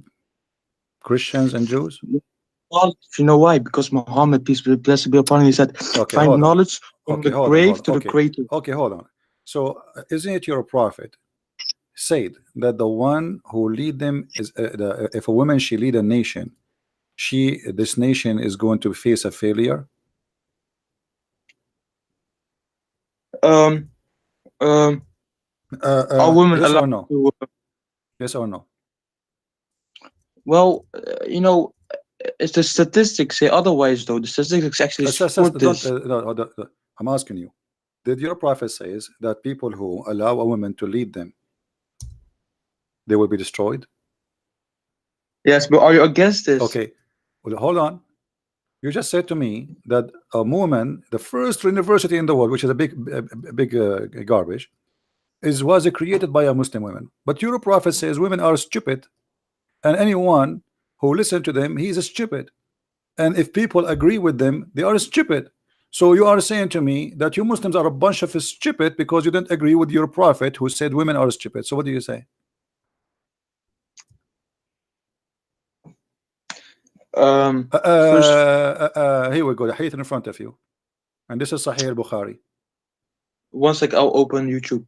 Christians and Jews? Well, you know why? Because Muhammad, peace be blessed be upon him, he said, find knowledge from the grave to the creator. Okay, hold on. So, isn't it your prophet said that the one who lead them is if a woman she lead a nation, this nation is going to face a failure? Are women yes allowed or no? to, yes or no? Well, it's the statistics say otherwise, though. The statistics actually support this. I'm asking you, did your prophet says that people who allow a woman to lead them, they will be destroyed? Yes, but are you against this? Okay, well, hold on. You just said to me that a woman, the first university in the world, which is a big garbage, was created by a Muslim woman. But your prophet says women are stupid, and anyone who listen to them, he's stupid. And if people agree with them, they are stupid. So you are saying to me that you Muslims are a bunch of stupid because you don't agree with your prophet who said women are stupid. So what do you say? Here we go. The hadith in front of you, and this is Sahih al-Bukhari. 1 sec, I'll open YouTube.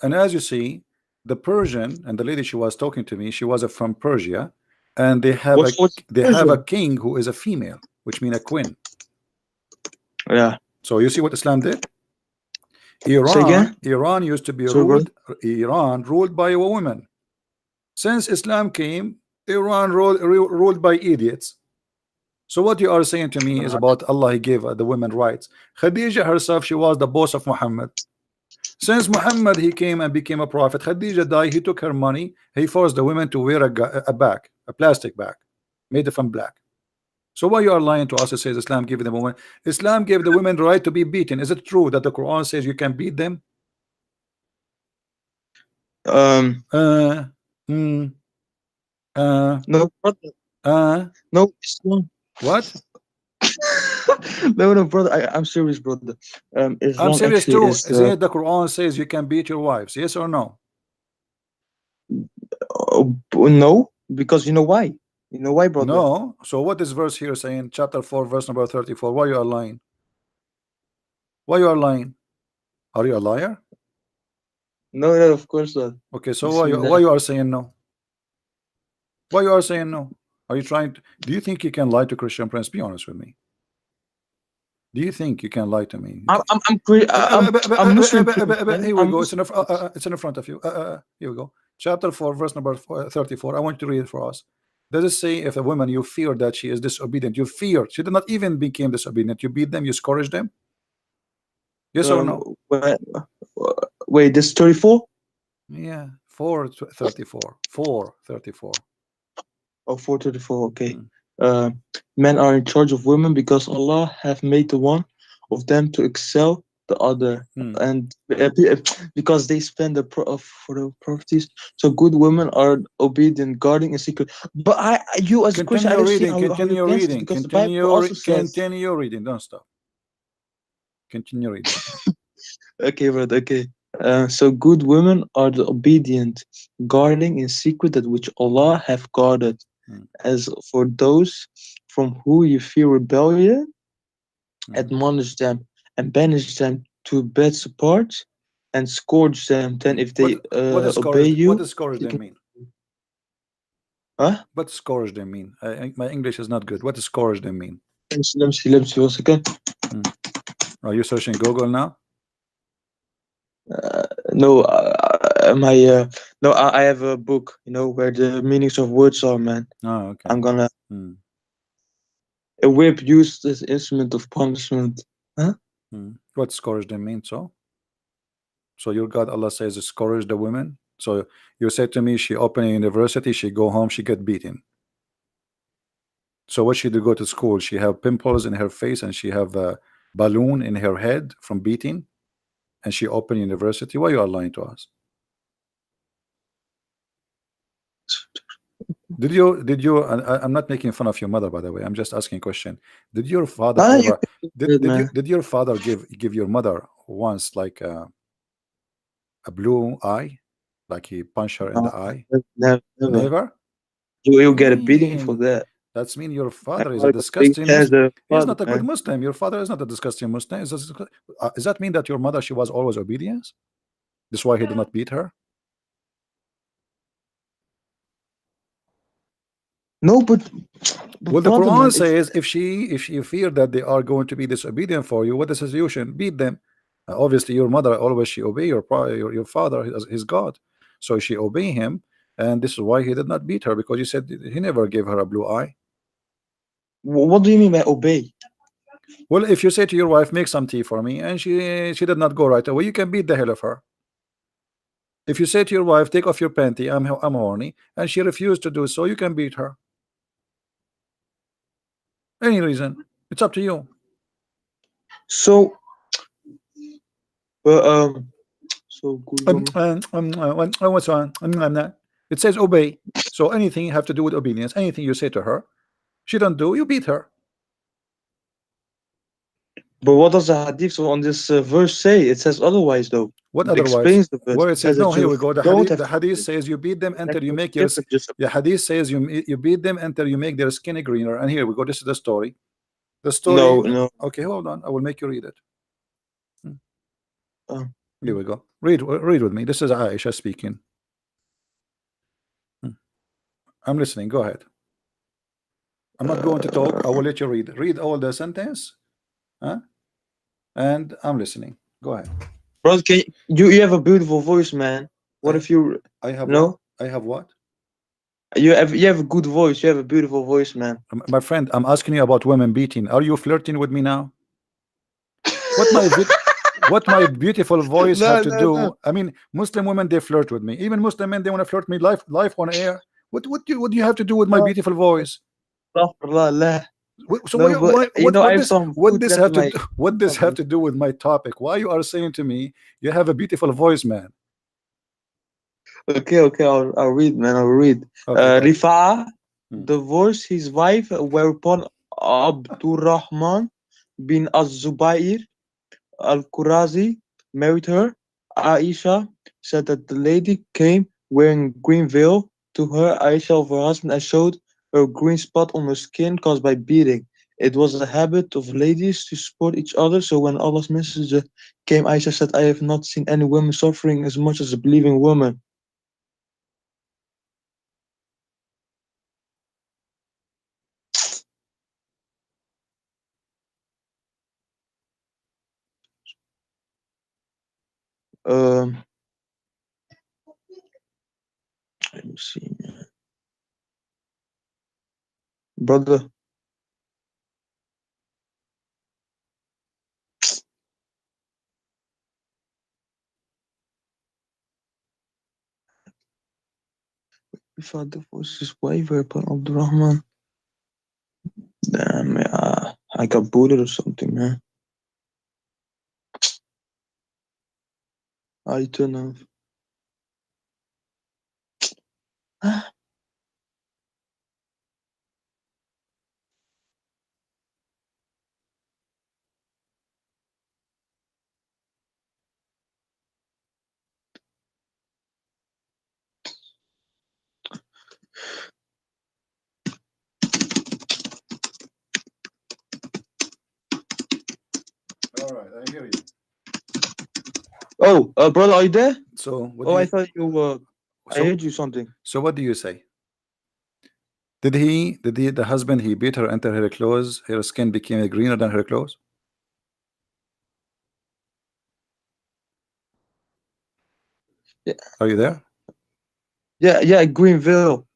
And as you see, the Persian and the lady she was talking to me, she was from Persia, and they have a king who is a female, which means a queen. Yeah. So you see what Islam did? Iran used to be ruled by a woman. Since Islam came, Iran ruled by idiots. So what you are saying to me is about Allah, he gave the women rights. Khadija herself, she was the boss of Muhammad. Since Muhammad he came and became a prophet, Khadija died, he took her money, he forced the women to wear a bag, a plastic bag made from black. So why you are lying to us? It says Islam gave the woman, Islam gave the women the right to be beaten. Is it true that the Quran says you can beat them? No, brother. No, Islam. What? No, brother. I'm serious, brother. I'm serious too. Isn't it the Quran says you can beat your wives? Yes or no? No, because you know why? You know why, brother? No. So what is verse here saying? Chapter 4, verse number 34. Why you are lying? Why you are lying? Are you a liar? No, of course not. Okay, so why you are saying no? Why you are saying no? Are you trying to, do you think you can lie to Christian Prince? Be honest with me. Do you think you can lie to me? I'm Muslim too, Here we I'm go. Muslim. It's in front of you. Here we go. Chapter 4, verse number 34. I want you to read it for us. Does it say if a woman you fear that she is disobedient, you fear she did not even became disobedient, you beat them, you scourge them? Yes or no? Wait, this 34? Yeah, 4:34. 4:34. Oh, 434, okay. Hmm. Men are in charge of women because Allah have made the one of them to excel the other, and because they spend for the properties. So good women are obedient, guarding in secret. But you as a Christian, I don't see how you against this, because the Bible also says. Continue reading. Don't stop. Continue reading. Okay, but okay. So good women are the obedient, guarding in secret that which Allah have guarded. As for those from who you fear rebellion, admonish them and banish them to bed apart, and scourge them. Then if they obey you, what does scourge them mean? Huh? What does scourge them mean? My English is not good. What does scourge them mean? Let me see 1 second. Are you searching Google now? No, no, I have a book, where the meanings of words are, man. Oh, okay. I'm gonna. A whip used as instrument of punishment. Huh? What scourge them mean? So your God Allah says scourge the women. So you said to me she open a university, she go home, she get beaten. So what she do go to school? She have pimples in her face and she have a balloon in her head from beating, and she open university. Why you are lying to us? Did you I'm not making fun of your mother, by the way. I'm just asking a question. Did your father ever did your father give your mother once like a blue eye, like he punched her in the eye? Never. You get a beating for that. That's mean your father is a disgusting Muslim. He's not a good Muslim. Your father is not a disgusting Muslim. Does that mean that your mother, she was always obedient? That's why he did not beat her? No, but well, the Quran says if you fear that they are going to be disobedient for you, what is the solution? Beat them. Obviously, your mother always she obey your father, his God, so she obey him, and this is why he did not beat her, because you said he never gave her a blue eye. What do you mean by obey? Well, if you say to your wife, make some tea for me, and she did not go right away, you can beat the hell of her. If you say to your wife, take off your panty, I'm horny, and she refused to do so, you can beat her. Any reason, it's up to you. So, so good. What's on? It says obey. So anything you have to do with obedience, anything you say to her, she don't do, you beat her. But what does the hadith on this verse say? It says otherwise, though. What it otherwise? Explains the verse. Where it says no, here we go. The hadith says you beat them until you make your. The hadith says you beat them until you make their skin greener. And here we go. This is the story. The story. No. Okay, hold on. I will make you read it. Here we go. Read with me. This is Aisha speaking. I'm listening. Go ahead. I'm not going to talk. I will let you read. Read all the sentence. And I'm listening. Go ahead. Bro, you have a beautiful voice, man. What if you? I have no. What? I have what? You have a good voice. You have a beautiful voice, man. My friend, I'm asking you about women beating. Are you flirting with me now? What my beautiful voice have to do? No. I mean, Muslim women, they flirt with me. Even Muslim men, they want to flirt with me live on air. What do you have to do with my beautiful voice? So what this have to do with my topic? Why you are saying to me you have a beautiful voice, man? Okay, I'll read, man. I'll read. Okay, Rifa'a divorced his wife, whereupon Abdurrahman bin Az-Zubair al-Qurazi married her. Aisha said that the lady came wearing green veil to her. Aisha of her husband and showed her green spot on her skin caused by beating. It was a habit of ladies to support each other. So when Allah's messenger came, Aisha said, I have not seen any woman suffering as much as a believing woman. let me see, brother. If I divorce his wife, upon Abdurrahman. Damn, I got booted or something, man. I turn off. All right, I hear you. Oh, brother, are you there? So what Oh, do I you, thought you were. I so heard you something. so what do you say? Did the husband, he beat her until her clothes, her skin became greener than her clothes? Yeah, Are you there? yeah, Greenville.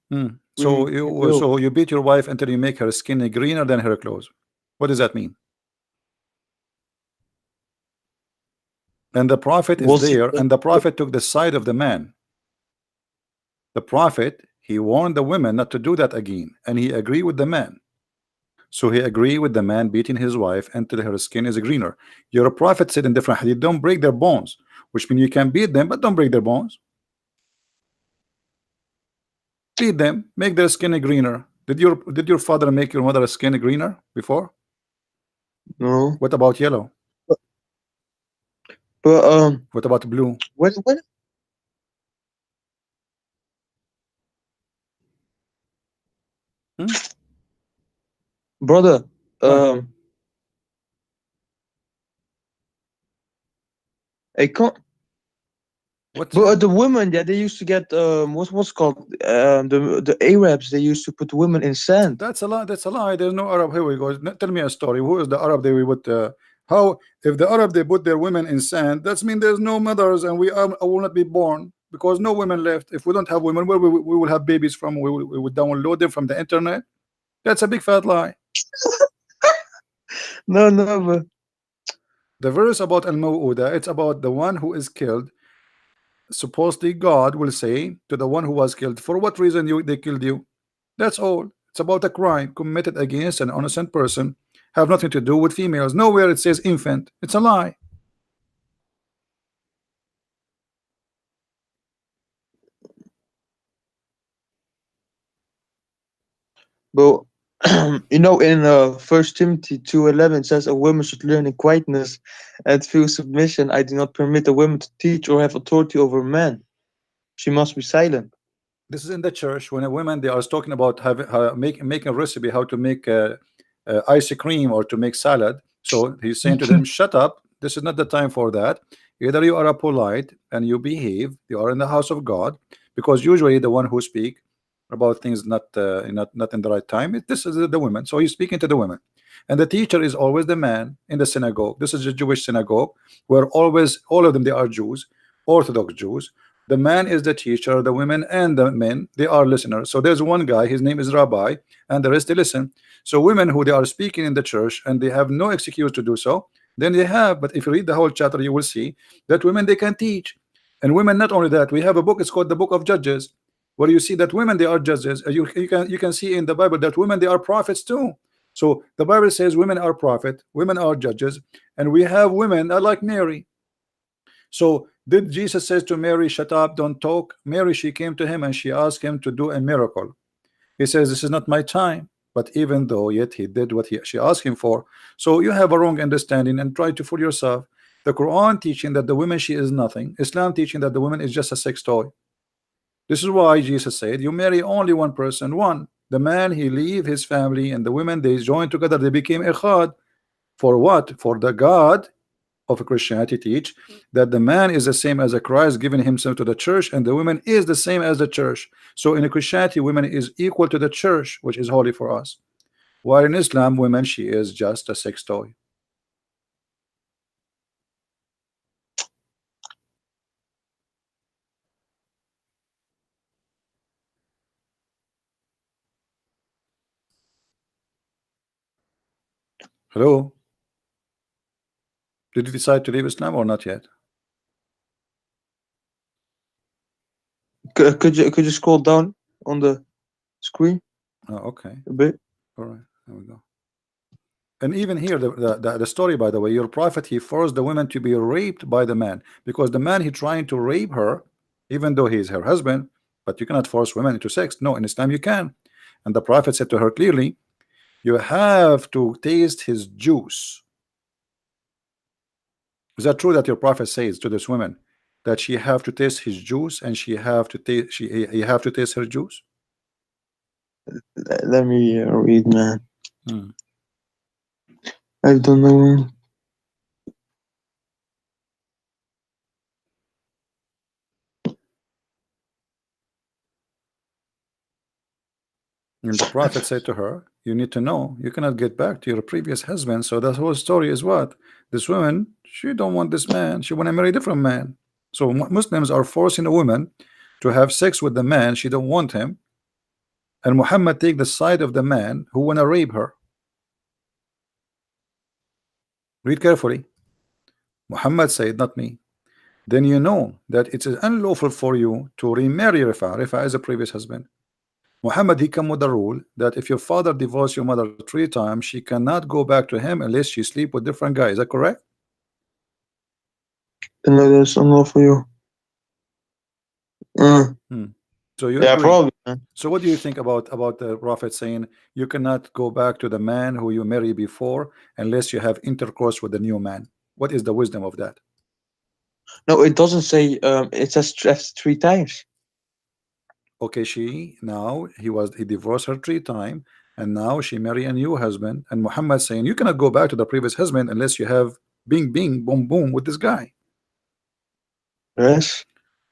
So Greenville. you beat your wife until you make her skin greener than her clothes. What does that mean? And the prophet is Was there, and the prophet took the side of the man. The prophet, he warned the women not to do that again, and he agreed with the man. So he agreed with the man beating his wife until her skin is greener. Your prophet said in different hadith, don't break their bones, which means you can beat them, but don't break their bones. Beat them, make their skin greener. Did your father make your mother's skin greener before? No. What about yellow? But What about blue? when brother, I can't. What? But the women, yeah, they used to get what's called the Arabs. They used to put women in sand. That's a lie. That's a lie. There's no Arab. Here we go. Tell me a story. Who is the Arab they would put? How if the Arab they put their women in sand? That's mean there's no mothers, and we will not be born because no women left. If we don't have women, where we will have babies from? We will download them from the internet. That's a big fat lie. No, but The verse about al-maw'uda, it's about the one who is killed. Supposedly God will say to the one who was killed, for what reason they killed you? That's all. It's about a crime committed against an innocent person, have nothing to do with females. Nowhere it says infant. It's a lie. but in First Timothy 2:11 says a woman should learn in quietness and feel submission. I do not permit a woman to teach or have authority over men. She must be silent. This is in the church when a woman they are talking about making a recipe how to make ice cream or to make salad. So he's saying to them, shut up. This is not the time for that. Either you are a polite and you behave, you are in the house of God, because usually the one who speak about things not in the right time, this is the women. So he's speaking to the women, and the teacher is always the man in the synagogue. This is a Jewish synagogue where always all of them they are Jews, Orthodox Jews. The man is the teacher, the women and the men they are listeners. So there's one guy, his name is Rabbi, and the rest they listen. So women who they are speaking in the church and they have no excuse to do so, then they have. But if you read the whole chapter, you will see that women they can teach. And women, not only that, we have a book, it's called the Book of Judges, where you see that women they are judges. You can see in the Bible that women they are prophets too. So the Bible says women are prophet, women are judges, and we have women like Mary. So did Jesus says to Mary, shut up, don't talk? Mary, she came to him and she asked him to do a miracle. He says, this is not my time. But even though yet he did what she asked him for. So you have a wrong understanding and try to fool yourself. The Quran teaching that the woman she is nothing. Islam teaching that the woman is just a sex toy. This is why Jesus said you marry only one person. One, the man he leave his family, and the women they join together, they became echad. For what? For the God of Christianity teach that the man is the same as a Christ giving himself to the church, and the woman is the same as the church. So in Christianity, women is equal to the church, which is holy for us, while in Islam, women she is just a sex toy. Hello? Did you decide to leave Islam or not yet? Could you scroll down on the screen? Oh, okay. A bit. All right. There we go. And even here, the story, by the way, your prophet, he forced the woman to be raped by the man, because the man, he trying to rape her, even though he is her husband. But you cannot force women into sex. No, in Islam you can. And the prophet said to her clearly, you have to taste his juice. Is that true that your prophet says to this woman that she have to taste his juice, and she have to taste he have to taste her juice? Let me read, man. Hmm. I don't know. And the prophet said to her, you need to know you cannot get back to your previous husband. So the whole story is what? This woman, she don't want this man, she want to marry a different man. So Muslims are forcing a woman to have sex with the man she don't want him, and Muhammad take the side of the man who want to rape her. Read carefully. Muhammad said, not me. Then you know that it is unlawful for you to remarry Rifa. Rifa is a previous husband. Muhammad, he come with the rule that if your father divorced your mother 3 times, she cannot go back to him unless she sleep with different guys. Is that correct? No, that's unlawful for you. So you yeah, agree? probably. Man. So what do you think about the prophet saying you cannot go back to the man who you married before unless you have intercourse with the new man? What is the wisdom of that? No, it doesn't say. It says 3 times. Okay, he divorced her 3 times, and now she marry a new husband, and Muhammad saying you cannot go back to the previous husband unless you have bing bing boom boom with this guy. Yes.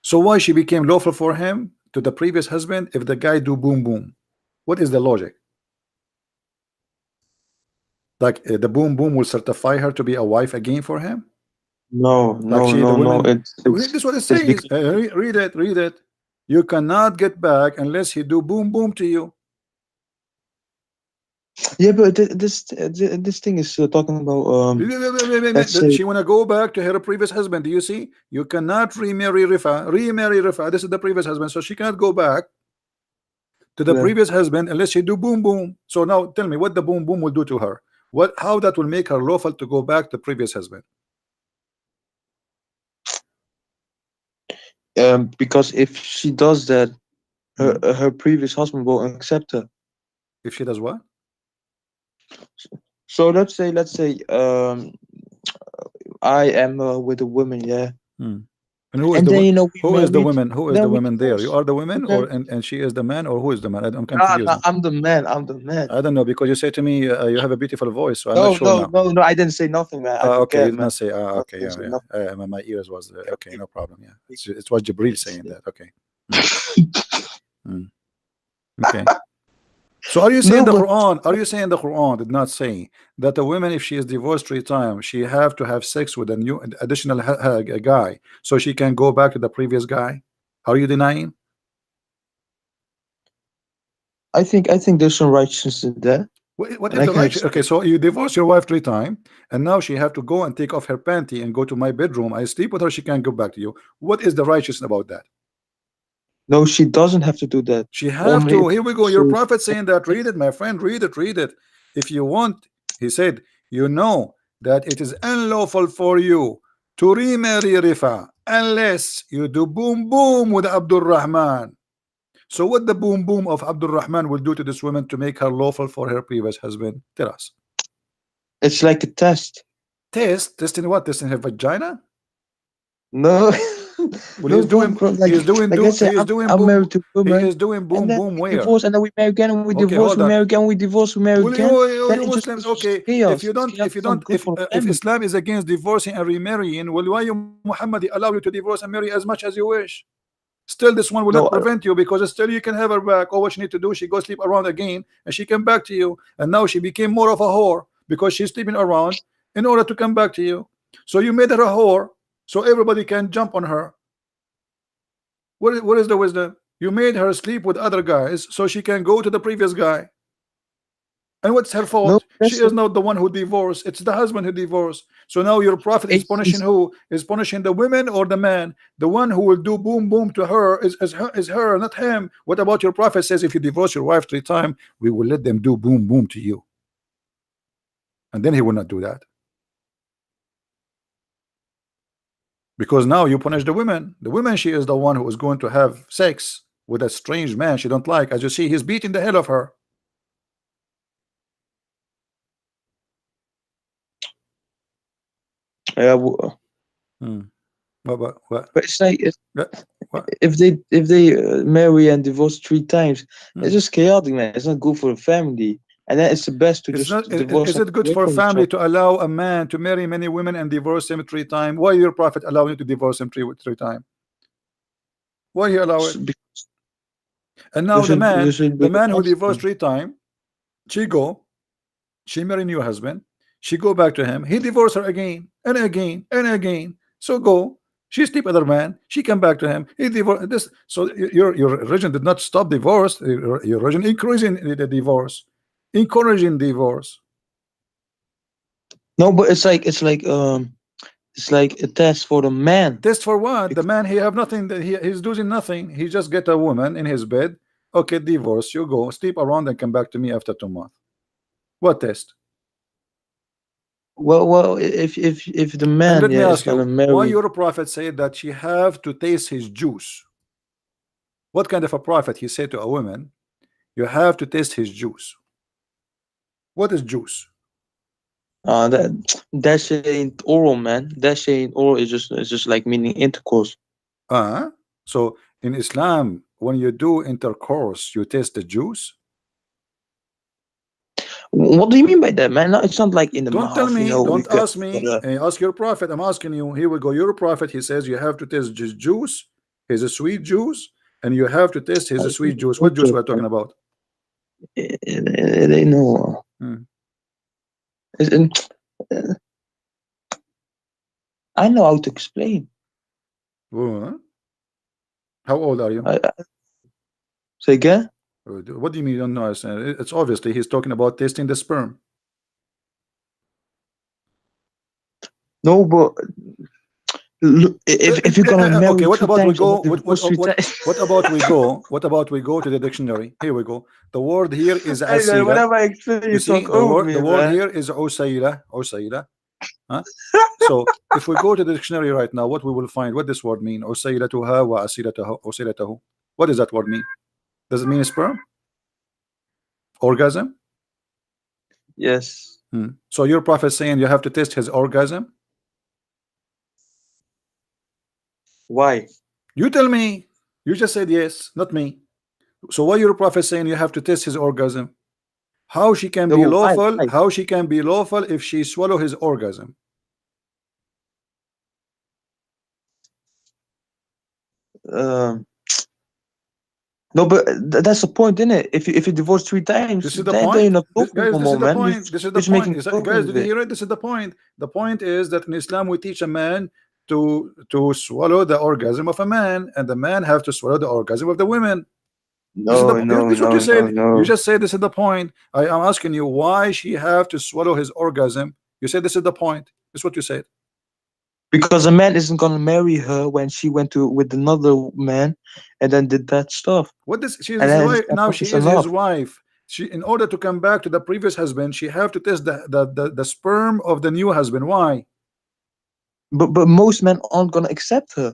So why she became lawful for him to the previous husband if the guy do boom boom? What is the logic? Like the boom boom will certify her to be a wife again for him? No, Like no, no, no. this is what it says. Read it. You cannot get back unless he do boom boom to you. Yeah, but this thing is talking about she wanna go back to her previous husband. Do you see? You cannot remarry Rifa. This is the previous husband, so she cannot go back to the previous husband unless she do boom boom. So now tell me what the boom boom will do to her. How that will make her lawful to go back to previous husband? Because if she does that, her previous husband will accept her. If she does what? So let's say I am with a woman, yeah. And who is who is the woman? Who is the woman there? You are the woman, or and she is the man, or who is the man? I'm confused. No, I'm the man. I'm the man. I don't know, because you say to me you have a beautiful voice, so I'm not sure now. No. I didn't say nothing, man. Okay, you did not say. Okay, yeah. My ears was okay. No problem. Yeah, it was Jibril saying that. Okay. Okay. So are you saying the Quran? Are you saying the Quran did not say that a woman, if she is divorced 3 times, she have to have sex with a new additional guy so she can go back to the previous guy? Are you denying? I think there's some righteousness in that. What is the righteousness? Okay, so you divorce your wife 3 times, and now she have to go and take off her panty and go to my bedroom. I sleep with her. She can't go back to you. What is the righteousness about that? No, she doesn't have to do that. She have to. Here we go. Your prophet saying that. Read it, my friend. Read it. If you want, he said, you know that it is unlawful for you to remarry Rifa unless you do boom boom with Abdul Rahman. So what the boom boom of Abdul Rahman will do to this woman to make her lawful for her previous husband? Tell us. It's like a test. Testing what? Testing her vagina? No. Well, he's doing boom. He is doing boom boom where? Divorce, and then we marry again, and we divorce, we marry again, we divorce, we marry again. You Muslims, okay. If Islam is against divorcing and remarrying, well, why Muhammad allow you to divorce and marry as much as you wish? Still, this one will not prevent you, because still you can have her back. All what she need to do, she go sleep around again, and she come back to you. And now she became more of a whore because she's sleeping around in order to come back to you. So you made her a whore, so everybody can jump on her. What is the wisdom? You made her sleep with other guys so she can go to the previous guy. And what's her fault? No, She is not the one who divorced. It's the husband who divorced. So now your prophet is punishing who? Is punishing the women or the man? The one who will do boom boom to her is her, not him. What about your prophet says if you divorce your wife 3 times, we will let them do boom boom to you. And then he will not do that. Because now you punish the women. The woman, she is the one who is going to have sex with a strange man she don't like. As you see, he's beating the hell of her. Yeah. What? But it's like What? if they marry and divorce 3 times, it's just chaotic, man. It's not good for the family. And then it's the best to It's just not. divorce. Is it good for a family to allow a man to marry many women and divorce him 3 times? Why your prophet allow you to divorce him three times? Why he allow it? And now the man who divorced 3 times, she marry new husband, she go back to him, he divorced her again and again and again. So go, she sleep with other man, she come back to him, he divorced this. So your religion did not stop divorce. Your religion increasing the divorce, encouraging divorce. No, but it's like a test for the man. Test for what? The man, he have nothing. He's doing nothing. He just get a woman in his bed. Okay, divorce. You go sleep around and come back to me after 2 months. What test? Well, if the man, let me is ask you, gonna marry. why your prophet said that she have to taste his juice? What kind of a prophet he said to a woman, you have to taste his juice? What is juice? That shit ain't oral, man. That shit ain't oral. It's just like meaning intercourse. So in Islam, when you do intercourse, you taste the juice. What do you mean by that, man? No, it's not like in the don't mouth. Tell me. Don't ask me. But, ask your prophet. I'm asking you. Here we go. Your prophet. He says you have to taste his juice. His a sweet juice, and you have to taste his sweet juice. What juice we're talking about? They know. I know how to explain. How old are you? Say again? What do you mean you don't know? It's obviously he's talking about tasting the sperm. No, but look, if you're gonna marry okay, what about we go? What about we go to the dictionary? Here we go. The word here is asila. Whenever I explain, you see, talk over me, the word here is usayla. Huh? So if we go to the dictionary right now, what we will find? What this word mean? Usaylatuha wa asilatahu. What does that word mean? Does it mean sperm? Orgasm? Yes. So your prophet saying you have to test his orgasm? Why? You tell me. You just said yes, not me. So why your prophet saying you have to test his orgasm? How she can be lawful? Why? How she can be lawful if she swallow his orgasm? No, but that's the point, isn't it? If you divorce 3 times, this is the point. Guys, this is the point. This is the point. Guys, did you hear it? This is the point. The point is that in Islam we teach a man to swallow the orgasm of a man, and the man have to swallow the orgasm of the women. This is what you said. You just said this is the point. I am asking you why she have to swallow his orgasm. You said this is the point. This is what you said. Because a man isn't gonna marry her when she went with another man and then did that stuff. What does she is his wife now? She is his wife. She, in order to come back to the previous husband, she have to test the sperm of the new husband. Why? But most men aren't gonna accept her.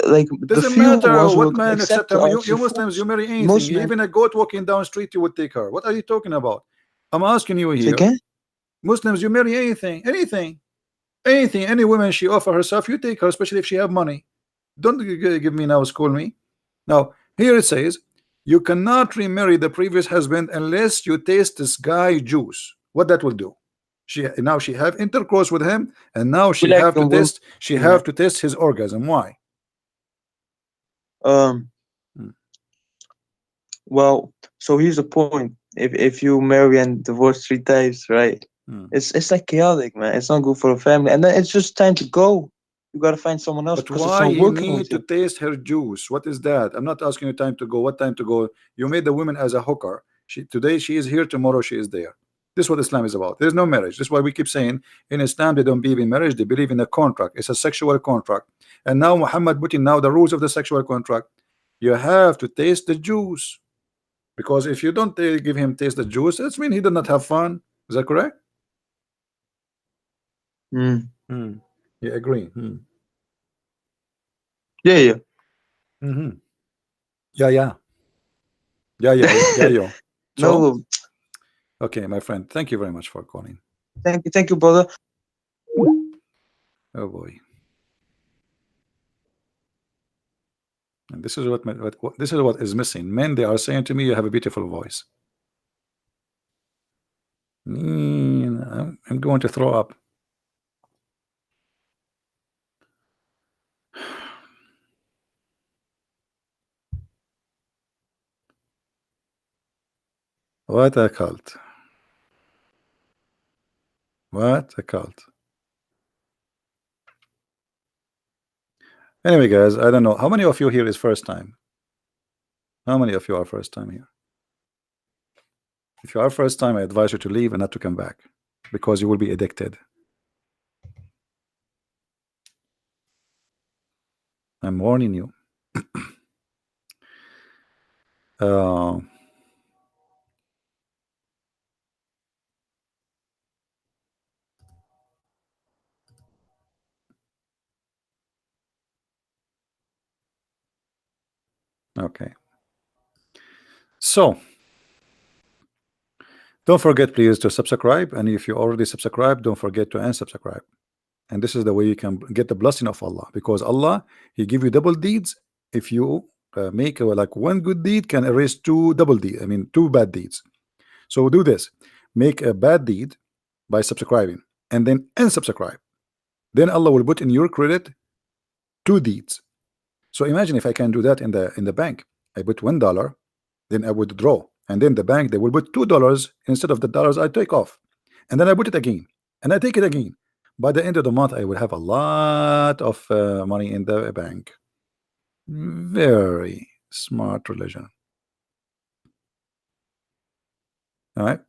Like doesn't matter what man accept her. You Muslims, you marry anything. Even a goat walking down street, you would take her. What are you talking about? I'm asking you here. Muslims, you marry anything, any woman she offer herself, you take her, especially if she have money. Don't give me now, school me. Now here it says you cannot remarry the previous husband unless you taste this guy juice. What that will do? She have intercourse with him, and now she have to test. She have to test his orgasm. Why? Well, so here's the point. If you marry and divorce 3 times, right? It's like chaotic, man. It's not good for a family, and then it's just time to go. You gotta find someone else. But why you need to taste her juice? What is that? I'm not asking you time to go. What time to go? You made the women as a hooker. Today she is here, tomorrow she is there. This is what Islam is about. There's no marriage. This is why we keep saying in Islam they don't believe in marriage, they believe in a contract. It's a sexual contract. And now Muhammad put in now the rules of the sexual contract. You have to taste the juice, because if you don't give him taste the juice, that's mean he did not have fun. Is that correct? You agree? Yeah. Yeah. Yo. So, No. okay, my friend, thank you very much for calling. Thank you, brother. Oh boy. And this is what is missing. Men, they are saying to me, you have a beautiful voice. I'm going to throw up. What a cult. What a cult. Anyway, guys, I don't know. How many of you here is first time? How many of you are first time here? If you are first time, I advise you to leave and not to come back, because you will be addicted. I'm warning you. Okay. So, don't forget, please, to subscribe. And if you already subscribed, don't forget to unsubscribe. And this is the way you can get the blessing of Allah, because Allah, He give you double deeds. If you make like one good deed can erase two bad deeds. So do this: make a bad deed by subscribing, and then unsubscribe. Then Allah will put in your credit two deeds. So imagine if I can do that in the bank. I put $1, then I withdraw, and then the bank, they will put $2 instead of the dollars I take off, and then I put it again, and I take it again. By the end of the month, I will have a lot of money in the bank. Very smart religion. All right.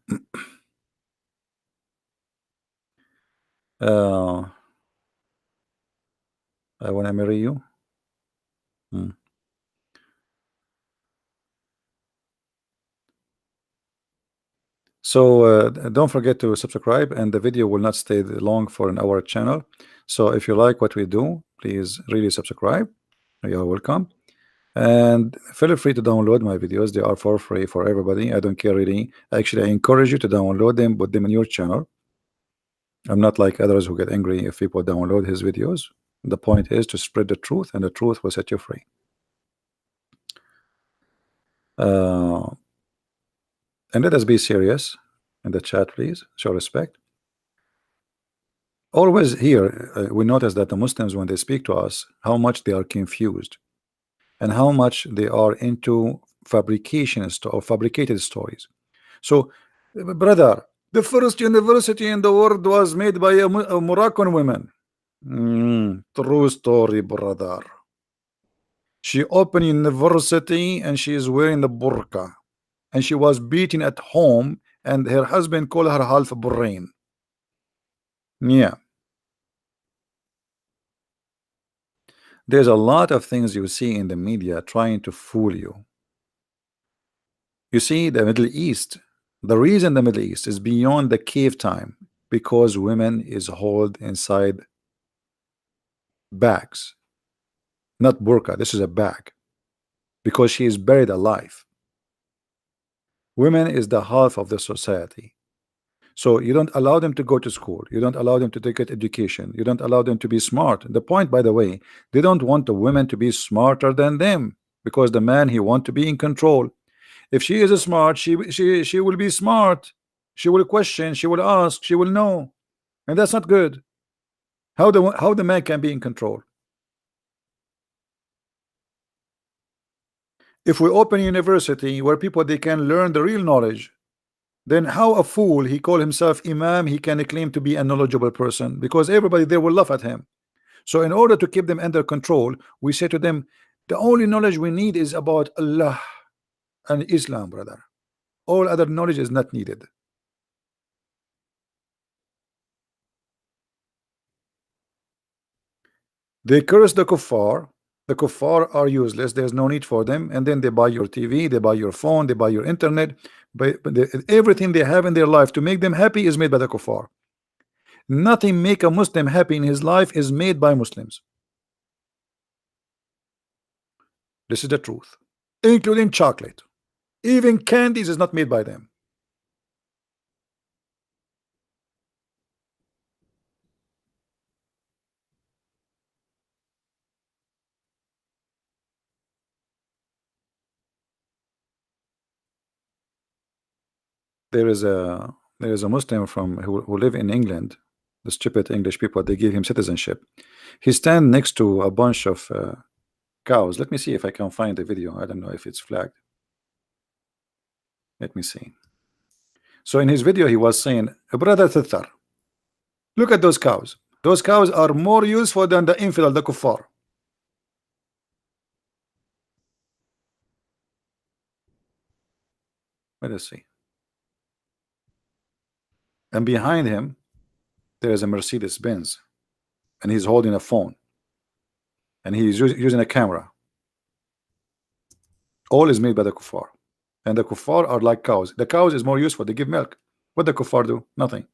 I want to marry you. So don't forget to subscribe, and the video will not stay long for in our channel. So if you like what we do, please really subscribe. You are welcome, and feel free to download my videos. They are for free for everybody. I don't care really. Actually, I encourage you to download them, put them in your channel. I'm not like others who get angry if people download his videos. The point is to spread the truth, and the truth will set you free. And let us be serious in the chat, please. Show respect. Always here, we notice that the Muslims, when they speak to us, how much they are confused, and how much they are into fabricated stories. So, brother, the first university in the world was made by a Moroccan woman. True story, brother. She opened university and she is wearing the burqa, and she was beaten at home, and her husband called her half brain. Yeah. There's a lot of things you see in the media trying to fool you. You see, the Middle East, the reason the Middle East is beyond the cave time, because women is held inside bags. Not burqa, this is a bag, because she is buried alive. Women is the half of the society. So you don't allow them to go to school. You don't allow them to take education. You don't allow them to be smart. The point, by the way, they don't want the women to be smarter than them, because the man, he want to be in control. If she is smart, she will be smart. She will question. She will ask. She will know, and that's not good. How the man can be in control? If we open a university where people they can learn the real knowledge, then how a fool, he call himself imam, he can claim to be a knowledgeable person, because everybody there will laugh at him. So in order to keep them under control, we say to them, the only knowledge we need is about Allah and Islam, brother. All other knowledge is not needed. They curse the kuffar. The kuffar are useless. There's no need for them. And then they buy your TV, they buy your phone, they buy your internet. But everything they have in their life to make them happy is made by the kuffar. Nothing make a Muslim happy in his life is made by Muslims. This is the truth, including chocolate. Even candies is not made by them. There is a Muslim from who live in England. The stupid English people, they give him citizenship. He stand next to a bunch of cows. Let me see if I can find the video. I don't know if it's flagged. Let me see. So in his video he was saying, brother Thithar, look at those cows. Those cows are more useful than the infidel, the kuffar. Let us see. And behind him there is a Mercedes Benz, and he's holding a phone, and he's using a camera. All is made by the kuffar, and the kuffar are like cows. The cows is more useful. They give milk. What the kuffar do? Nothing.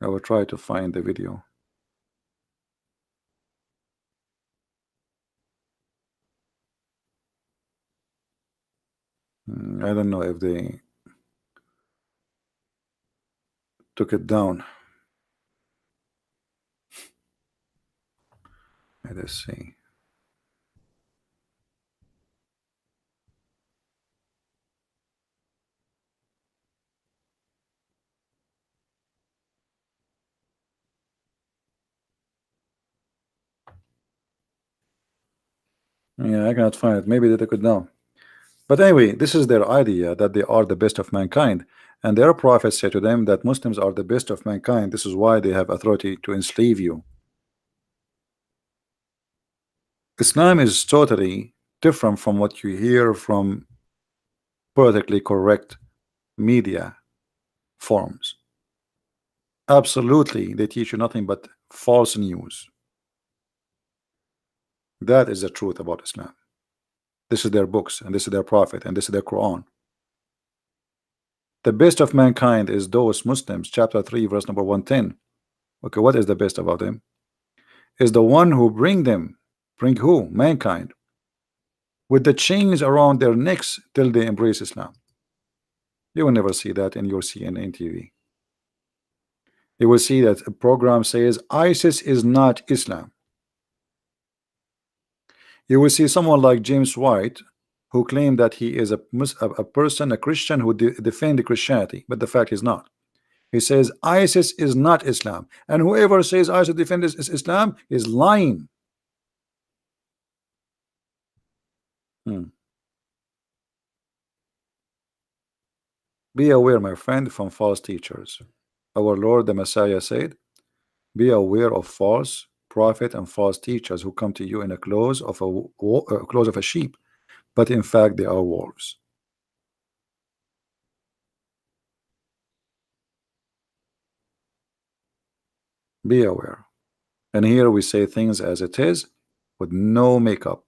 I will try to find the video. I don't know if they took it down. Let us see. Yeah, I cannot find it. Maybe they took it down. But anyway, this is their idea that they are the best of mankind, and their prophets say to them that Muslims are the best of mankind. This is why they have authority to enslave you. Islam is totally different from what you hear from politically correct media forms. Absolutely, they teach you nothing but false news. That is the truth about Islam. This is their books, and this is their prophet, and this is their Quran. The best of mankind is those Muslims, chapter 3, verse number 110. Okay, what is the best about them? Is the one who bring who? Mankind, with the chains around their necks till they embrace Islam. You will never see that in your CNN TV. You will see that a program says ISIS is not Islam. You will see someone like James White who claimed that he is a person, a Christian who defend Christianity, but the fact is not. He says ISIS is not Islam, and whoever says ISIS defends Islam is lying. Be aware, my friend, from false teachers. Our Lord the Messiah said, be aware of false prophet and false teachers who come to you in a clothes of a sheep, but in fact they are wolves. Be aware. And here we say things as it is, with no makeup.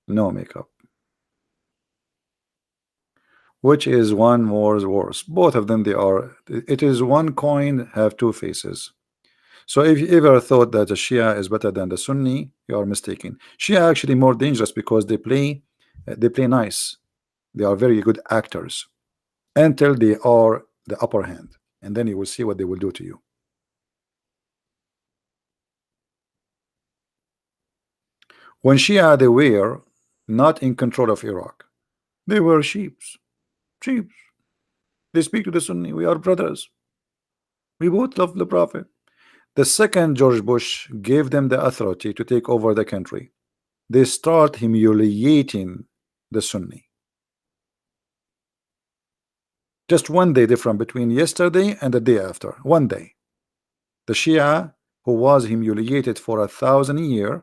No makeup. Which is one more worse? Both of them, they are. It is one coin have two faces. So if you ever thought that the Shia is better than the Sunni, you are mistaken. Shia are actually more dangerous because they play nice. They are very good actors until they are the upper hand, and then you will see what they will do to you. When Shia, they were not in control of Iraq. They were sheeps. They speak to the Sunni. We are brothers. We both love the Prophet. The second George Bush gave them the authority to take over the country, they start humiliating the Sunni. Just one day different between yesterday and the day after. One day. The Shia who was humiliated for 1,000 years,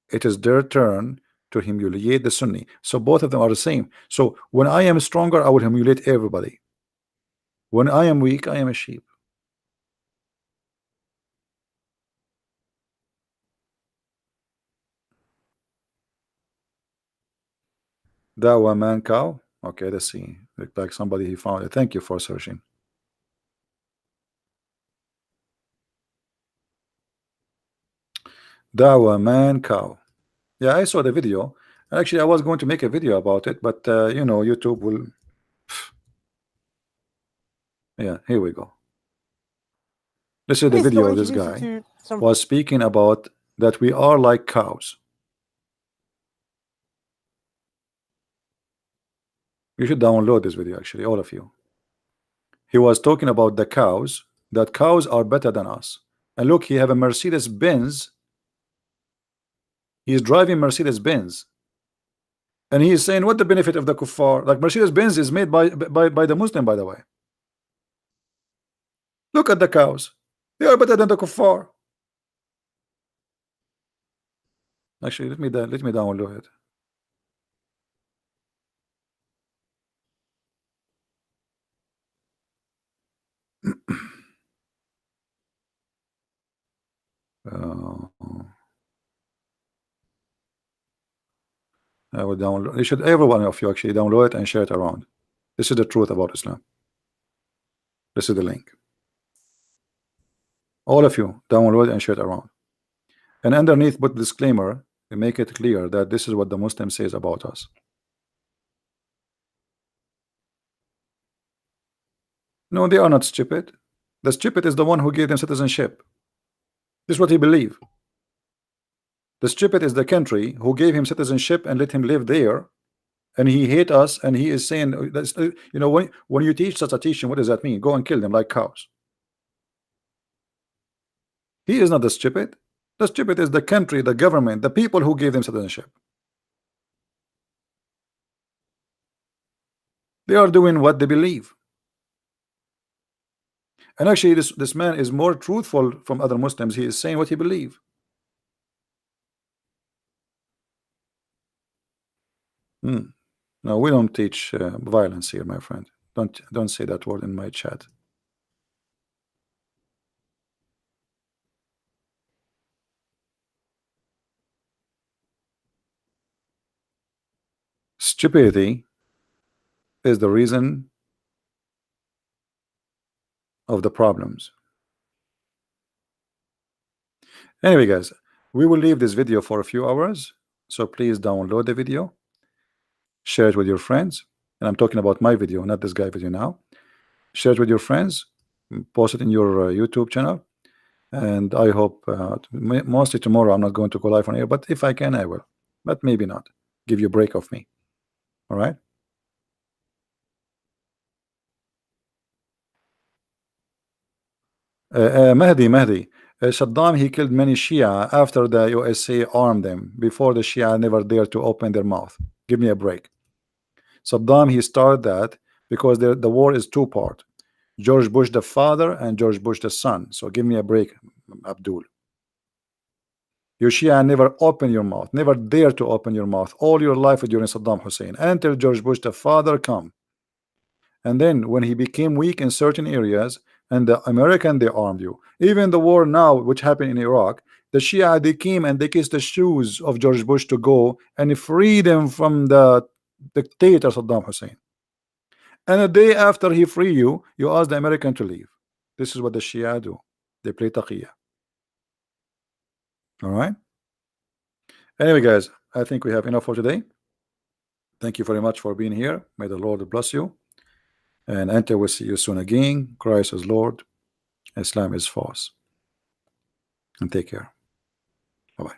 it is their turn to humiliate the Sunni. So both of them are the same. So when I am stronger, I will humiliate everybody. When I am weak, I am a sheep. Dawa man cow. Okay, let's see. Look like somebody he found it. Thank you for searching. Dawa man cow. Yeah, I saw the video. Actually, I was going to make a video about it, but you know, YouTube will. Yeah, here we go. This is the video of this guy was speaking about that we are like cows. You should download this video, actually, all of you. He was talking about the cows, that cows are better than us. And look, he have a Mercedes Benz. He's driving Mercedes Benz. And he is saying, what the benefit of the kuffar? Like Mercedes Benz is made by the Muslim, by the way. Look at the cows. They are better than the kuffar. Actually, let me download it. I will download. You should, every one of you actually download it and share it around. This is the truth about Islam. This is the link. All of you download and share it around. And underneath, put disclaimer and make it clear that this is what the Muslim says about us. No, they are not stupid. The stupid is the one who gave them citizenship. This is what he believes. The stupid is the country who gave him citizenship and let him live there, and he hate us, and he is saying, that's, you know, when you teach such a teaching, what does that mean? Go and kill them like cows. He is not the stupid. The stupid is the country, the government, the people who gave them citizenship. They are doing what they believe. And actually, this man is more truthful from other Muslims. He is saying what he believes. No, we don't teach violence here, my friend. Don't say that word in my chat. Stupidity is the reason of the problems. Anyway, guys, we will leave this video for a few hours, so please download the video, share it with your friends, and I'm talking about my video, not this guy video now. Share it with your friends, post it in your YouTube channel, and I hope mostly tomorrow I'm not going to go live on air, but if I can, I will, but maybe not. Give you a break of me. All right. Mahdi, Saddam, he killed many Shia after the USA armed them. Before the Shia never dared to open their mouth. Give me a break. Saddam, he started that because the war is two-part. George Bush the father and George Bush the son. So give me a break, Abdul. You Shia never open your mouth, never dare to open your mouth all your life during Saddam Hussein until George Bush the father come. And then when he became weak in certain areas, and the American, they armed you. Even the war now, which happened in Iraq, the Shia, they came and they kissed the shoes of George Bush to go and free them from the dictator Saddam Hussein. And a day after he free you, you ask the American to leave. This is what the Shia do. They play taqiyya. All right. Anyway, guys, I think we have enough for today. Thank you very much for being here. May the Lord bless you. And until we see you soon again, Christ is Lord, Islam is false. And take care. Bye-bye.